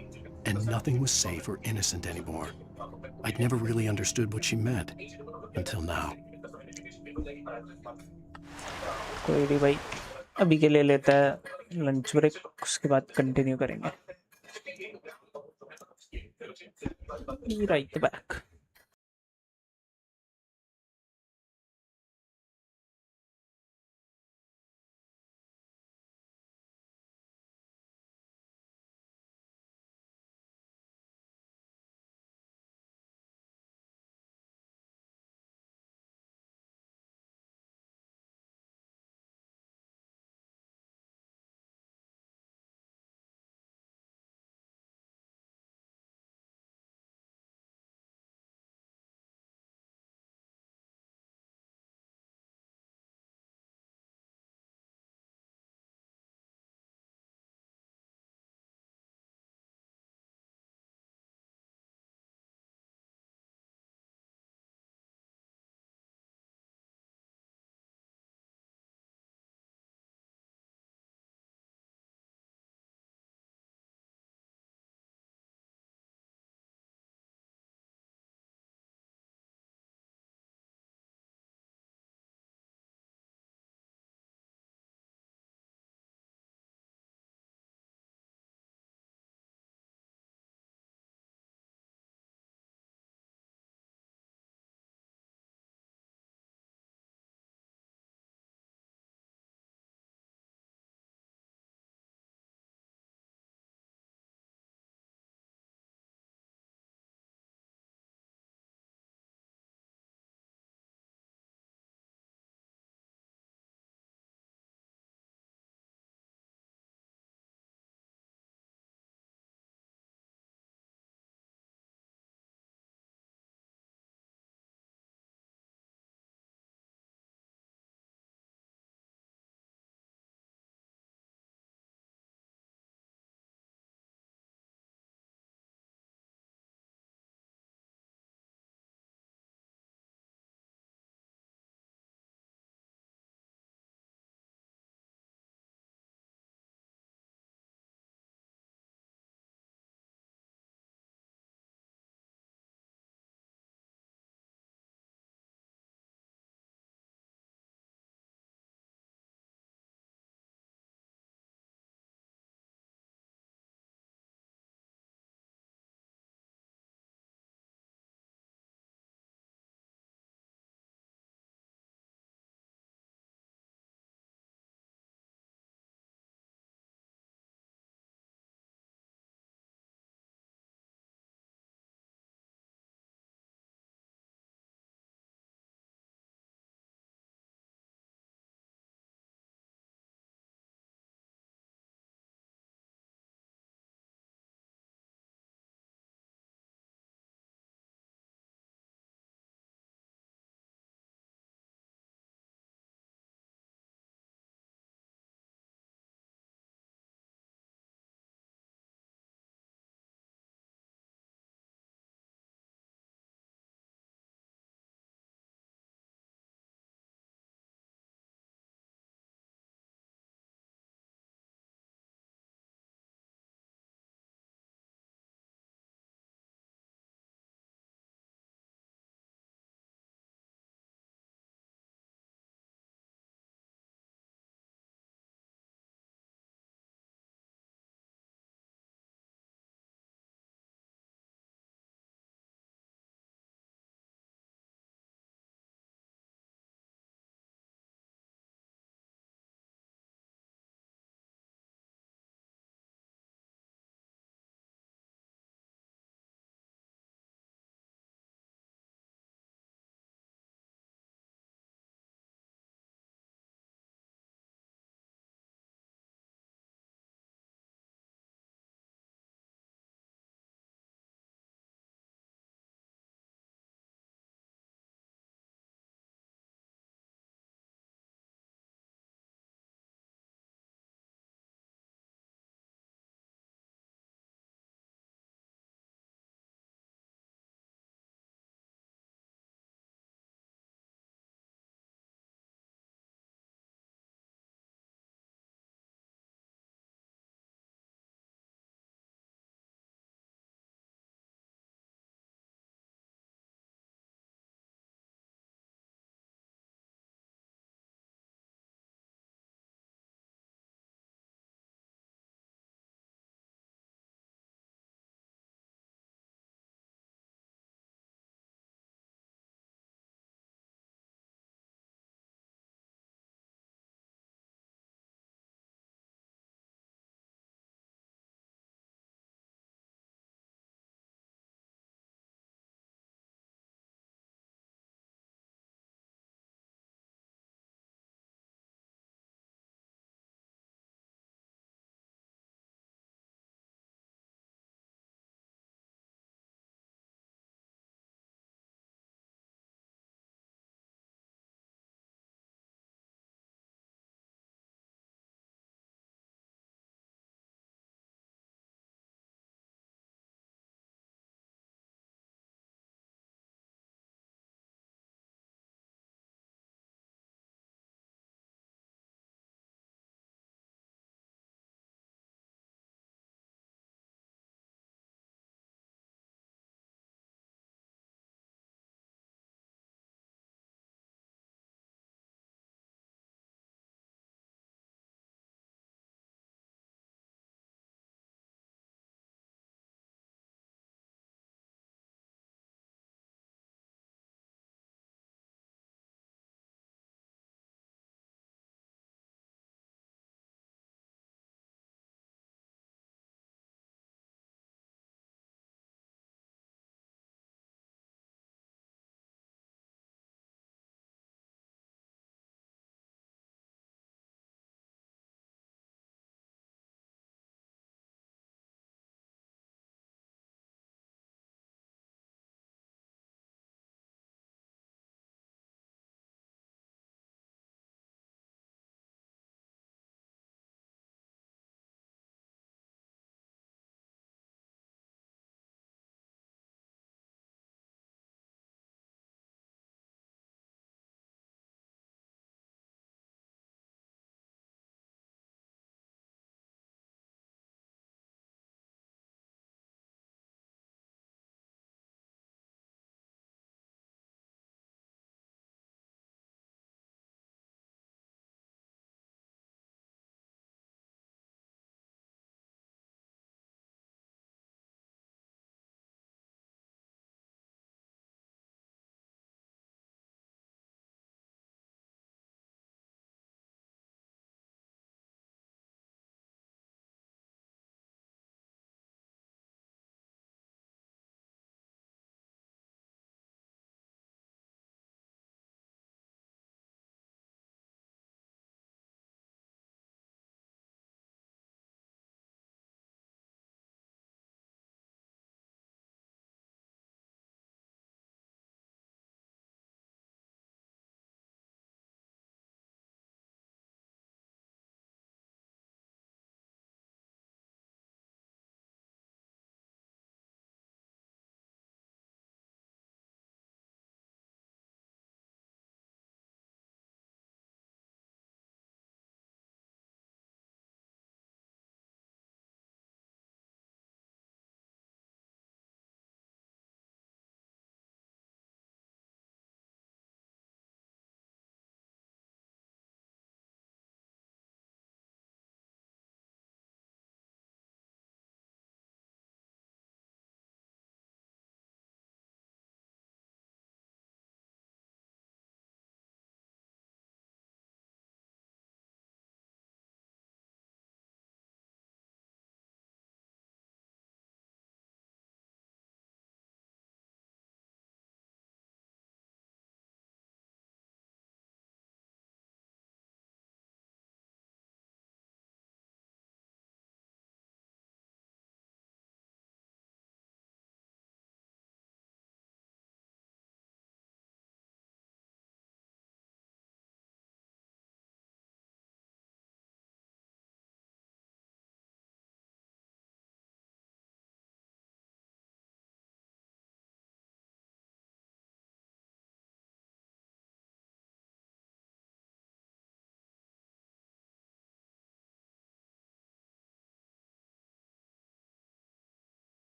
[SPEAKER 3] And nothing was safe or innocent anymore. I'd never really understood what she meant, until now.
[SPEAKER 7] कोई नहीं भाई, अभी के लिए लेता है lunch break, उसके बाद कंटिन्यू करेंगे। Be right back.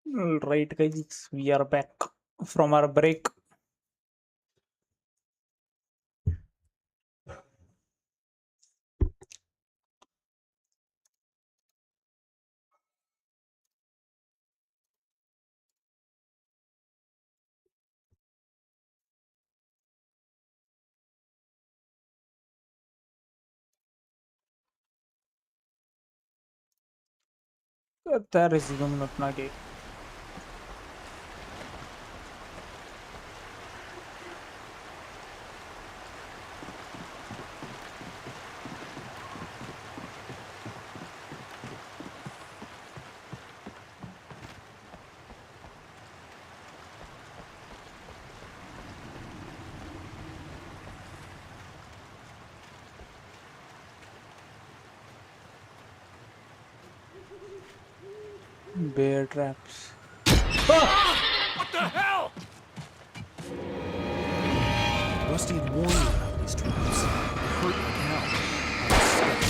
[SPEAKER 7] Alright, guys, we are back from our break. There is अपना game. Bear traps.
[SPEAKER 19] What the hell?
[SPEAKER 5] Rusty had warned me about these traps. It hurt like hell. I was stuck.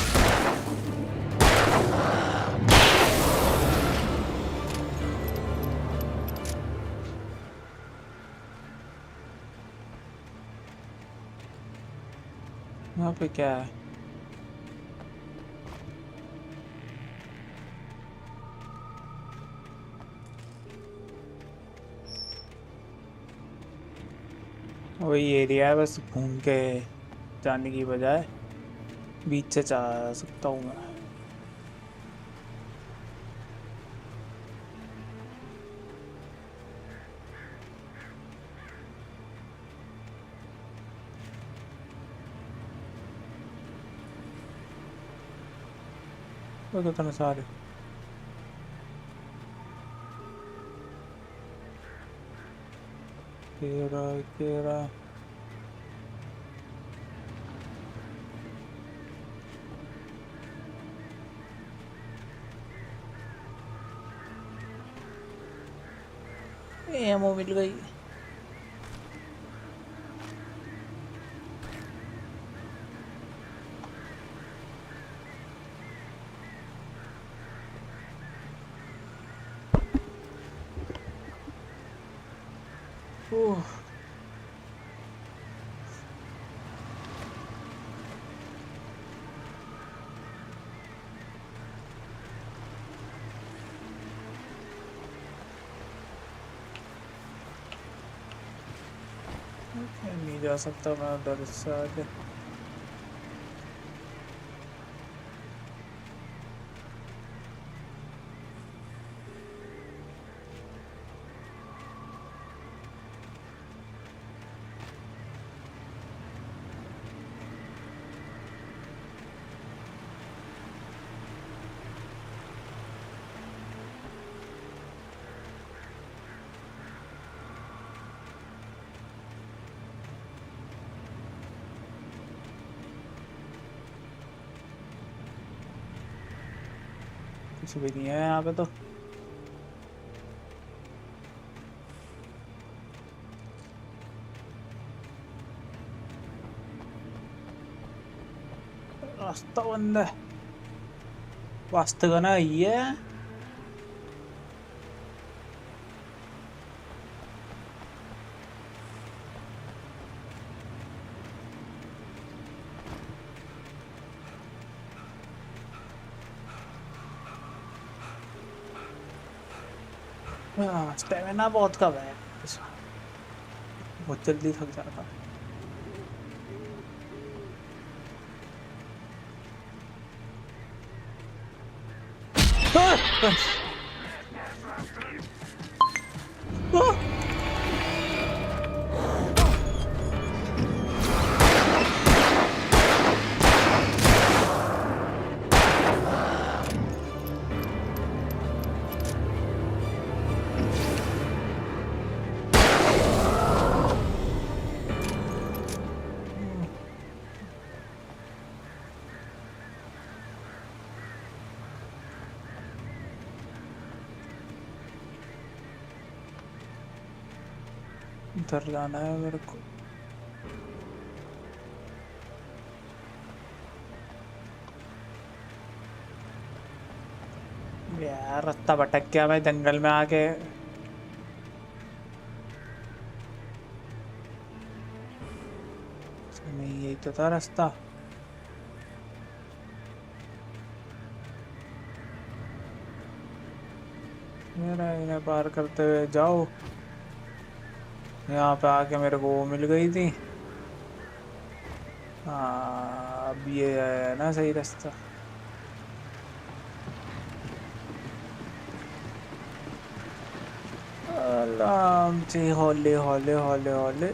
[SPEAKER 7] यहाँ पे क्या है? वही area है, बस घूम के जाने की बजाय बीच से जा सकता हूँ मैं. वो कितने सारे तेरा एमओ मिल गई. नहीं जा सकता मैं उधर से आगे. कुछ भी नहीं है यहाँ पे तो. रास्ता बंद है. वास्तव में ना ये स्टेमिना बहुत कम है. बहुत जल्दी थक जाता है. उधर जाना है मेरे को. यार रास्ता भटक गया मैं जंगल में आके। नहीं यही तो था रास्ता। मेरा इन्हें पार करते हुए जाओ। यहाँ पे आके मेरे को वो मिल गई थी। हाँ अब ये है ना सही रास्ता। आराम से हौले हौले हौले हौले।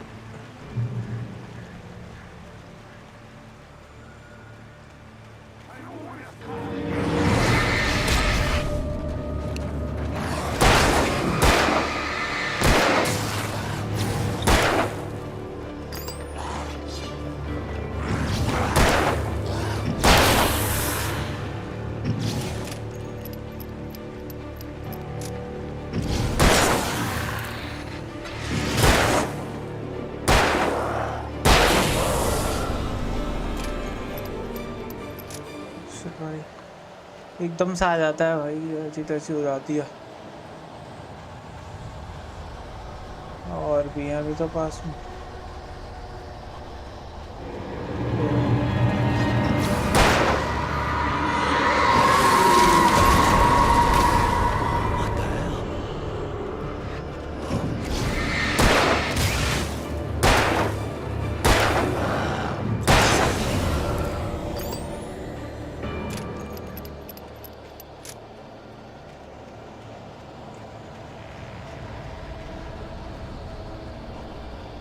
[SPEAKER 7] एकदम से आ जाता है भाई, ऐसी तैसी हो जाती है। और भी हैं अभी तो पास में।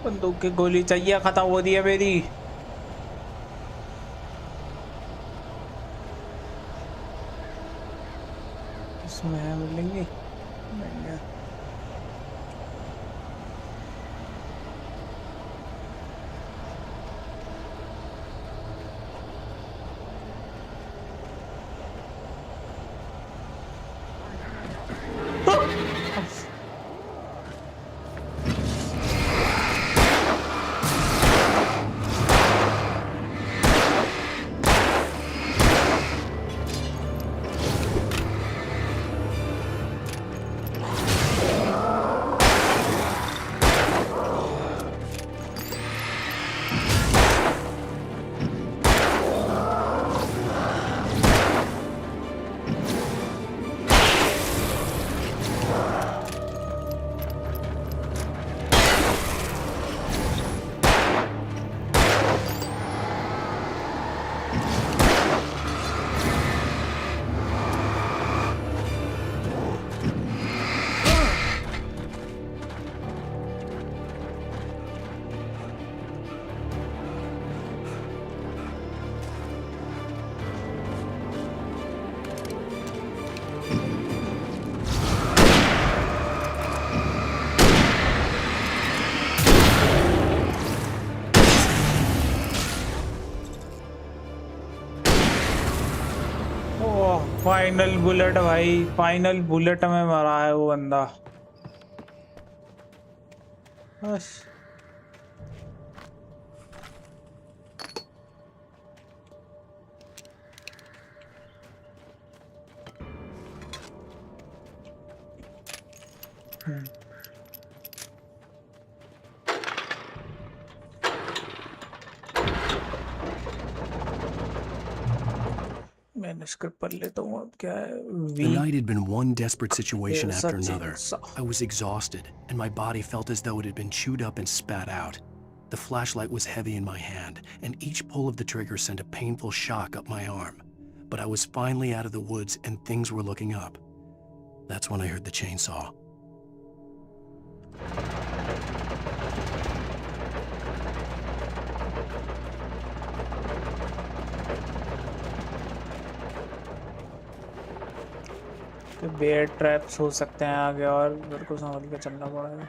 [SPEAKER 7] बंदूक की गोली चाहिए, खत्म हो रही है मेरी। इसमें है मिलेंगी नहीं है। फाइनल बुलेट भाई, फाइनल बुलेट में मरा है वो बंदा। बस मैंने स्क्रिप्ट पढ़ लेता हूँ अब क्या है।
[SPEAKER 3] The night had been one desperate situation after another. I was exhausted, and my body felt as though it had been chewed up and spat out. The flashlight was heavy in my hand, and each pull of the trigger sent a painful shock up my arm. But I was finally out of the woods, and things were looking up. That's when I heard the chainsaw.
[SPEAKER 7] Bear traps हो सकते हैं आगे, और मेरे को संभल के चलना पड़ेगा।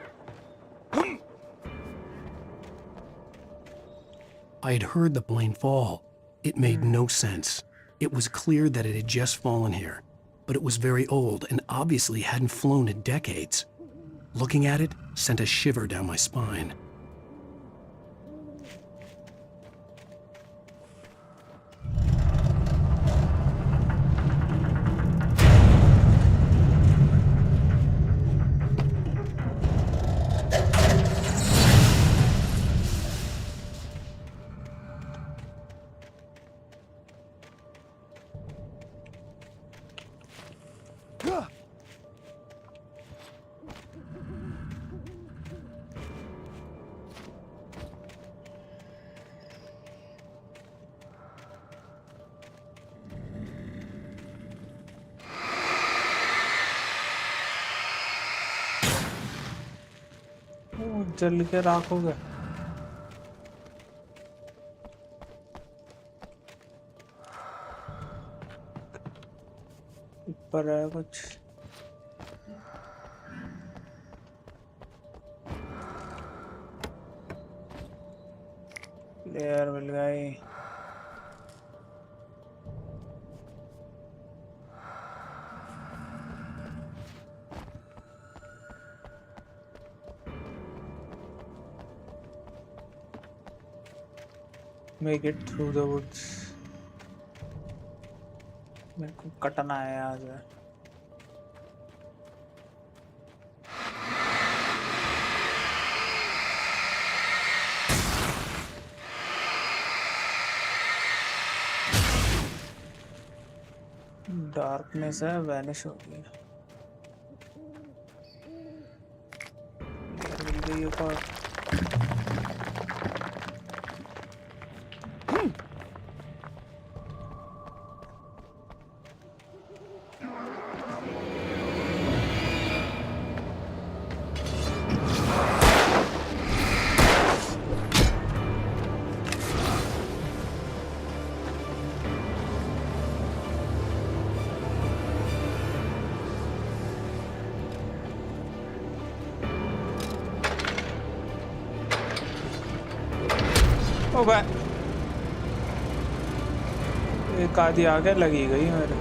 [SPEAKER 3] I had heard the plane fall. It made no sense. It was clear that it had just fallen here, but it was very old and obviously hadn't flown in decades. Looking at it sent a shiver down my spine.
[SPEAKER 7] जल के राख हो गया। ऊपर है कुछ। Player मिल गई। Make it through the woods. मेरे को कटना है यहाँ से। डार्कनेस है, वैनिश हो गई। मिल गई एक और। एक आधी आगे लगी गई मेरे।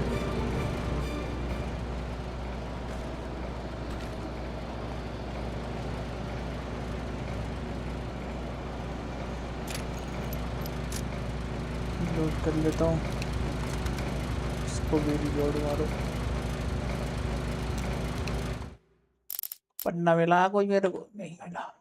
[SPEAKER 7] लोड कर लेता हूँ इसको भी। रिलोड मारो। पन्ना मिला कोई मेरे को? नहीं मिला।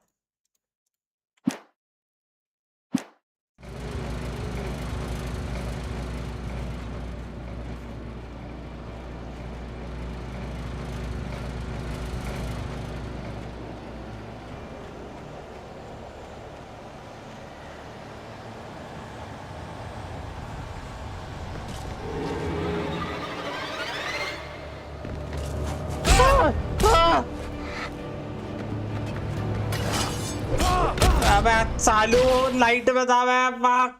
[SPEAKER 7] अबे चालू लाइट बतावे बाक।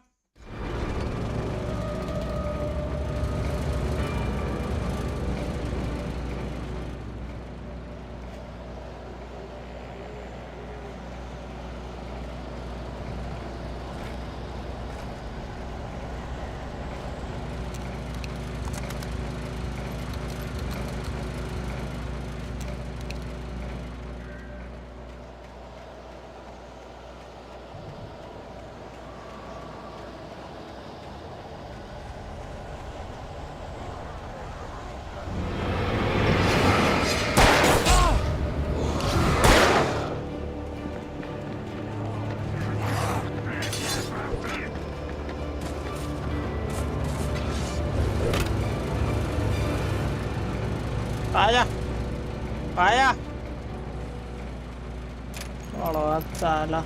[SPEAKER 7] आया आया बड़ा साला।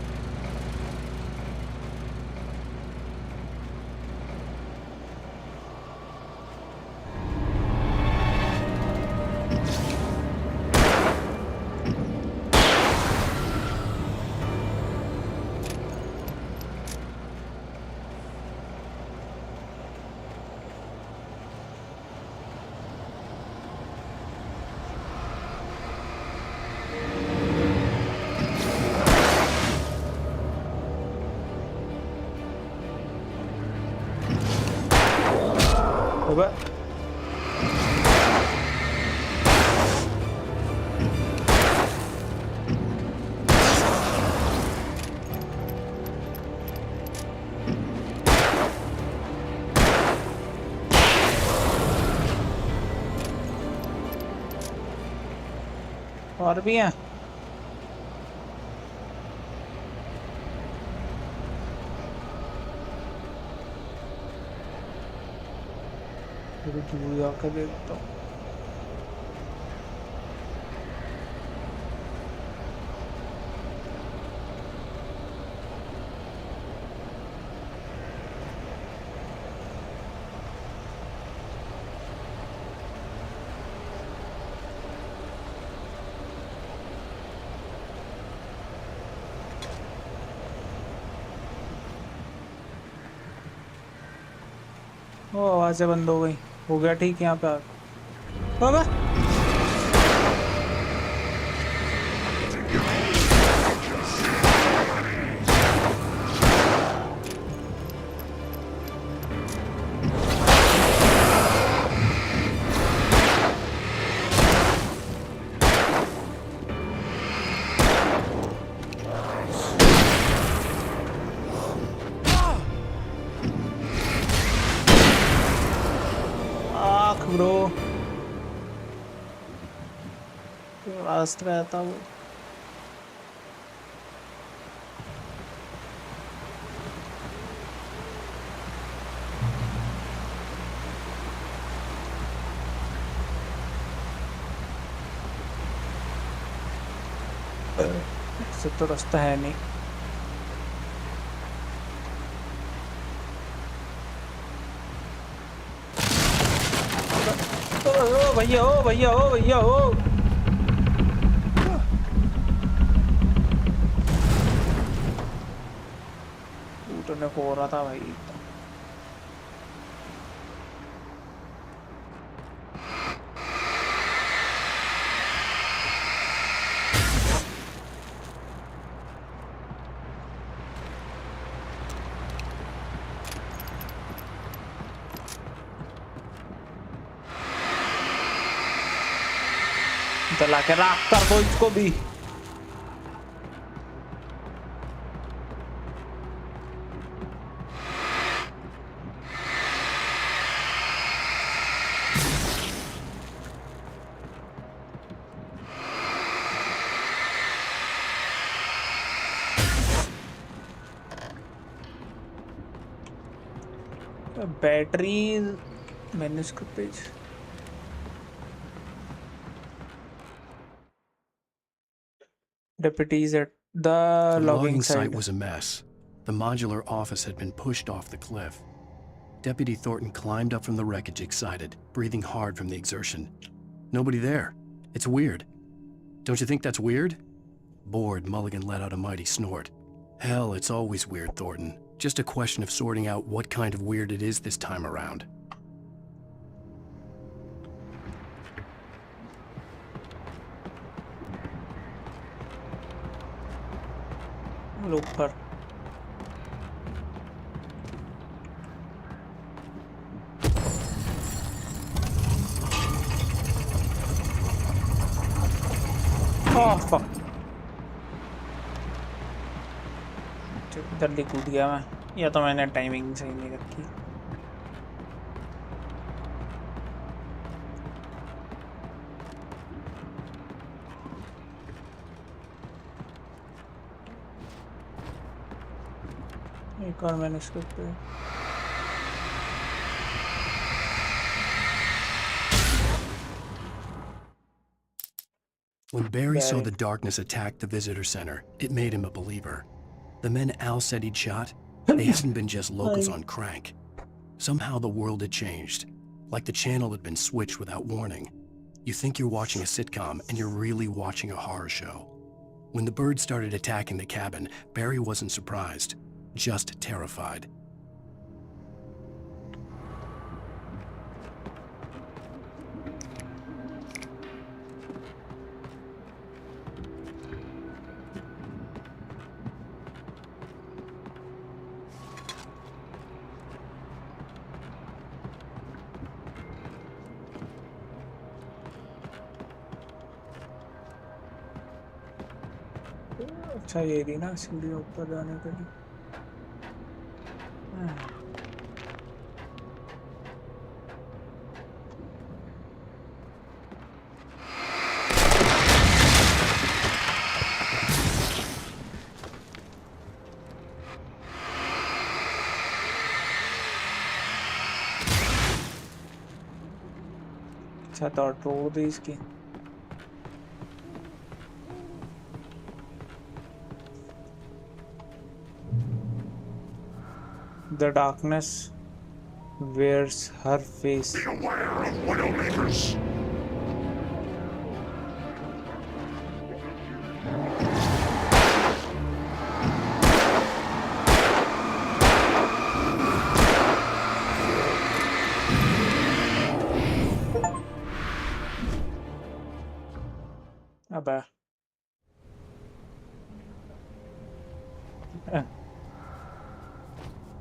[SPEAKER 7] Coba. और भी हैं? दूर जाकर देखता हूँ। ओ आवाजें बंद हो गई। हो गया ठीक यहाँ पे। बाबा ब्रो रास्त रहता वो। ऐसे तो रास्ता है नहीं। ओ भैया ओ भैया ओ भैया ओ। टूटने को हो रहा था भाई। चला के राख कर दो इसको भी। Battery manuscript page. Deputies at the logging site
[SPEAKER 3] was a mess. The modular office had been pushed off the cliff. Deputy Thornton climbed up from the wreckage excited, breathing hard from the exertion. Nobody there. It's weird. Don't you think that's weird? Bored, Mulligan let out a mighty snort. Hell, it's always weird, Thornton. Just a question of sorting out what kind of weird it is this time around.
[SPEAKER 7] ऊपर जल्दी कूद गया मैं, या तो मैंने timing सही नहीं रखी। एक और मैंने स्क्रिप्ट पे
[SPEAKER 3] When Barry saw the darkness attack the visitor center, it made him a believer. The men Al said he'd shot, they hadn't been just locals on crank. Somehow the world had changed, like the channel had been switched without warning. You think you're watching a sitcom, and you're really watching a horror show. When the birds started attacking the cabin, Barry wasn't surprised, just terrified.
[SPEAKER 7] अच्छा ये थी ना सीढ़ी ऊपर जाने के लिए। अच्छा तो तोड़ दी इसकी। The darkness wears her face.
[SPEAKER 8] Be aware of Widowmakers.
[SPEAKER 7] अबे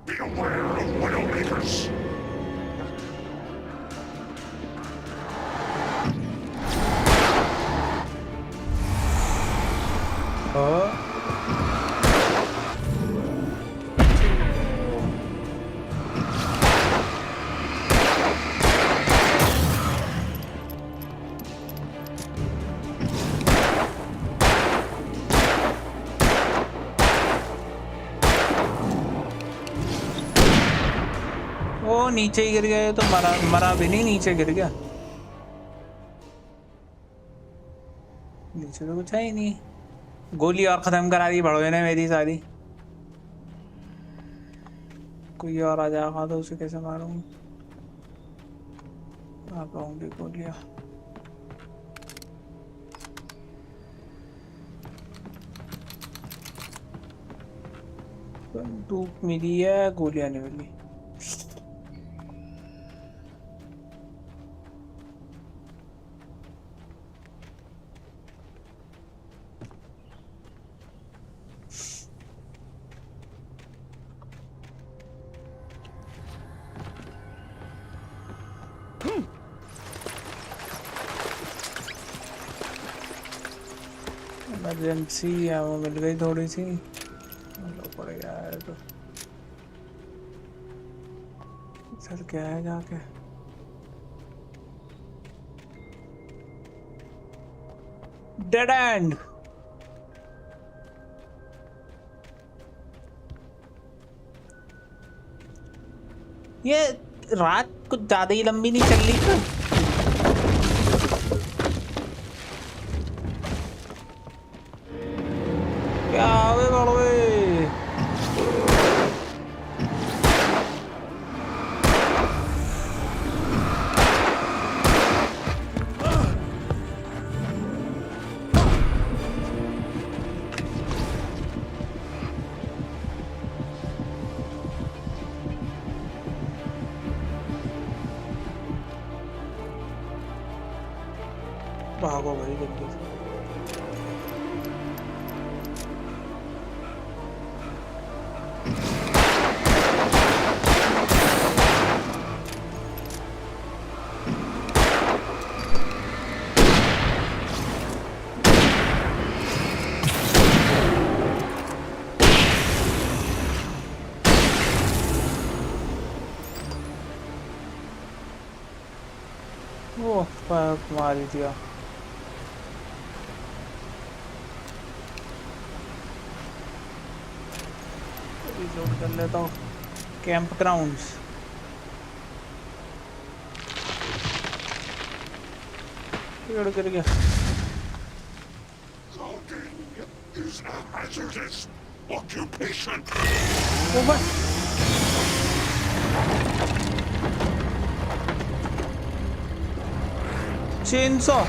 [SPEAKER 8] Be aware of Widowmakers.
[SPEAKER 7] वो नीचे ही गिर गए तो मरा भी नहीं, नीचे गिर गया। नीचे तो कुछ है ही नहीं। गोली और खत्म करा दी बड़ों ने मेरी सारी। कोई और आ जाएगा तो उसे कैसे मारूंगा? आ पाऊंगी गोलियां। बंदूक मिली है, गोलियां नहीं मिली। इमरजेंसी है वो मिल गई थोड़ी सी, पड़ेगा यार। तो सर क्या है जाके? Dead and. ये रात कुछ ज्यादा ही लंबी नहीं चल रही थी। क्या आवे बड़वे? भागो भाई जल्दी से। मार दिया। रिलोड कर लेता हूँ। Camp grounds. गिर गया।
[SPEAKER 8] Is a hazardous occupation.
[SPEAKER 7] Chainsaw.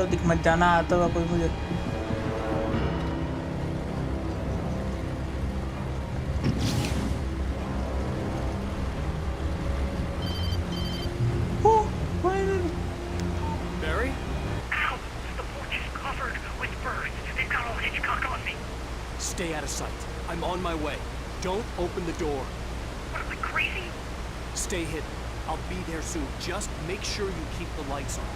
[SPEAKER 7] चलो दिख मत जाना आता हुआ कोई मुझे।
[SPEAKER 16] Barry?
[SPEAKER 24] Ow! The porch is covered with birds. They've got all Hitchcock on me.
[SPEAKER 17] Stay out of sight. I'm on my way. Don't open the door.
[SPEAKER 24] What am I, crazy?
[SPEAKER 17] Stay hidden. I'll be there soon. Just make sure you keep the lights on.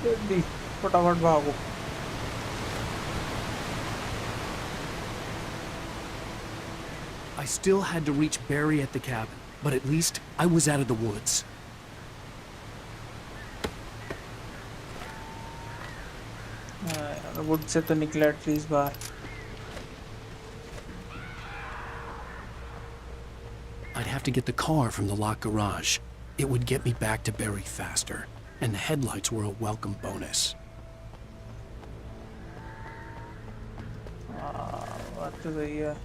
[SPEAKER 7] जल्दी फटाफट भागो।
[SPEAKER 5] I still had to reach Barry at the cabin, but at least I was out of the woods.
[SPEAKER 7] Would say तो निकला at least बाहर।
[SPEAKER 3] I'd have to get the car from the locked garage. It would get me back to Barry faster, and the headlights were a welcome bonus.
[SPEAKER 7] बात तो सही है।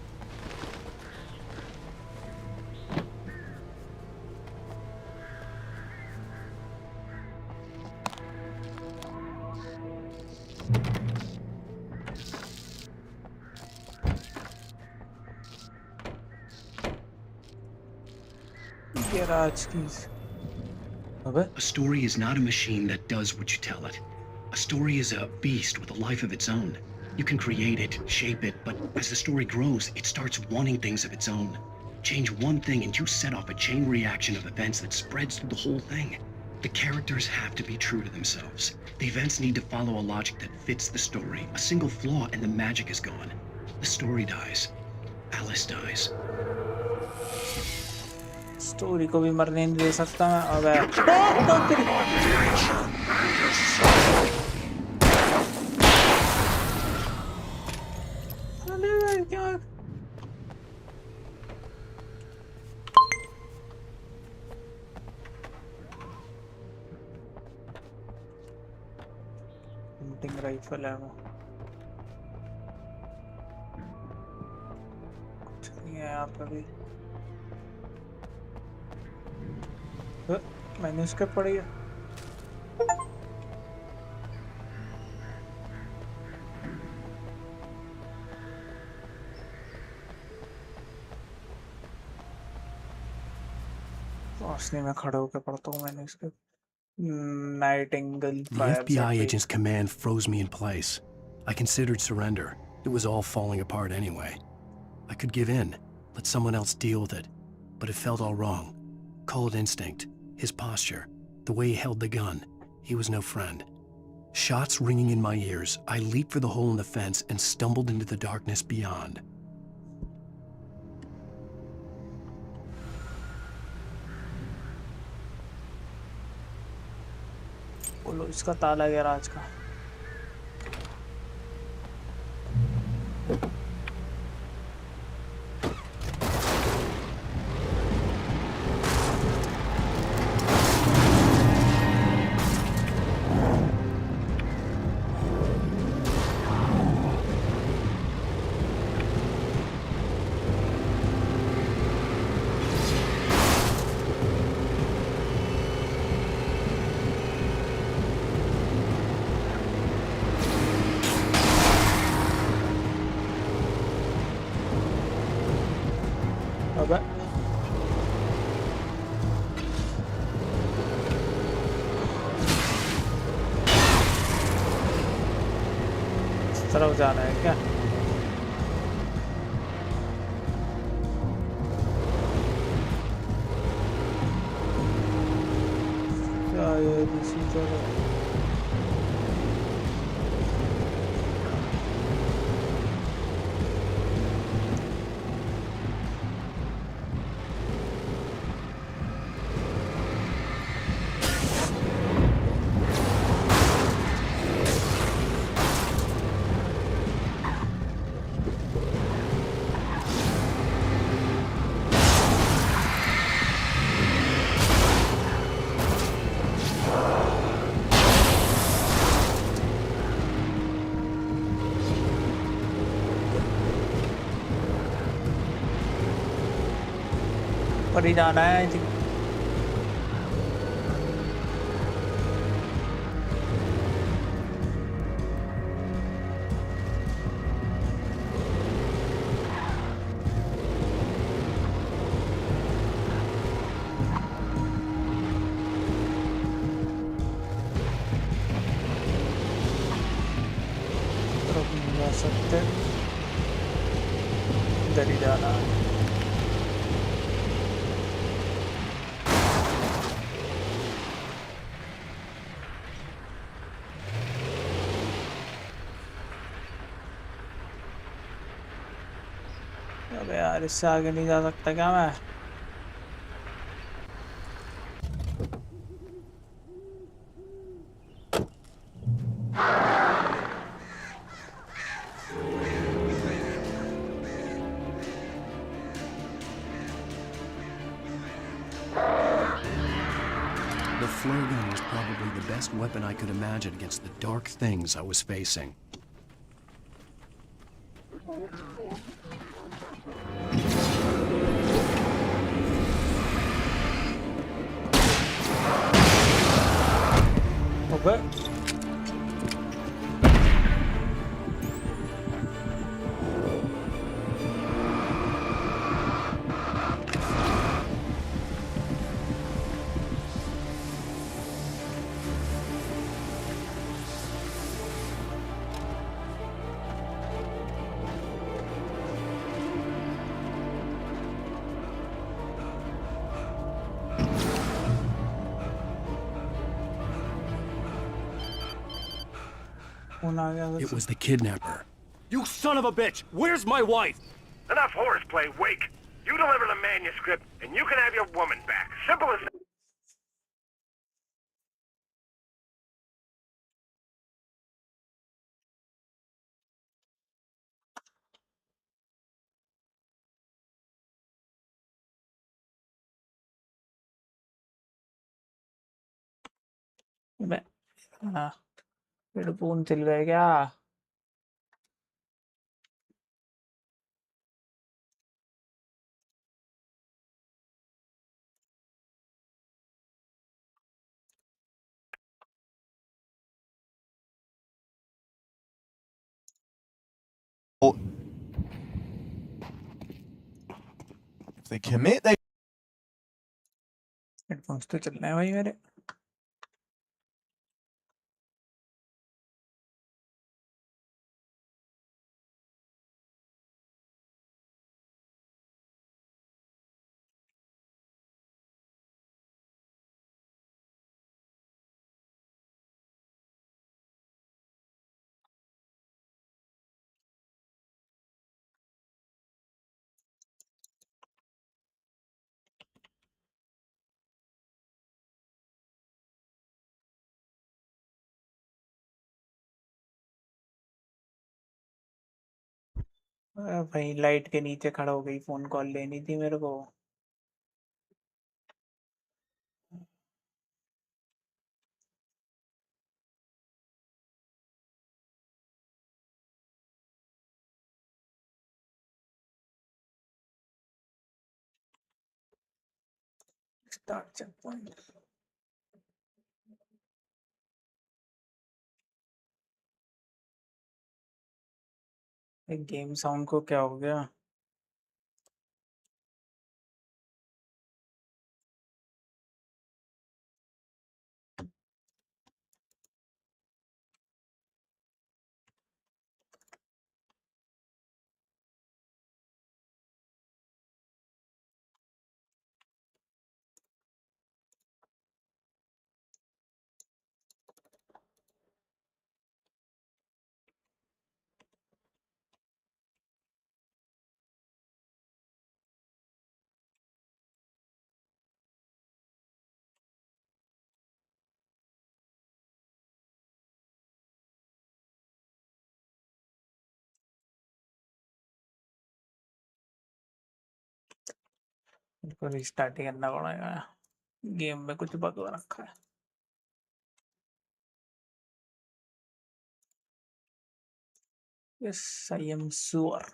[SPEAKER 7] Garage keys.
[SPEAKER 6] A story is not a machine that does what you tell it. A story is a beast with a life of its own. You can create it, shape it, but as the story grows, it starts wanting things of its own. Change one thing and you set off a chain reaction of events that spreads through the whole thing. The characters have to be true to themselves. The events need to follow a logic that fits the story. A single flaw and the magic is gone. The story dies. Alice dies.
[SPEAKER 7] Story को भी मरने नहीं दे सकता मैं। अबे क्या hunting rifle है वो। कुछ नहीं है यहाँ पे भी। मैंने उसके पढ़ी है। रोशनी में खड़े होकर पढ़ता हूँ मैंने इसके। Nightingale.
[SPEAKER 3] The FBI agent's command froze me in place. I considered surrender. It was all falling apart anyway. I could give in, let someone else deal with it, but it felt all wrong. Call it instinct. His posture, the way he held the gun, he was no friend. Shots ringing in my ears, I leaped for the hole in the fence and stumbled into the darkness beyond.
[SPEAKER 7] बोलो इसका ताला garage का। अबे इस तरफ जाना है क्या? क्या ये दूसरी जगह? ऊपर ही जाना है आई थिंक। सकते इधर ही जाना है। अबे यार इससे आगे नहीं जा सकता क्या मैं?
[SPEAKER 3] The flare gun was probably the best weapon I could imagine against the dark things I was facing.
[SPEAKER 7] Okay.
[SPEAKER 3] It was the kidnapper.
[SPEAKER 14] You son of a bitch! Where's my wife?
[SPEAKER 24] Enough horseplay, Wake. You deliver the manuscript, and you can have your woman back. Simple as that.
[SPEAKER 7] हाँ headphone चल गए क्या?
[SPEAKER 20] If they commit, they.
[SPEAKER 7] Headphones तो चल रहे हैं भाई मेरे। भाई लाइट के नीचे खड़ा हो गई, फोन कॉल लेनी थी मेरे को। Start checkpoint. एक गेम साउंड को क्या हो गया? मेरे को रिस्टार्ट ही करना पड़ेगा। गेम में कुछ बग रखा है। Yes, I am sure.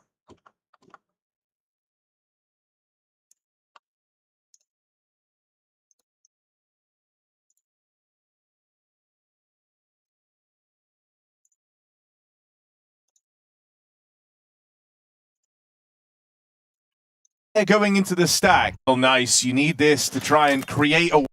[SPEAKER 20] They're going into the stack. Oh, nice. You need this to try and create a...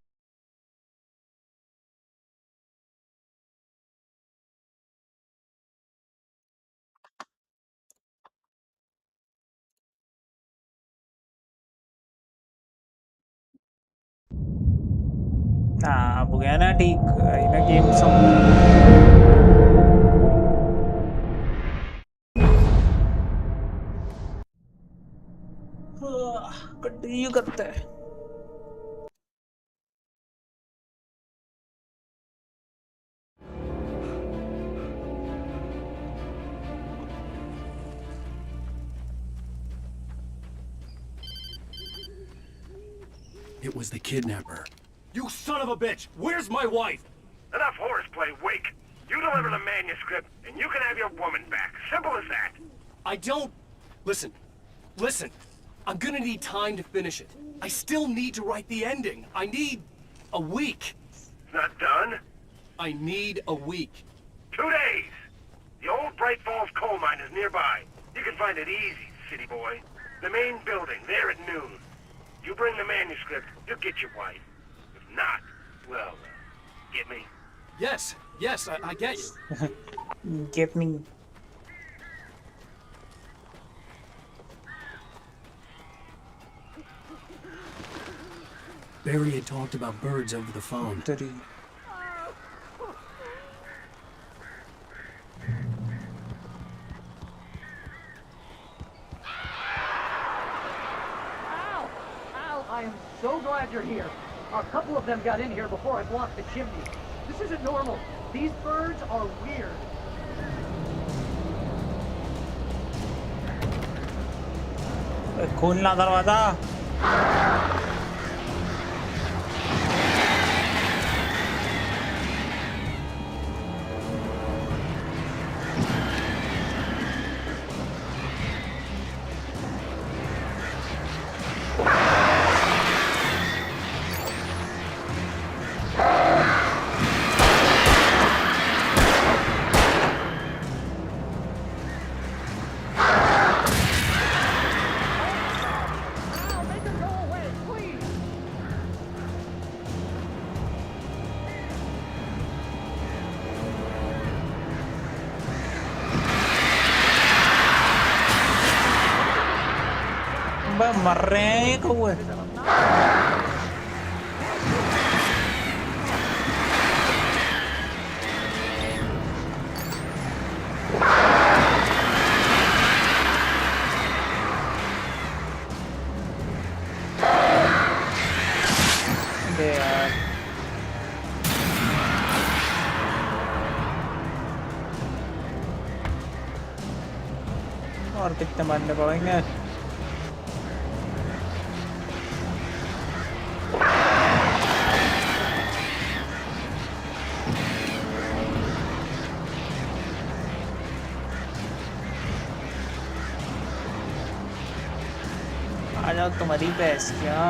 [SPEAKER 7] Nah, bukan ठीक ini game some continue करते हैं
[SPEAKER 5] It was the kidnapper.
[SPEAKER 14] You son of a bitch! Where's my wife?
[SPEAKER 24] Enough horseplay, Wake. You deliver the manuscript, and you can have your woman back. Simple as that.
[SPEAKER 17] I don't... Listen. Listen. I'm gonna need time to finish it. I still need to write the ending. I need... a week.
[SPEAKER 24] It's not done.
[SPEAKER 17] I need a week.
[SPEAKER 24] 2 days. The old Bright Falls coal mine is nearby. You can find it easy, city boy. The main building, there at noon. You bring the manuscript, you'll get your wife. If not, well, get me?
[SPEAKER 17] Yes, yes, I get you.
[SPEAKER 7] Get me.
[SPEAKER 5] Barry had talked about birds over the phone.
[SPEAKER 9] I am so glad you're here. A couple of them got in here before I blocked the chimney. This isn't normal. These birds are weird.
[SPEAKER 7] खोलना दरवाजा मर रहे हैं ये कौवे और कितने मारने पड़ेंगे तुम्हारी भैंस क्या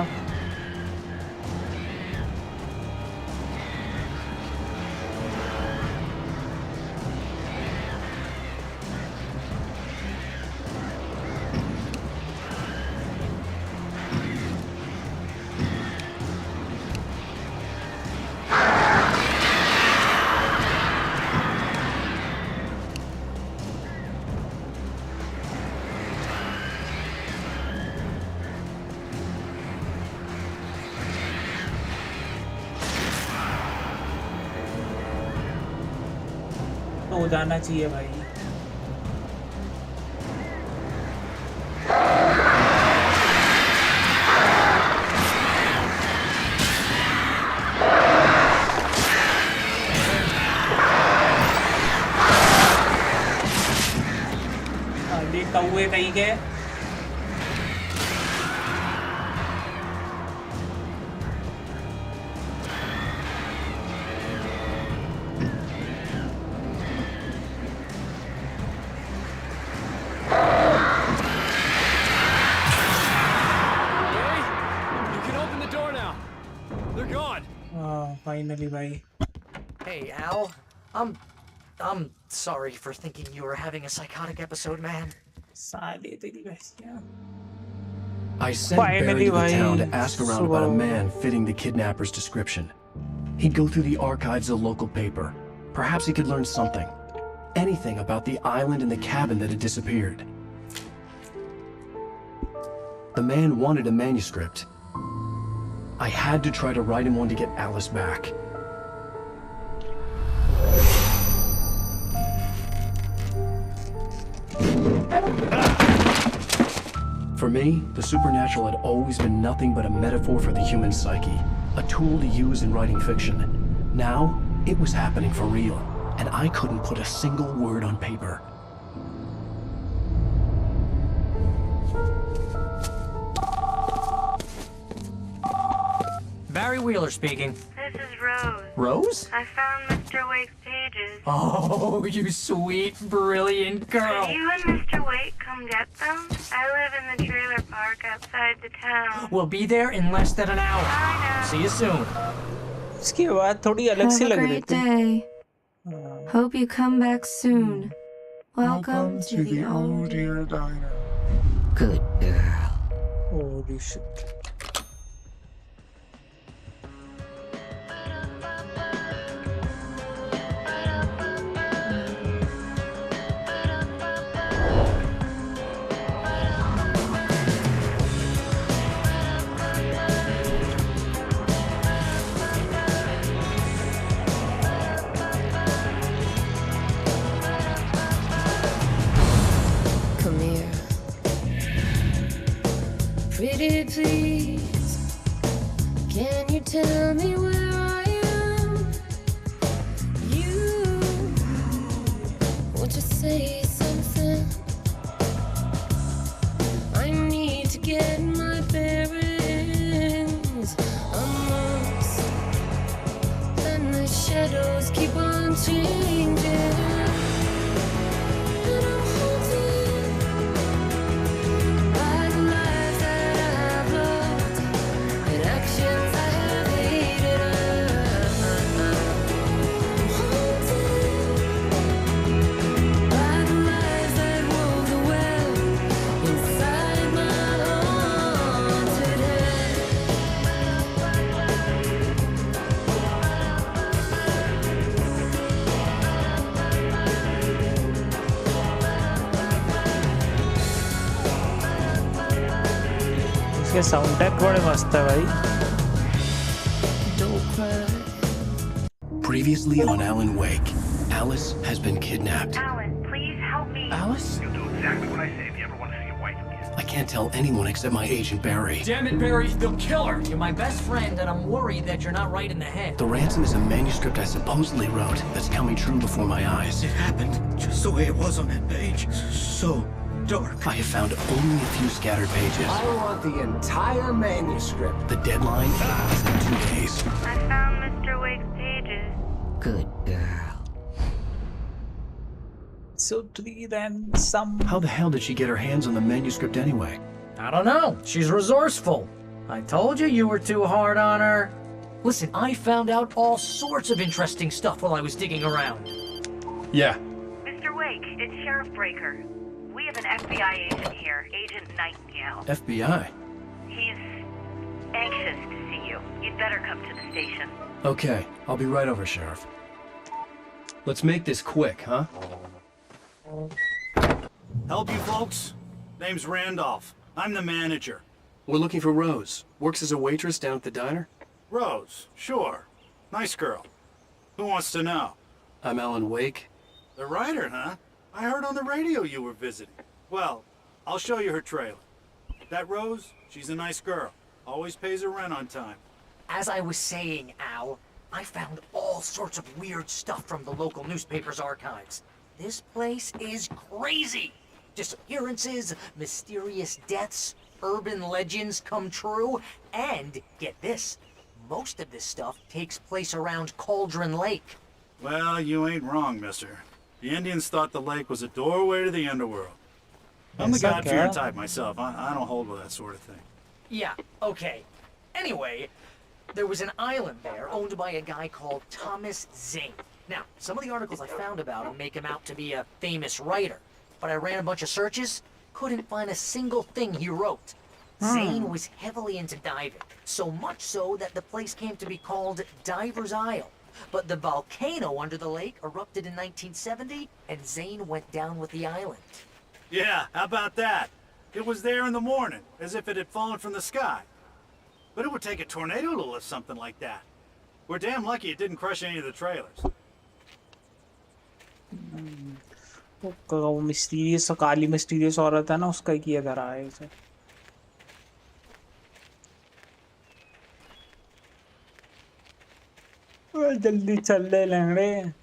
[SPEAKER 7] हो जाना चाहिए भाई ये कौवे कहीं के Finally, bhai.
[SPEAKER 9] Hey, Al. I'm sorry for thinking you were having a psychotic episode, man.
[SPEAKER 7] साले तेरी भैंस क्या
[SPEAKER 3] I sent Barry to the town to ask around about a man fitting the kidnapper's description. He'd go through the archives of the local paper. Perhaps he could learn something. Anything about the island and the cabin that had disappeared. The man wanted a manuscript. I had to try to write him one to get Alice back. For me, the supernatural had always been nothing but a metaphor for the human psyche, a tool to use in writing fiction. Now, it was happening for real, and I couldn't put a single word on paper.
[SPEAKER 9] Barry Wheeler speaking.
[SPEAKER 1] This is Rose.
[SPEAKER 9] Rose?
[SPEAKER 1] I found Mr. Wake's pages.
[SPEAKER 9] Oh, you sweet, brilliant girl.
[SPEAKER 1] Could you and Mr. Wake come get them? I live in the trailer park outside the town.
[SPEAKER 9] We'll be there in less than an hour. See you soon.
[SPEAKER 7] इसकी बात थोड़ी अलग सी
[SPEAKER 11] Have a
[SPEAKER 7] लग रही
[SPEAKER 11] great
[SPEAKER 7] थी.
[SPEAKER 11] day. Hope you come back soon. Welcome to the old
[SPEAKER 7] dear diner.
[SPEAKER 11] Good girl.
[SPEAKER 7] Holy shit.
[SPEAKER 21] Come here. Pretty please, can you tell me where I am? You, won't you say something? I need to get my bearings amongst, and the shadows keep on changing. And I'm haunted by the lies that I've loved and actions I have hated. I'm haunted by the lies that wove the web inside my haunted
[SPEAKER 7] इसके sound track बड़े मस्त है भाई.
[SPEAKER 21] Don't cry.
[SPEAKER 3] Previously on Alan Wake, Alice has been kidnapped.
[SPEAKER 1] Alan, please help me.
[SPEAKER 3] Alice?
[SPEAKER 24] You'll do exactly what I say if you ever want to see your wife again.
[SPEAKER 3] I can't tell anyone except my agent Barry.
[SPEAKER 9] Damn it, Barry, they'll kill her. You're my best friend, and I'm worried that you're not right in the head.
[SPEAKER 3] The ransom is a manuscript I supposedly wrote that's coming true before my eyes.
[SPEAKER 12] It happened just the way it was on that page. So dark.
[SPEAKER 3] I have found only a few scattered pages.
[SPEAKER 10] I want the entire manuscript.
[SPEAKER 3] The deadline is in 2 days.
[SPEAKER 1] I found Mr. Wake's pages.
[SPEAKER 11] Good girl.
[SPEAKER 7] So three then some.
[SPEAKER 3] How the hell did she get her hands on the manuscript anyway?
[SPEAKER 9] I don't know. She's resourceful. I told you were too hard on her. Listen, I found out all sorts of interesting stuff while I was digging around.
[SPEAKER 3] Yeah.
[SPEAKER 1] Mr. Wake, it's Sheriff Breaker. We have an FBI agent here, Agent Nightingale.
[SPEAKER 3] FBI?
[SPEAKER 1] He's anxious to see you. You'd better come to the station.
[SPEAKER 3] Okay, I'll be right over, Sheriff.
[SPEAKER 17] Let's make this quick, huh?
[SPEAKER 12] Help you folks? Name's Randolph. I'm the manager.
[SPEAKER 5] We're looking for Rose. Works as a waitress down at the diner.
[SPEAKER 12] Rose, sure. Nice girl. Who wants to know?
[SPEAKER 5] I'm Alan Wake.
[SPEAKER 12] The writer, huh? I heard on the radio you were visiting. Well, I'll show you her trailer. That Rose, she's a nice girl. Always pays her rent on time.
[SPEAKER 9] As I was saying, Al, I found all sorts of weird stuff from the local newspaper's archives. This place is crazy. Disappearances, mysterious deaths, urban legends come true, and get this, most of this stuff takes place around Cauldron Lake.
[SPEAKER 12] Well, you ain't wrong, mister. The Indians thought the lake was a doorway to the underworld. I'm the God-fearing type myself. I don't hold with that sort of thing.
[SPEAKER 9] Yeah, okay. Anyway, there was an island there owned by a guy called Thomas Zane. Now, some of the articles I found about him make him out to be a famous writer, but I ran a bunch of searches, couldn't find a single thing he wrote. Zane was heavily into diving, so much so that the place came to be called Diver's Isle. But the volcano under the lake erupted in 1970, and Zane went down with the island.
[SPEAKER 13] Yeah, how about that? It was there in the morning, as if it had fallen from the sky. But it would take a tornado to lift something like that. We're damn lucky it didn't crush any of the trailers.
[SPEAKER 7] वो mysterious काली mysterious औरत है ना, उसका ही किया धरा है इसे. जल्दी चल ले लंगड़े.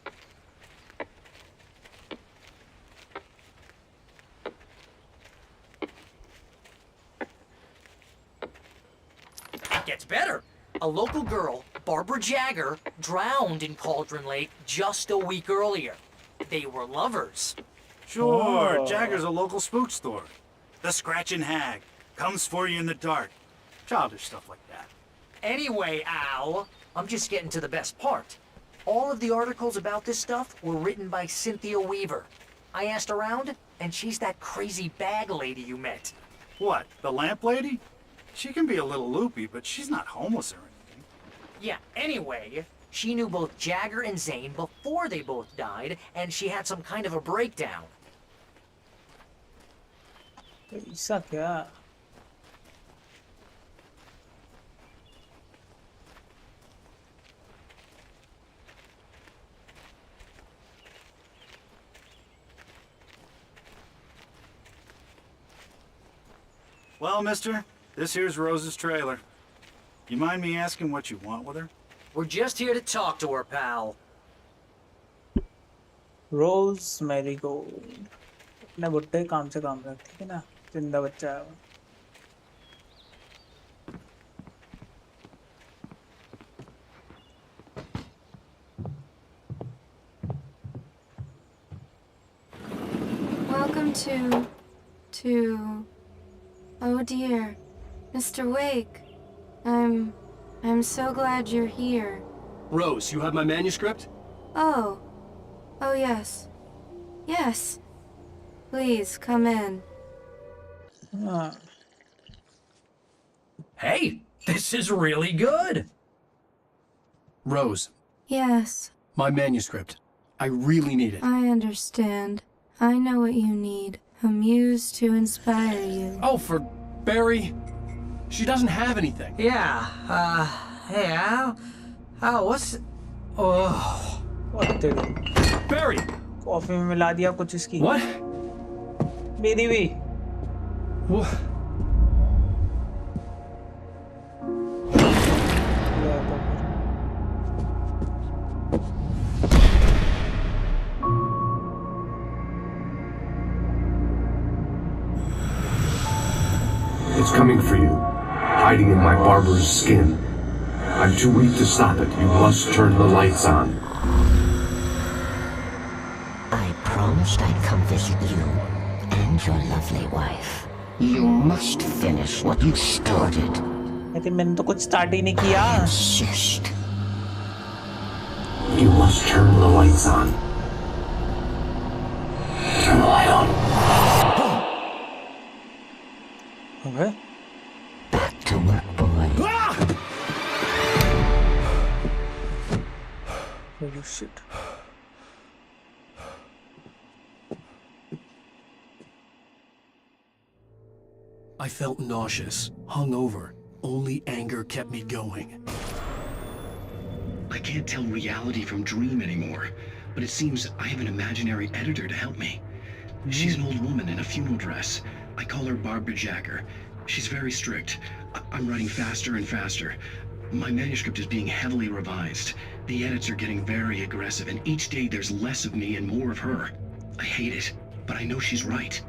[SPEAKER 9] It gets better. A local girl, Barbara Jagger, drowned in Cauldron Lake just a week earlier. They were lovers.
[SPEAKER 13] Sure, Jagger's a local spook store. The Scratching Hag. Comes for you in the dark. Childish stuff like that.
[SPEAKER 9] Anyway, Al, I'm just getting to the best part. All of the articles about this stuff were written by Cynthia Weaver. I asked around, and she's that crazy bag lady you met.
[SPEAKER 13] What, the lamp lady? She can be a little loopy, but she's not homeless or anything.
[SPEAKER 9] Yeah, anyway, she knew both Jagger and Zane before they both died, and she had some kind of a breakdown.
[SPEAKER 7] ऐसा क्या?
[SPEAKER 13] Well, mister, this here's Rose's trailer. You mind me asking what you want with her?
[SPEAKER 9] We're just here to talk to her, pal.
[SPEAKER 7] Rose Marigold. अपने बुट्टे काम से काम रख, ठीक है ना? जिंदा बच्चा है वो.
[SPEAKER 21] Welcome to... Oh dear, Mr. Wake. I'm so glad you're here.
[SPEAKER 17] Rose, you have my manuscript?
[SPEAKER 21] Oh. Oh yes. Yes. Please, come in.
[SPEAKER 9] Hey, this is really good.
[SPEAKER 5] Rose,
[SPEAKER 21] Yes,
[SPEAKER 5] my manuscript. I really need it.
[SPEAKER 21] I understand. I know what you need. A muse to inspire you.
[SPEAKER 5] Oh, for Barry? She doesn't have anything.
[SPEAKER 9] Yeah, hey, Al. Al, what's... Oh.
[SPEAKER 7] What the...
[SPEAKER 5] Barry!
[SPEAKER 7] Coffee में मिला दिया कुछ इसकी.
[SPEAKER 5] What?
[SPEAKER 7] मेरी भी.
[SPEAKER 5] What?
[SPEAKER 10] It's coming for you, hiding in my barber's skin. I'm too weak to stop it. You must turn the lights on.
[SPEAKER 18] I promised I'd come visit you and your lovely wife. You must finish what you started.
[SPEAKER 7] I think मैंने तो कुछ start ही नहीं किया.
[SPEAKER 18] Insist.
[SPEAKER 10] You must turn the lights on. Turn the light on.
[SPEAKER 7] Okay.
[SPEAKER 18] Back to work, boy.
[SPEAKER 7] Holy shit.
[SPEAKER 5] I felt nauseous, hungover. Only anger kept me going.
[SPEAKER 6] I can't tell reality from dream anymore, but it seems I have an imaginary editor to help me. She's an old woman in a funeral dress. I call her Barbara Jagger. She's very strict. I'm writing faster and faster. My manuscript is being heavily revised. The edits are getting very aggressive, and each day there's less of me and more of her. I hate it, but I know she's right.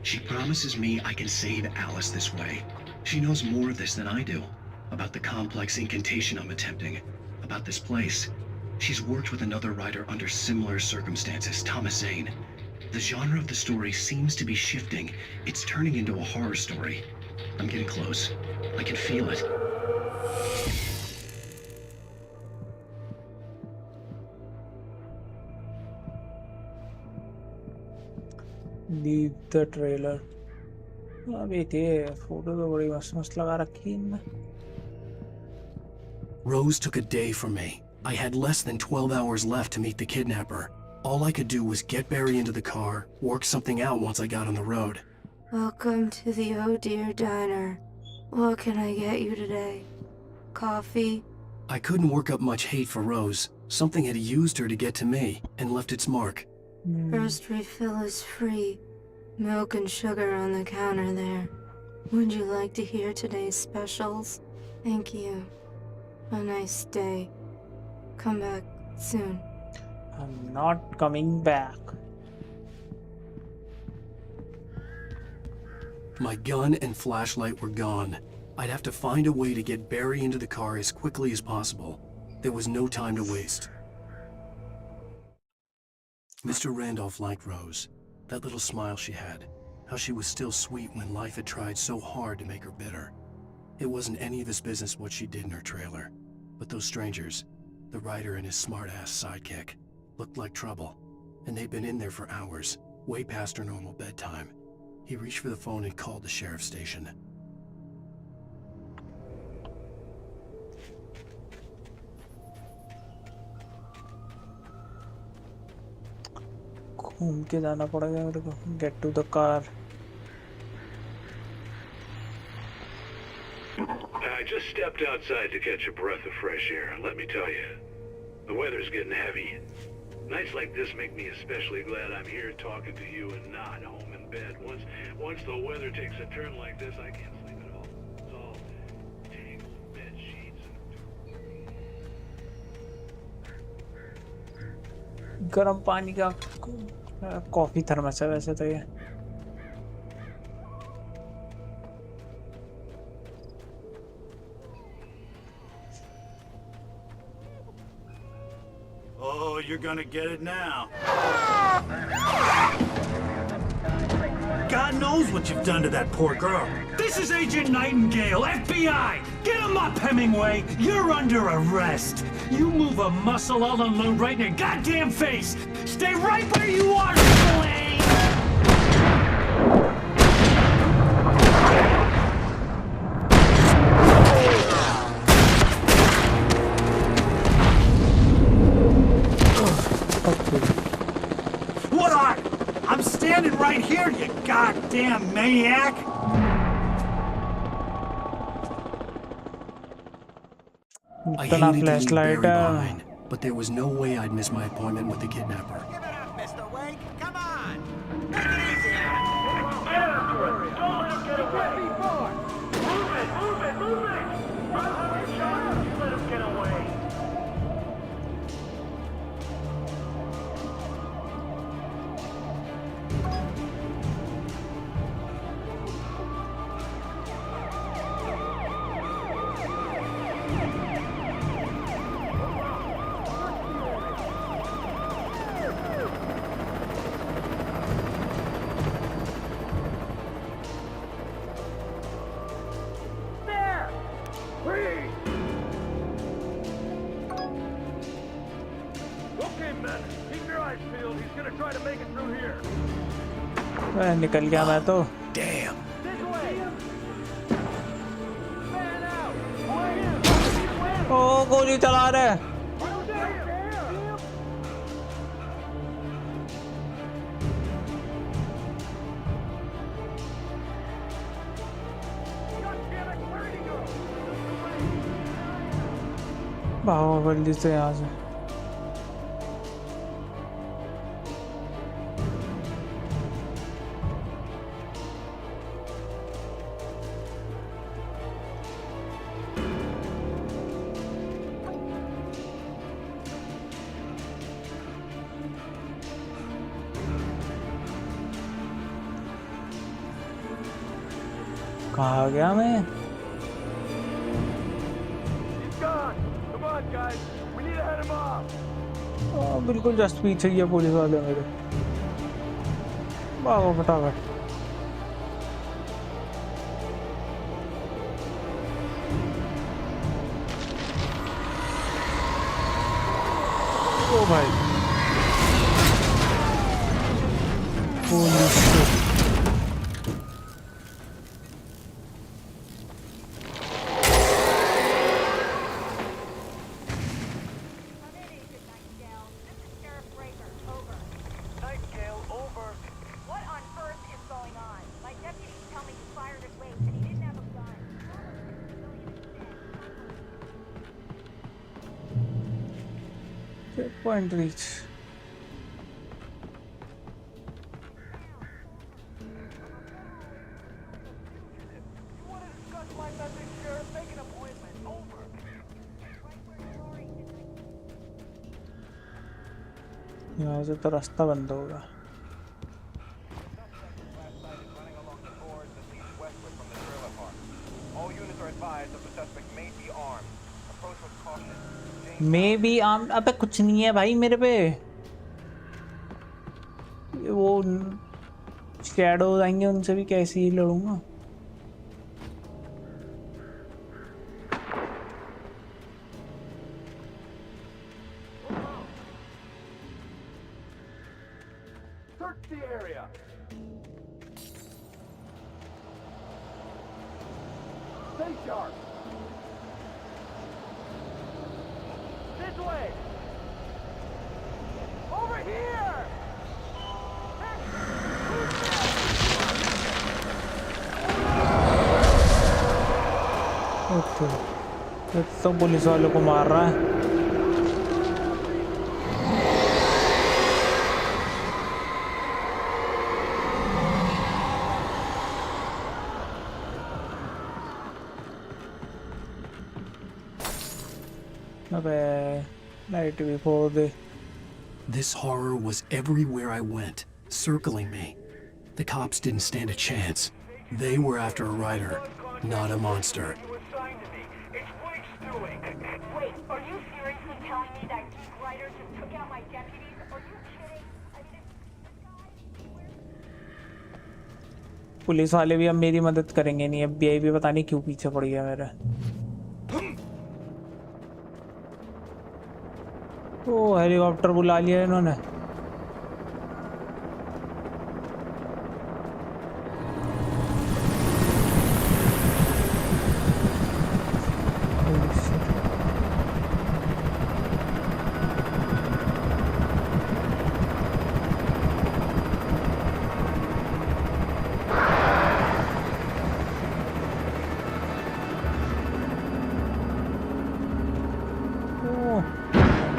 [SPEAKER 6] She promises me I can save Alice this way. She knows more of this than I do. About the complex incantation I'm attempting. About this place. She's worked with another writer under similar circumstances, Thomas Zane. The genre of the story seems to be shifting. It's turning into a horror story. I'm getting close. I can feel it.
[SPEAKER 7] Leave the trailer. अभी थे photo तो बड़ी मस्त मस्त लगा रखी है इनने.
[SPEAKER 3] Rose took a day from me. I had less than 12 hours left to meet the kidnapper. All I could do was get Barry into the car, work something out once I got on the road.
[SPEAKER 21] Welcome to the Oh Dear Diner. What can I get you today? Coffee?
[SPEAKER 3] I couldn't work up much hate for Rose. Something had used her to get to me and left its mark.
[SPEAKER 21] First refill is free. Milk and sugar on the counter there. Would you like to hear today's specials? Thank you. A nice day. Come back soon.
[SPEAKER 7] I'm not coming back.
[SPEAKER 3] My gun and flashlight were gone. I'd have to find a way to get Barry into the car as quickly as possible. There was no time to waste. Mr. Randolph liked Rose. That little smile she had. How she was still sweet when life had tried so hard to make her bitter. It wasn't any of his business what she did in her trailer. But those strangers, the writer and his smart-ass sidekick, looked like trouble. And they'd been in there for hours, way past her normal bedtime. He reached for the phone and called the sheriff's station.
[SPEAKER 7] घूम के जाना पड़ेगा मेरे को. Get to the car.
[SPEAKER 4] I just stepped outside to catch a breath of fresh air, and let me tell you, the weather's getting heavy. Nights like this make me especially glad I'm here talking to you and not home in bed. Once the weather takes a turn like this, I can't sleep at all. It's all tangled bed sheets and...
[SPEAKER 7] गरम पानी का coffee thermos है वैसे तो ये.
[SPEAKER 13] Oh, you're gonna get it now. God knows what you've done to that poor girl.
[SPEAKER 14] This is Agent Nightingale, FBI! Get him up, Hemingway! You're under arrest! You move a muscle, I'll unload right in your goddamn face! Stay right where you are, Slade!
[SPEAKER 13] What are? I'm standing right here, you goddamn maniac!
[SPEAKER 3] I hated to leave Barry behind, but there was no way I'd miss my appointment with the kidnapper.
[SPEAKER 19] Mr. Wake, come on! Take it easy now! Get after it! Don't let him get away! Move it! Move it! Move it! Let him get away!
[SPEAKER 7] निकल गया मैं तो.
[SPEAKER 3] Damn.
[SPEAKER 7] ओ गोली चला रहे. भागो जल्दी से यहाँ से. कहाँ गया मैं? बिल्कुल जस्ट पीछे ही है पुलिस वाले मेरे. भागो फटाफट. ओ भाई. Holy shit. Point reach. यहाँ से तो रास्ता बंद होगा. May be arm. अबे कुछ नहीं है भाई मेरे पे. वो शैडोज आएंगे, उनसे भी कैसे ही लड़ूंगा.
[SPEAKER 19] Search the area. Stay sharp. This way. Over here.
[SPEAKER 7] Okay, तो पुलिस वालों को मार रहा है. अबे लाइट भी फोड़ दे.
[SPEAKER 3] This horror was everywhere I went, circling me. The cops didn't stand a chance. They were after a writer, not a monster.
[SPEAKER 1] Wait, are you seriously telling me that Geek Rider just took out my deputies? Are you kidding?
[SPEAKER 7] Police वाले भी अब मेरी मदद करेंगे नहीं. FBI भी पता नहीं क्यों पीछे पड़ गया मेरा. ओ हेलीकॉप्टर बुला लिया इन्होंने.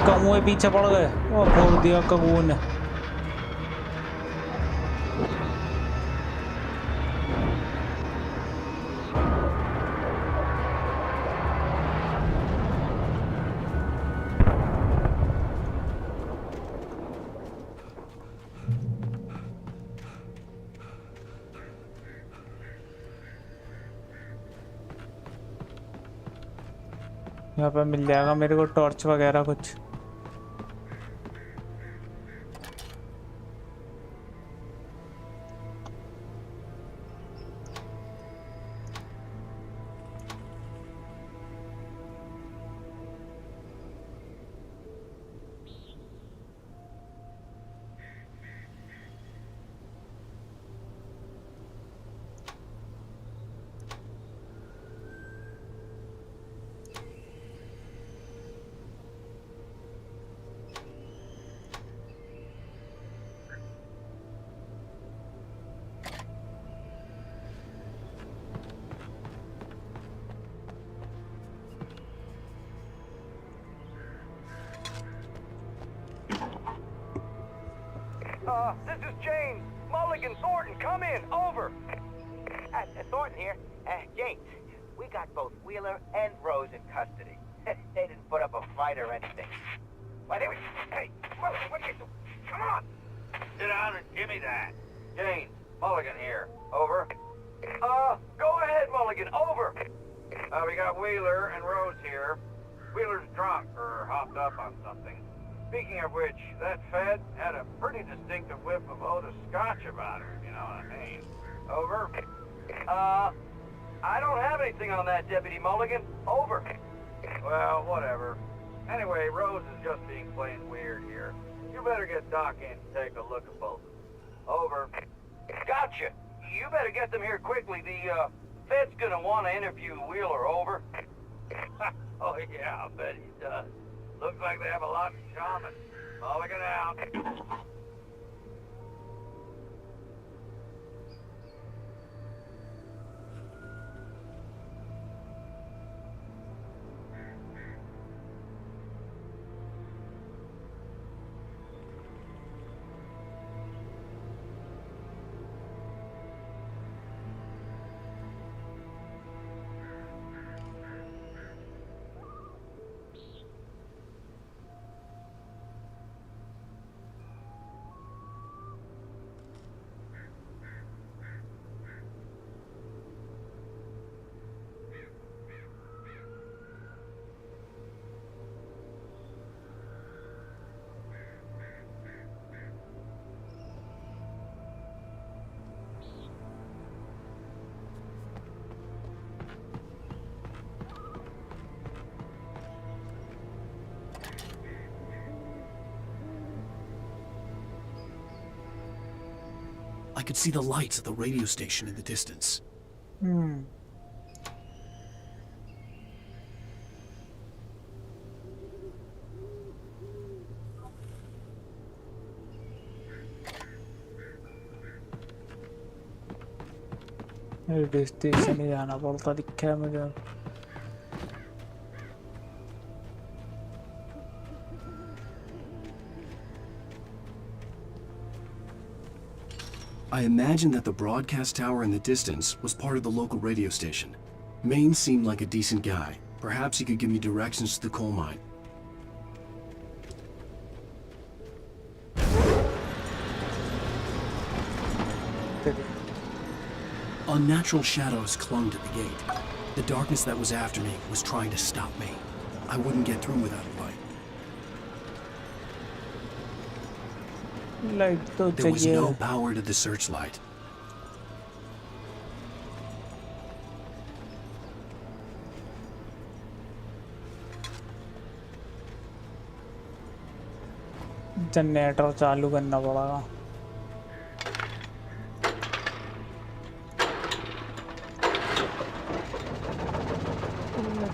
[SPEAKER 7] कौए पीछे पड़ गए. ओ फोड़ दिया कौए ने. यहाँ पे मिल जाएगा मेरे को टॉर्च वगैरह कुछ.
[SPEAKER 19] This is James. Mulligan, Thornton, come in. Over.
[SPEAKER 2] Thornton here. James, we got both Wheeler and Rose in custody. They didn't put up a fight or anything. Why, they were... Hey, Mulligan, what are you doing? Come on!
[SPEAKER 19] Sit down and give me that. James, Mulligan here. Over. Go ahead, Mulligan. Over. We got Wheeler and Rose here. Wheeler's drunk or hopped up on something. Speaking of which, that Fed had a pretty distinctive whiff of Otis Scotch about her, if you know what I mean. Over. I don't have anything on that, Deputy Mulligan. Over. Well, whatever. Anyway, Rose is just being plain weird here. You better get Doc in to take a look at both of them. Over. Gotcha. You better get them here quickly. The, Fed's gonna want to interview Wheeler. Over. Oh, yeah, I bet he does. Looks like they have a lot in common. Mulligan out.
[SPEAKER 5] could see the lights of the radio station in the distance.
[SPEAKER 7] Radio station ही जाना पड़ता दिखा है मुझे.
[SPEAKER 5] I imagined that the broadcast tower in the distance was part of the local radio station. Maine seemed like a decent guy. Perhaps he could give me directions to the coal mine. Unnatural shadows clung to the gate. The darkness that was after me was trying to stop me. I wouldn't get through without a light. There was no power to the searchlight.
[SPEAKER 7] Generator चालू करना पड़ेगा.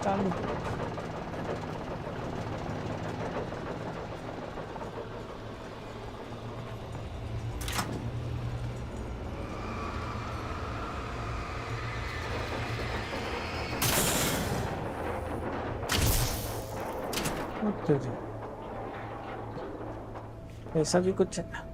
[SPEAKER 7] चालू. ऐसा भी कुछ है.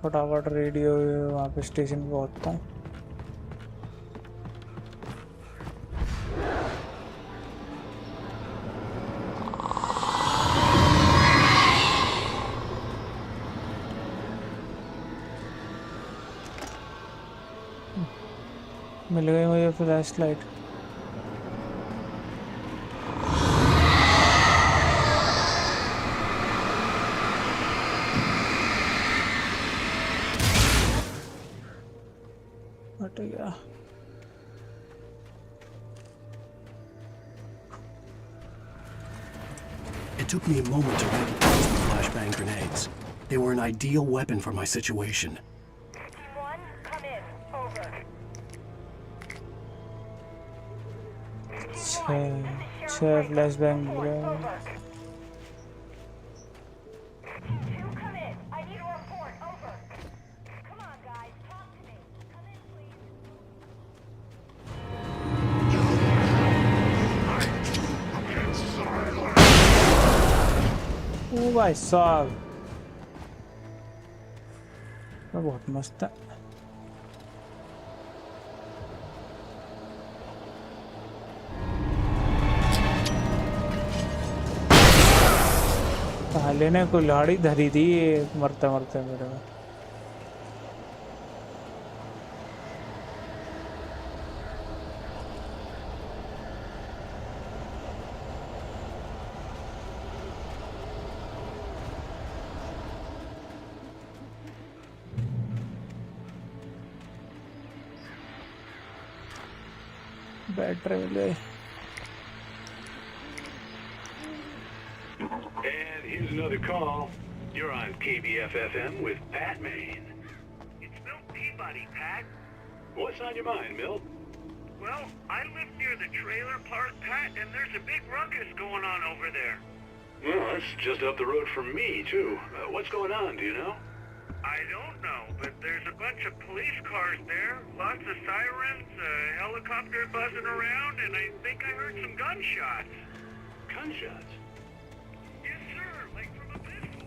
[SPEAKER 7] फटाफट radio वहाँ पे स्टेशन पे पहुँचता हूँ. मिल गई मुझे flash light.
[SPEAKER 5] It took me a moment to recognize the flashbang grenades. They were an ideal weapon for my situation.
[SPEAKER 19] Team 1, come in. Over.
[SPEAKER 7] छह flashbang मिल गए. भाई साहब बहुत मस्त है. पहले ने कुल्हाड़ी धरी थी मरते मरते मेरे में.
[SPEAKER 4] And here's another call. You're on KBF-FM with Pat Maine.
[SPEAKER 24] It's Milt Peabody, Pat.
[SPEAKER 4] What's on your mind, Milt?
[SPEAKER 24] Well, I live near the trailer park, Pat, and there's a big ruckus going on over there.
[SPEAKER 4] Well, that's just up the road from me, too. What's going on, do you know?
[SPEAKER 24] I don't know, but there's a bunch of police cars there, lots of sirens, a helicopter buzzing around, and I think I heard some gunshots.
[SPEAKER 4] Gunshots?
[SPEAKER 24] Yes, sir, like from a pistol.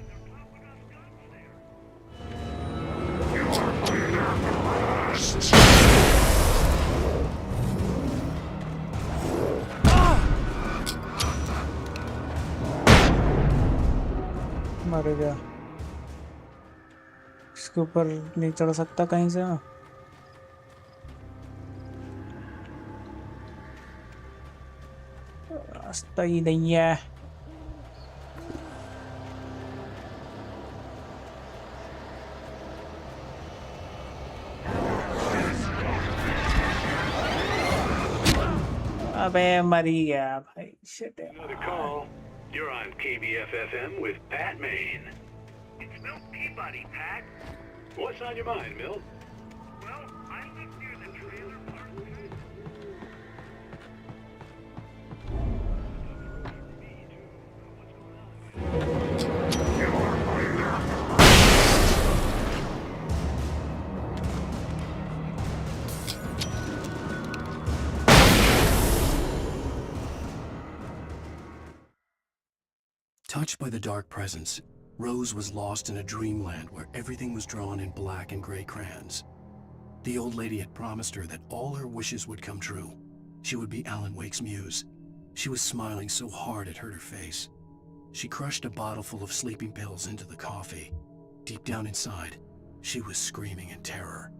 [SPEAKER 24] They're popping off guns there.
[SPEAKER 19] You are under arrest.
[SPEAKER 7] मर गया। इसके ऊपर नहीं चढ़ सकता कहीं से? रास्ता ही नहीं है। अबे मरी गया भाई। Shit.
[SPEAKER 4] Another call. You're on KBF FM with Pat Maine. It's Milt Peabody, Pat. What's on your mind, Milt? Well, I live near the trailer park.
[SPEAKER 3] Touched by the dark presence, Rose was lost in a dreamland where everything was drawn in black and gray crayons. The old lady had promised her that all her wishes would come true. She would be Alan Wake's muse. She was smiling so hard it hurt her face. She crushed a bottle full of sleeping pills into the coffee. Deep down inside, she was screaming in terror.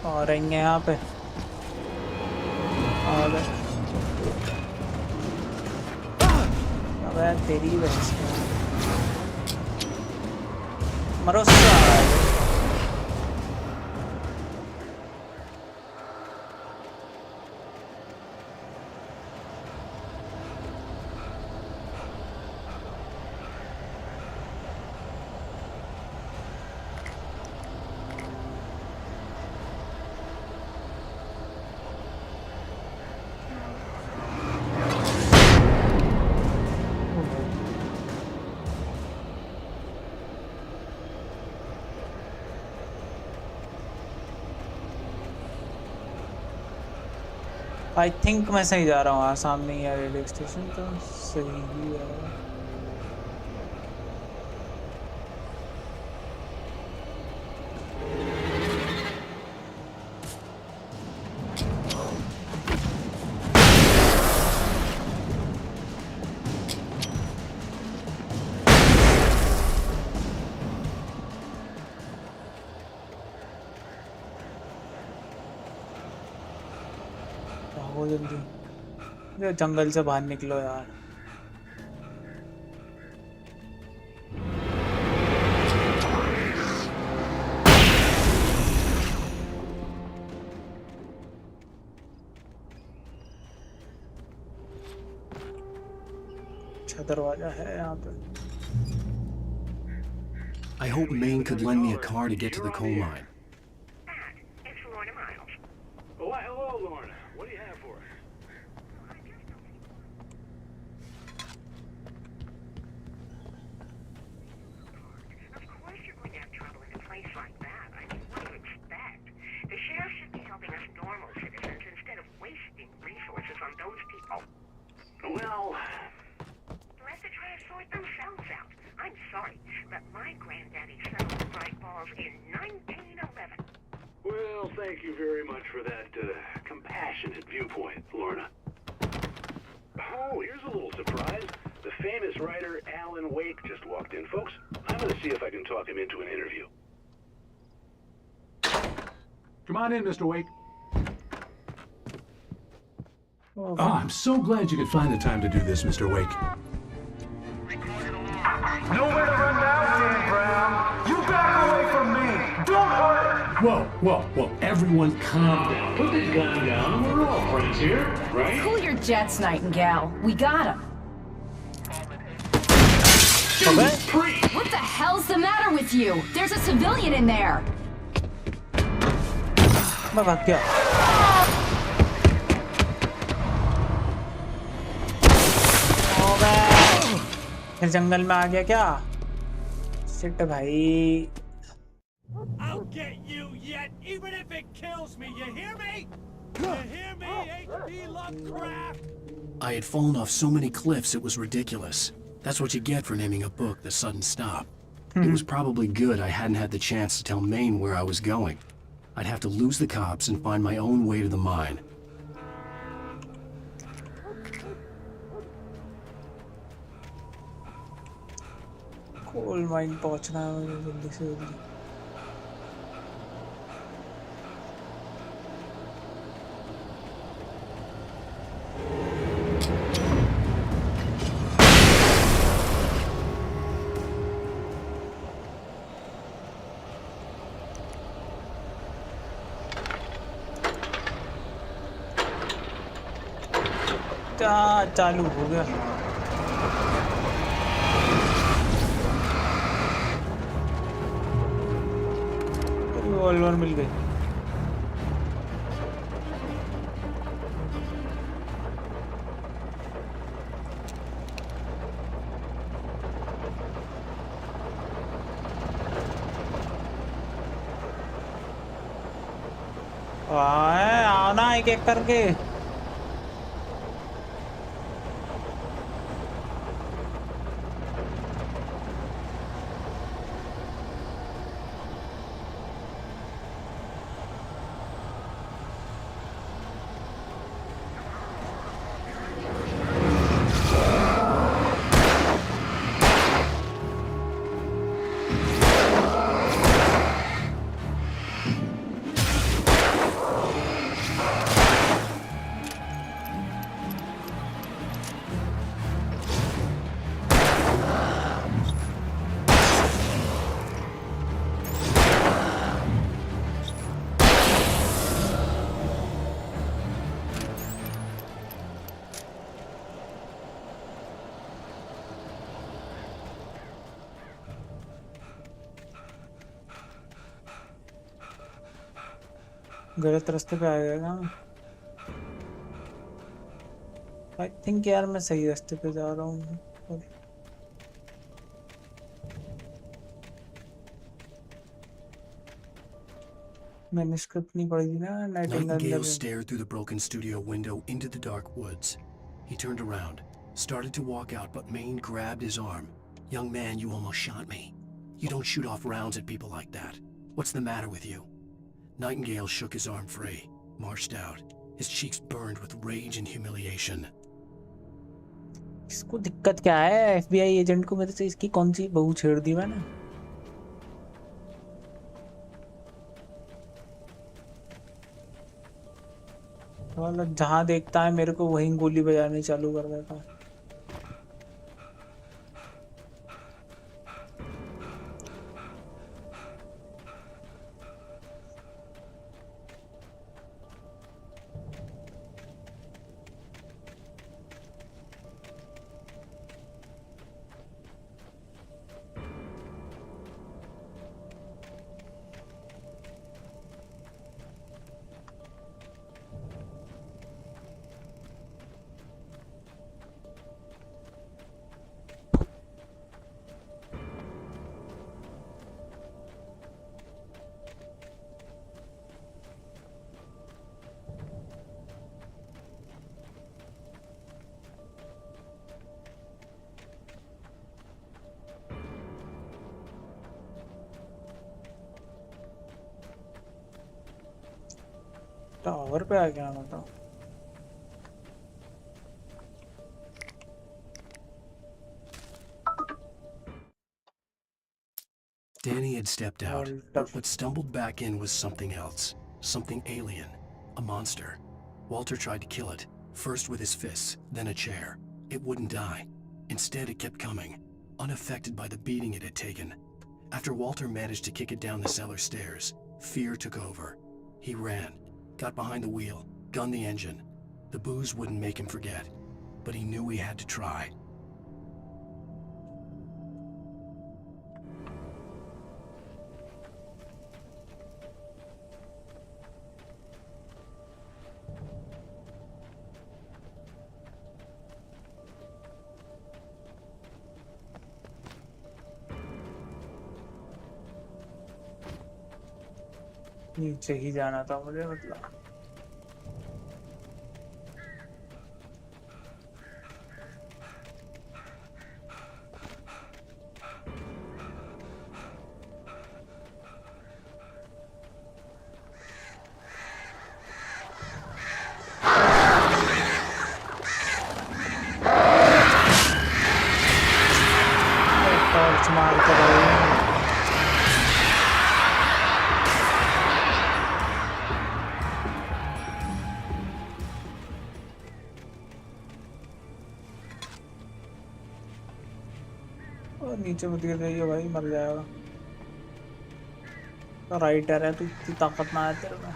[SPEAKER 7] और रहेंगे यहाँ पे। और अबे तेरी बहस मरो साले। आई थिंक मैं सही जा रहा हूँ। सामने ही है रेलवे स्टेशन, तो सही ही है। जल्दी जंगल से बाहर निकलो यार। अच्छा दरवाजा है यहाँ पे।
[SPEAKER 3] I hope Maine could lend me a car to get to the coal mine.
[SPEAKER 1] It's Lorna Miles.
[SPEAKER 4] Oh, hello, Lorna. What do you have for us?
[SPEAKER 1] Of course you're going to have trouble in a place like that. I mean, what do you expect? The sheriff should be helping us normal citizens instead of wasting resources on those people.
[SPEAKER 4] Well,
[SPEAKER 1] Let the try to sort themselves out. I'm sorry, but my granddaddy settled the bright balls in 1911.
[SPEAKER 4] well, thank you very much for that compassionate viewpoint, Lorna. Oh, here's a little surprise. The famous writer Alan Wake just walked in, folks. I'm going to see if I can talk him into an interview.
[SPEAKER 8] Come on in, Mr. Wake. Oh, I'm so glad you could find the time to do this, Mr. Wake.
[SPEAKER 19] Nowhere to run now, Dan Brown. You back away from me. Don't hurt.
[SPEAKER 14] Whoa. Everyone calm down. Put the gun down. We're all friends here, right?
[SPEAKER 15] Cool your jets, Nightingale. We got him. What the hell's the matter with you? There's a civilian in there.
[SPEAKER 7] मैं भाग गया। फिर जंगल में आ गया क्या? Shit भाई।
[SPEAKER 14] get you yet, even if it kills me. You hear me? You hear me, H.P. Lovecraft?
[SPEAKER 3] I had fallen off so many cliffs it was ridiculous. That's what you get for naming a book The Sudden Stop. It was probably good I hadn't had the chance to tell Maine where I was going. I'd have to lose the cops and find my own way to the mine.
[SPEAKER 7] Coal mine पहुंचना है मुझे जल्दी से जल्दी. चालू हो गया. Revolver मिल गई. आओ ना एक एक करके. गलत रास्ते पे आ गया ना. आई थिंक यार मैं सही रास्ते पे जा रहा हूँ. मैंने स्क्रिप्ट नहीं पढ़ी थी ना.
[SPEAKER 3] Nightingale stared through the broken studio window into the dark woods. He turned around, started to walk out, but Maine grabbed his arm. "Young man, you almost shot me. You don't shoot off rounds at people like that. What's the matter with you?" Nightingale shook his arm free, marched out, his cheeks burned with rage and humiliation.
[SPEAKER 7] इसको दिक्कत क्या है? FBI agent को मेरे से इसकी कौन सी बहू छेड़ दी मैंने? वाला जहाँ देखता है मेरे को वहीं गोली बजानी चालू कर देता है. टावर पे आ गया मैं तो.
[SPEAKER 3] Danny had stepped out, but what stumbled back in was something else. Something alien. A monster. Walter tried to kill it, first with his fists, then a chair. It wouldn't die. Instead, it kept coming, unaffected by the beating it had taken. After Walter managed to kick it down the cellar stairs, fear took over. He ran, got behind the wheel, gunned the engine. The booze wouldn't make him forget, but he knew he had to try.
[SPEAKER 7] नीचे ही जाना था मुझे मतलब। Torch मार के भाई और नीचे मत गिर रही है भाई, मर जाएगा। तो राइटर है तू, इतनी ताकत ना है तेरे में।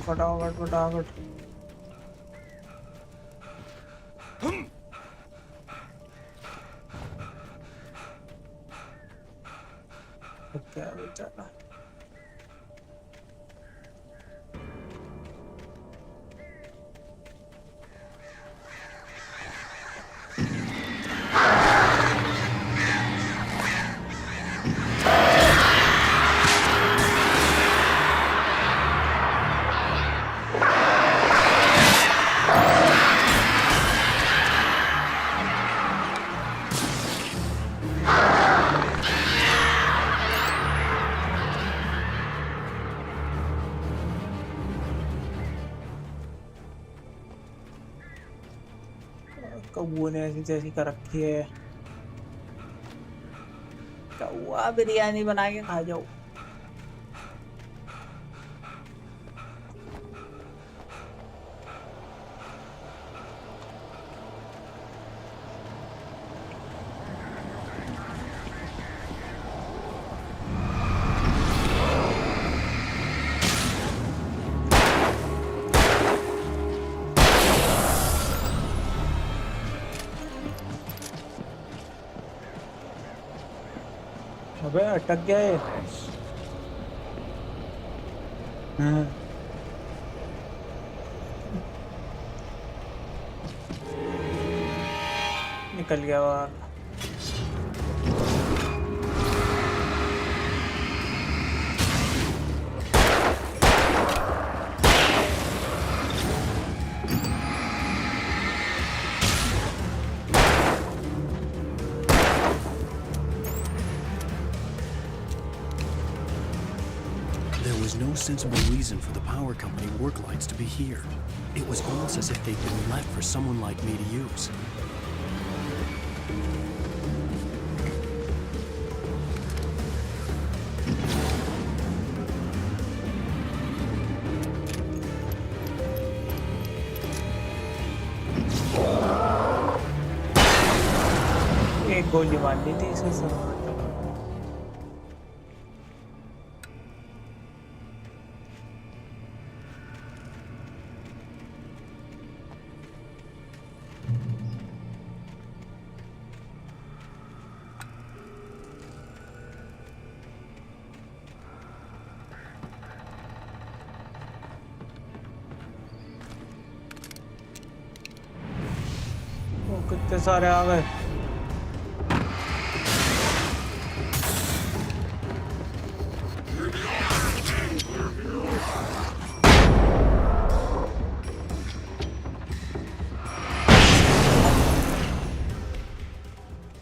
[SPEAKER 7] फटाफट फटाफट क्या बेचारा। कौआ ने ऐसी जैसी कर रखी है। कौआ बिरयानी बना के खा जाओ। अबे अटक गया ये। हाँ। निकल गया बाहर।
[SPEAKER 3] No sensible reason for the power company work lights to be here. It was almost as if they'd been left for someone like me to use.
[SPEAKER 7] एक गोली मारनी थी इसे सब। कितने सारे आ गए।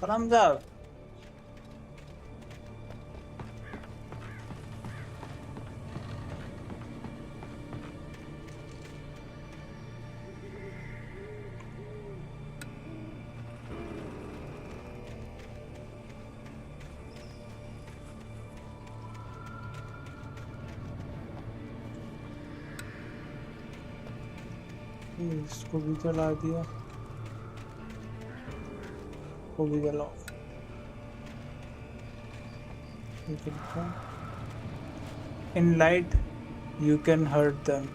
[SPEAKER 7] करम साहब इसको भी जला दिया, को भी जलाओ। In light, you can hurt them.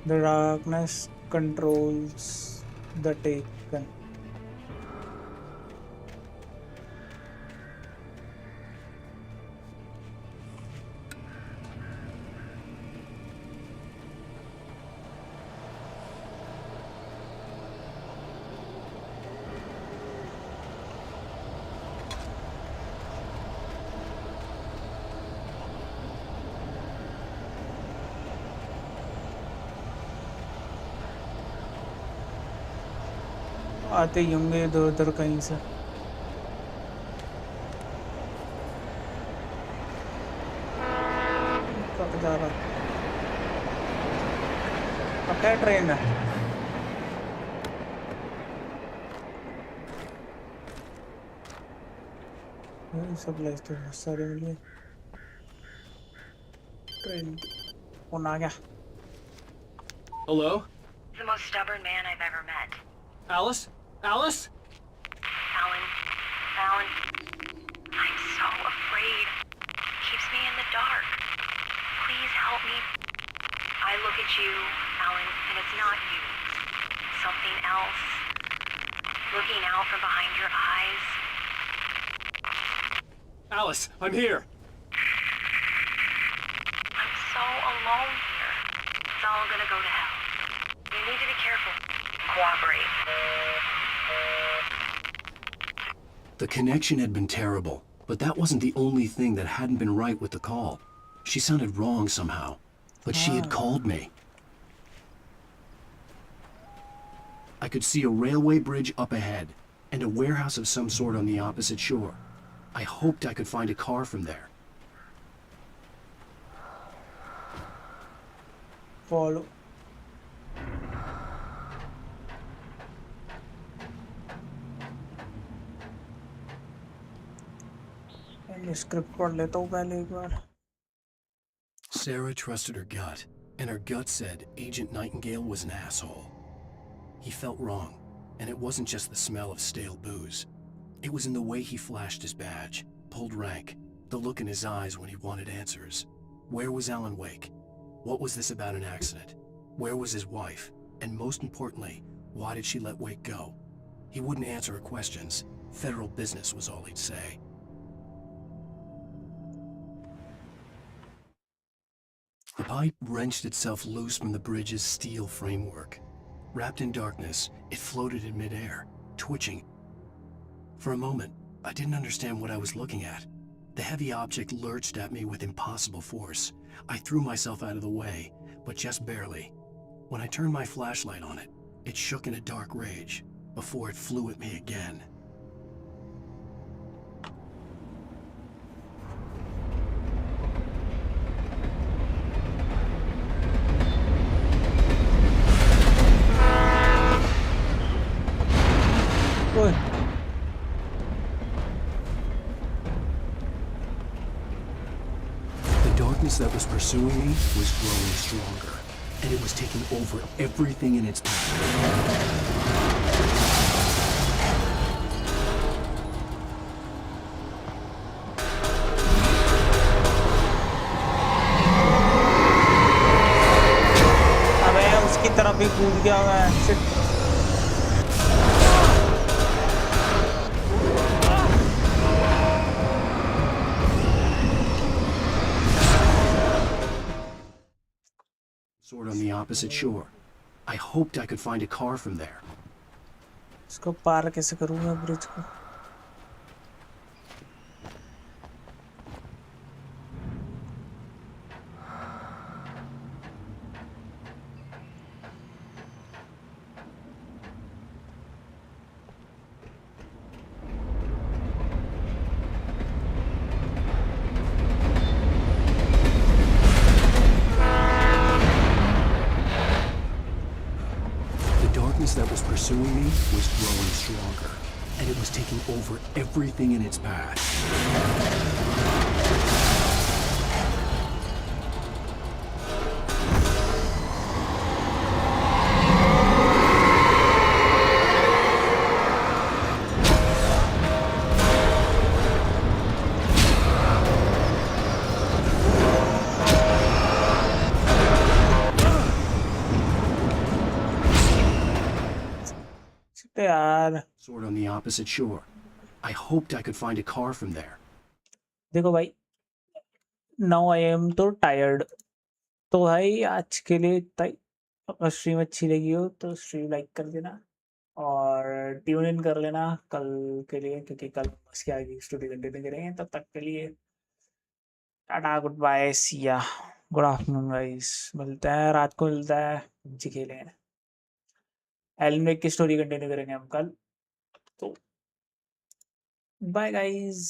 [SPEAKER 7] The darkness controls the Taken. आते ही होंगे इधर उधर कहीं से। कब जा रहा पक्का ट्रेन है। ये सब लाइफ तो बहुत सारे मिले। ट्रेन कौन आ गया?
[SPEAKER 17] Hello?
[SPEAKER 1] The most stubborn man I've ever met.
[SPEAKER 17] Alice? Alice?
[SPEAKER 1] Alan. Alan. I'm so afraid. Keeps me in the dark. Please help me. I look at you, Alan, and it's not you. Something else. Looking out from behind your eyes.
[SPEAKER 17] Alice, I'm here.
[SPEAKER 1] I'm so alone here. It's all gonna go to hell. You need to be careful. Cooperate.
[SPEAKER 5] The connection had been terrible, but that wasn't the only thing that hadn't been right with the call. She sounded wrong somehow, but she had called me. I could see a railway bridge up ahead, and a warehouse of some sort on the opposite shore. I hoped I could find a car from there.
[SPEAKER 7] Follow. Script पढ़ लेता हूँ पहले एक बार।
[SPEAKER 3] Sarah trusted her gut, and her gut said Agent Nightingale was an asshole. He felt wrong, and it wasn't just the smell of stale booze. It was in the way he flashed his badge, pulled rank, the look in his eyes when he wanted answers. Where was Alan Wake? What was this about an accident? Where was his wife? And most importantly, why did she let Wake go? He wouldn't answer her questions. Federal business was all he'd say. The pipe wrenched itself loose from the bridge's steel framework. Wrapped in darkness, it floated in midair, twitching. For a moment, I didn't understand what I was looking at. The heavy object lurched at me with impossible force. I threw myself out of the way, but just barely. When I turned my flashlight on it, it shook in a dark rage, before it flew at me again. The darkness that was pursuing me was growing stronger, and it was taking over everything in its path.
[SPEAKER 7] उसकी तरफ ही कूद गया मैं। Shit.
[SPEAKER 3] Sword on the opposite shore. I hoped I could find a car from there.
[SPEAKER 7] इसको पार कैसे करूँगा bridge को?
[SPEAKER 3] That was pursuing me was growing stronger, and it was taking over everything in its path.
[SPEAKER 7] सकते यार।
[SPEAKER 5] Sort on the opposite shore. I hoped I could find a car from there.
[SPEAKER 7] देखो भाई, now I am तो tired. तो भाई आज के लिए इतना ही। अगर स्ट्रीम अच्छी लगी हो तो स्ट्रीम लाइक कर देना और ट्यून इन कर लेना कल के लिए, क्योंकि कल बस के आगे स्टोरी कंटिन्यू करेंगे। तब तक के लिए टाटा, गुड बाय, सी या, गुड आफ्टरनून गाइस। मिलते हैं रात को, मिलता है जी खेलेंगे। एलन वेक की स्टोरी कंटिन्यू करेंगे हम कल। तो बाय गाइस।